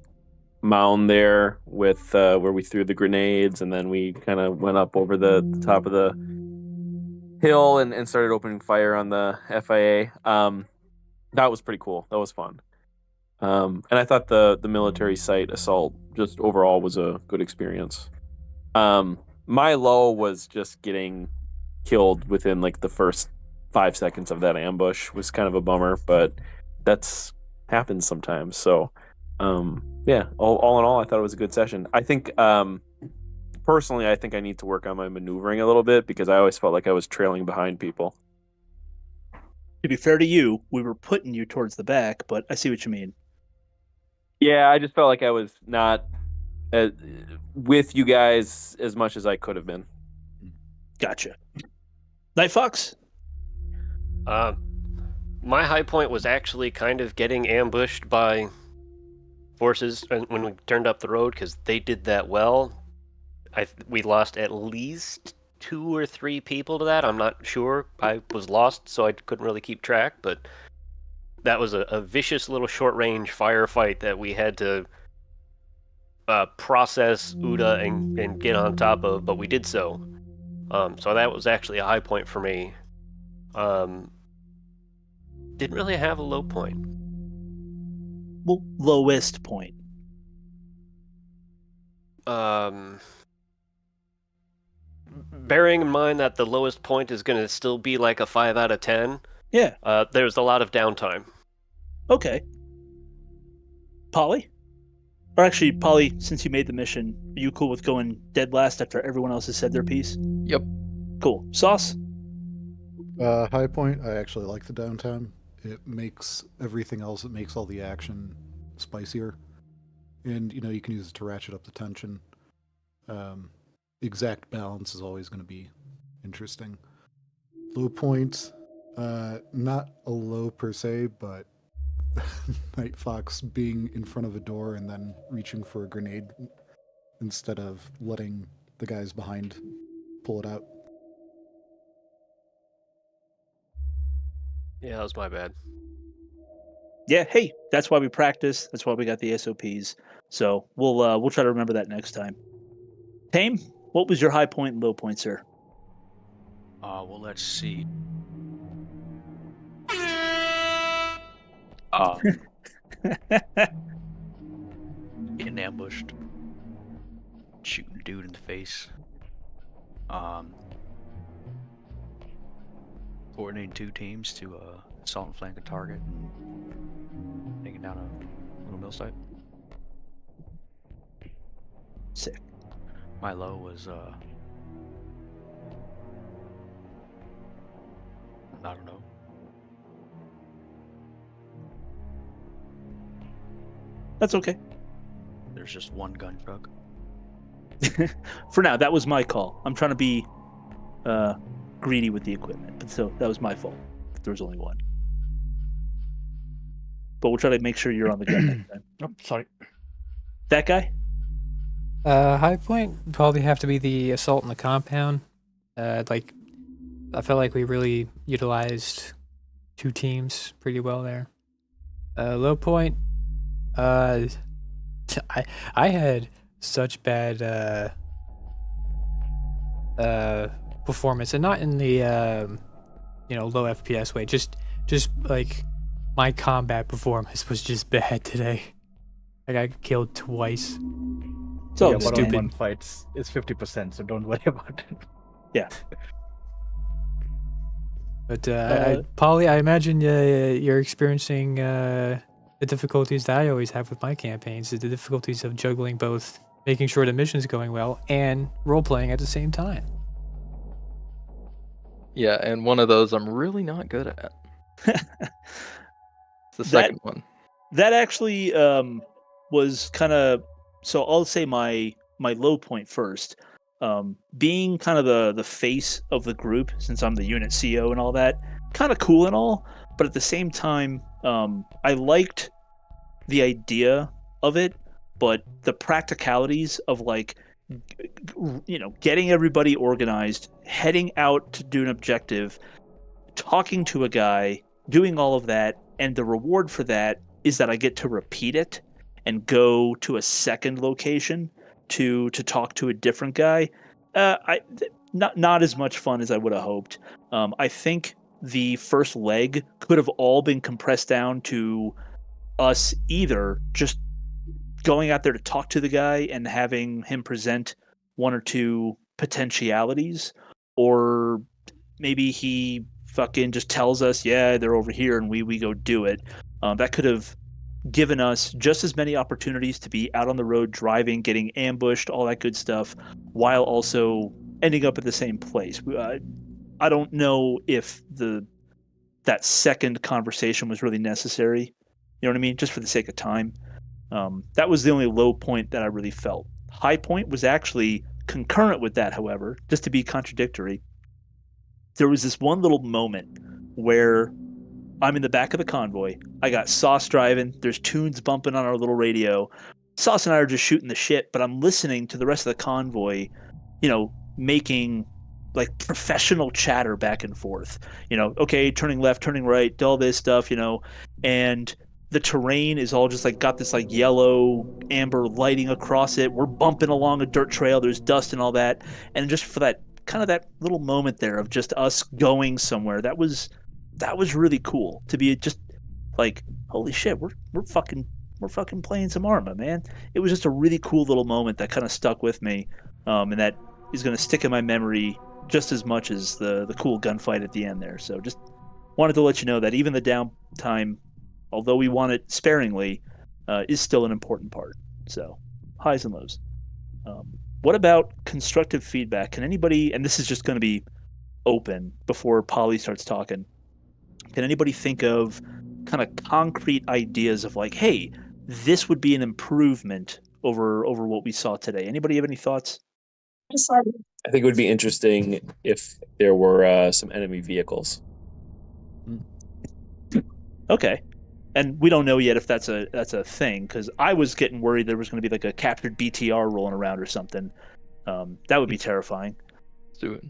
mound there with where we threw the grenades, and then we kind of went up over the top of the hill and started opening fire on the FIA. That was pretty cool. That was fun. And I thought the military site assault just overall was a good experience. My low was just getting killed within like the first 5 seconds of that ambush was kind of a bummer, but that's happens sometimes. So, yeah, all in all, I thought it was a good session. I think, personally, I think I need to work on my maneuvering a little bit because I always felt like I was trailing behind people. To be fair to you, we were putting you towards the back, but I see what you mean. Yeah, I just felt like I was not with you guys as much as I could have been. Gotcha. Night Fox? My high point was actually kind of getting ambushed by forces when we turned up the road, because they did that well. We lost at least 2 or 3 people to that. I'm not sure. I was lost, so I couldn't really keep track, but that was a vicious little short-range firefight that we had to process Uda and get on top of, but we did so. So that was actually a high point for me. Didn't really have a low point. Well, lowest point. Bearing in mind that the lowest point is going to still be like a 5 out of 10. Yeah. There's a lot of downtime. Okay. Polly? Or actually, Polly, since you made the mission, are you cool with going dead last after everyone else has said their piece? Yep. Cool. Sauce? High point, I actually like the downtime. It makes everything else, it makes all the action spicier. And, you know, you can use it to ratchet up the tension. Exact balance is always going to be interesting. Low point, not a low per se, but Night Fox being in front of a door and then reaching for a grenade instead of letting the guys behind pull it out. Yeah, that was my bad. Yeah, hey, that's why we practice. That's why we got the SOPs. So we'll try to remember that next time. Tame, what was your high point and low point, sir? Well, let's see. Getting ambushed, shooting a dude in the face. Coordinating 2 teams to assault and flank a target and taking down a little mill site. Sick. My low was I don't know. That's okay. There's just one gun truck. For now, that was my call. I'm trying to be greedy with the equipment, but so that was my fault. There was only one. But we'll try to make sure you're on the gun next time. Oh, sorry. That guy? High point would probably have to be the assault in the compound. I felt like we really utilized 2 teams pretty well there. Low point, I had such bad performance, and not in the low FPS way. Just like my combat performance was just bad today. I got killed twice. So yeah, stupid. one-on-one fights is 50%, so don't worry about it. Yeah. But Polly, I imagine you're experiencing the difficulties that I always have with my campaigns, the difficulties of juggling both making sure the mission's going well and role-playing at the same time. Yeah, and one of those I'm really not good at. It's the second one. That actually was kind of, so I'll say my low point first. Being kind of the face of the group, since I'm the unit CO and all that, kind of cool and all, but at the same time, I liked the idea of it, but the practicalities of getting everybody organized, heading out to do an objective, talking to a guy, doing all of that, and the reward for that is that I get to repeat it and go to a second location to talk to a different guy. Not as much fun as I would have hoped. I think the first leg could have all been compressed down to us either just going out there to talk to the guy and having him present one or two potentialities, or maybe he fucking just tells us, yeah, they're over here, and we go do it. That could have given us just as many opportunities to be out on the road driving, getting ambushed, all that good stuff, while also ending up at the same place. I don't know if that second conversation was really necessary. You know what I mean? Just for the sake of time. That was the only low point that I really felt. High point was actually concurrent with that, however, just to be contradictory. There was this one little moment where I'm in the back of the convoy. I got Sauce driving. There's tunes bumping on our little radio. Sauce and I are just shooting the shit, but I'm listening to the rest of the convoy, making like professional chatter back and forth. Okay, turning left, turning right, all this stuff, and the terrain is all just like got this like yellow amber lighting across it. We're bumping along a dirt trail. There's dust and all that. And just for that kind of that little moment there of just us going somewhere, that was really cool to be just like, holy shit, we're fucking playing some Arma, man. It was just a really cool little moment that kind of stuck with me, and that is going to stick in my memory just as much as the cool gunfight at the end there. So just wanted to let you know that even the downtime, although we want it sparingly, is still an important part. So highs and lows. What about constructive feedback? Can anybody, and this is just going to be open before Polly starts talking, can anybody think of kind of concrete ideas of like, hey, this would be an improvement over what we saw today? Anybody have any thoughts? I think it would be interesting if there were some enemy vehicles. Okay. And we don't know yet if that's a thing, because I was getting worried there was going to be like a captured BTR rolling around or something. That would be terrifying. Let's do it.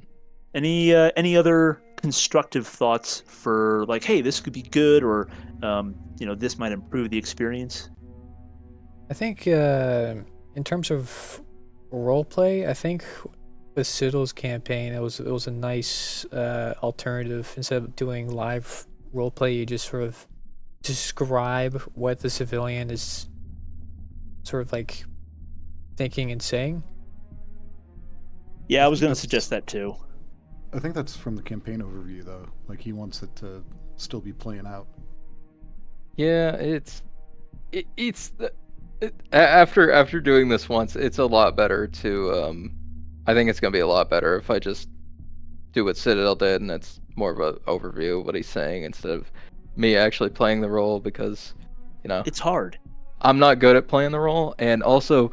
Any other constructive thoughts for like, hey, this could be good, or this might improve the experience? I think in terms of roleplay, I think with Siddle's campaign, it was a nice alternative. Instead of doing live roleplay, you just sort of describe what the civilian is sort of like thinking and saying. Yeah, I was going to suggest that too. I think that's from the campaign overview, though. Like, he wants it to still be playing out. Yeah, after doing this once, it's a lot better to. I think it's gonna be a lot better if I just do what Citadel did, and it's more of an overview of what he's saying instead of me actually playing the role, because it's hard. I'm not good at playing the role, and also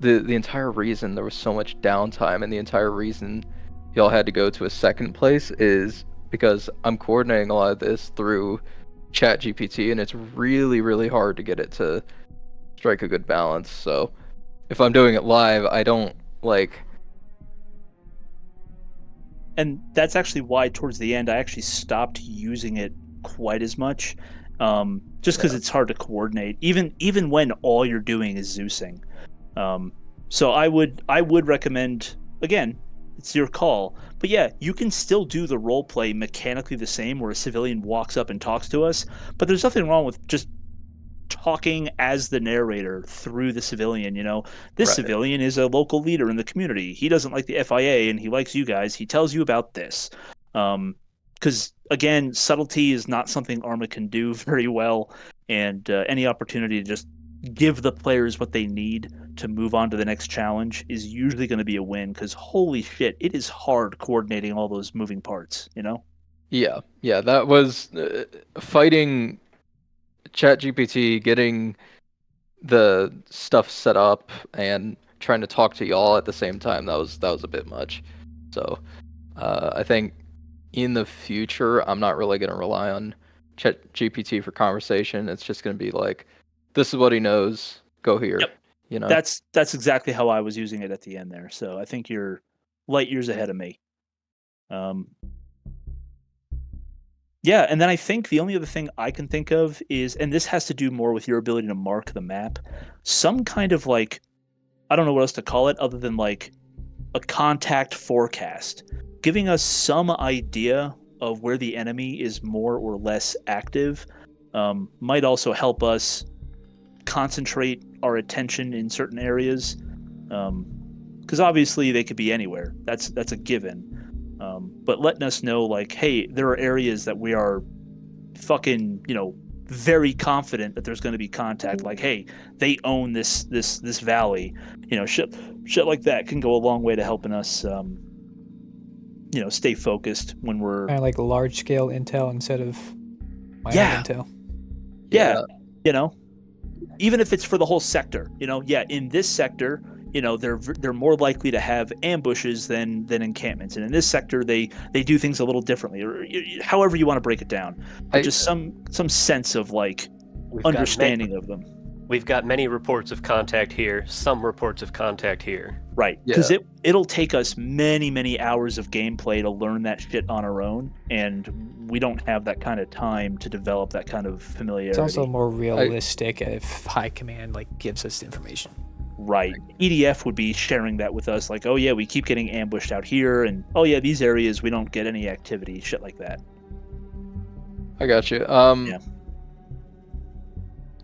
the entire reason there was so much downtime and the entire reason y'all had to go to a second place is because I'm coordinating a lot of this through ChatGPT, and it's really, really hard to get it to strike a good balance. So if I'm doing it live, I don't like. And that's actually why towards the end I actually stopped using it quite as much, just because it's hard to coordinate, even when all you're doing is Zeusing. So I would recommend, again, it's your call. But yeah, you can still do the role play mechanically the same, where a civilian walks up and talks to us. But there's nothing wrong with just talking as the narrator through the civilian. This Right. civilian is a local leader in the community. He doesn't like the FIA, and he likes you guys. He tells you about this. Because again, subtlety is not something Arma can do very well, and any opportunity to just give the players what they need to move on to the next challenge is usually going to be a win. Because holy shit, it is hard coordinating all those moving parts. Yeah, that was fighting ChatGPT, getting the stuff set up, and trying to talk to y'all at the same time. That was a bit much. So I think in the future, I'm not really going to rely on ChatGPT for conversation. It's just going to be like, this is what he knows. Go here. Yep. That's exactly how I was using it at the end there. So I think you're light years ahead of me. Yeah, and then I think the only other thing I can think of is, and this has to do more with your ability to mark the map, some kind of like, I don't know what else to call it other than like a contact forecast, giving us some idea of where the enemy is more or less active, might also help us concentrate our attention in certain areas, because obviously they could be anywhere. That's a given. But letting us know, like, hey, there are areas that we are fucking, very confident that there's going to be contact. Like, hey, they own this valley. Shit like that can go a long way to helping us, stay focused when we're kind of like large scale intel instead of minor intel. Yeah. Even if it's for the whole sector, in this sector, they're more likely to have ambushes than encampments, and in this sector they do things a little differently, or however you want to break it down. But just some sense of like understanding of them. We've got many reports of contact here, some reports of contact here. Right, because it'll take us many hours of gameplay to learn that shit on our own, and we don't have that kind of time to develop that kind of familiarity. It's also more realistic if High Command gives us information. Right. EDF would be sharing that with us, like, oh yeah, we keep getting ambushed out here, and oh yeah, these areas we don't get any activity, shit like that. I got you.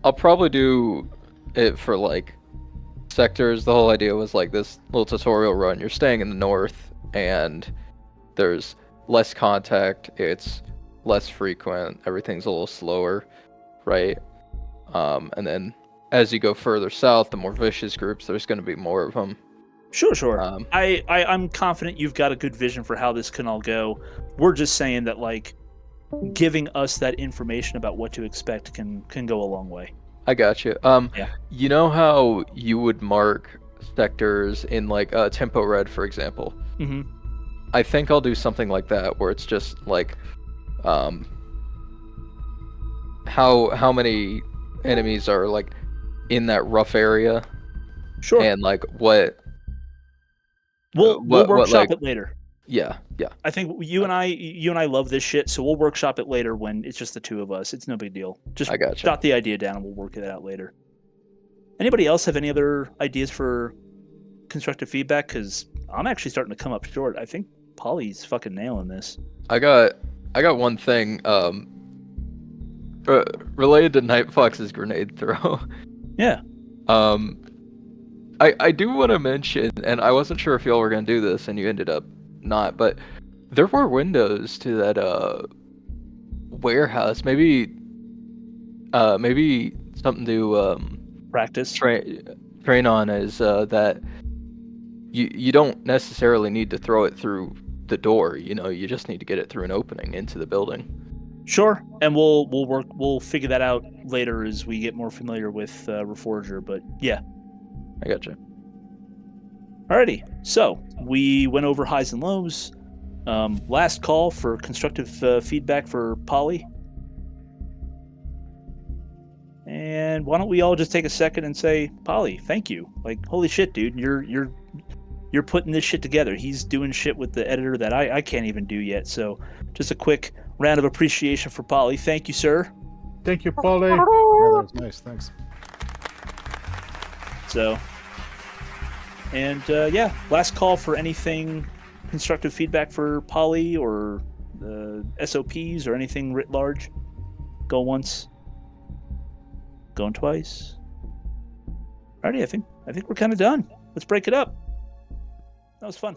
I'll probably do it for sectors. The whole idea was this little tutorial run. You're staying in the north, and there's less contact. It's less frequent. Everything's a little slower, right? And then as you go further south, the more vicious groups, there's going to be more of them. Sure. I'm confident you've got a good vision for how this can all go. We're just saying that giving us that information about what to expect can go a long way. I got you. You know how you would mark sectors in tempo red, for example? Mm-hmm. I think I'll do something like that, where it's just how many enemies are in that rough area. Sure. And what we'll workshop it later. Yeah. I think you and I love this shit, so we'll workshop it later when it's just the two of us. It's no big deal. Just jot the idea down and we'll work it out later. Anybody else have any other ideas for constructive feedback? Because I'm actually starting to come up short. I think Polly's fucking nailing this. I got one thing related to Night Fox's grenade throw. Yeah. I do want to mention, and I wasn't sure if y'all were gonna do this, and you ended up not, but there were windows to that warehouse. Maybe something to practice train on is that you don't necessarily need to throw it through the door. You just need to get it through an opening into the building. Sure, and we'll figure that out later as we get more familiar with Reforger. But yeah, I gotcha. Alrighty, so we went over highs and lows. Last call for constructive feedback for Polly. And why don't we all just take a second and say, Polly, thank you. Holy shit, dude, you're putting this shit together. He's doing shit with the editor that I can't even do yet. So just a quick round of appreciation for Polly. Thank you, sir. Thank you, Polly. Yeah, that was nice. Thanks. So, and last call for anything constructive feedback for Polly or the SOPs or anything writ large? Go once. Going twice. Alrighty, I think we're kind of done. Let's break it up. That was fun.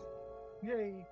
Yay.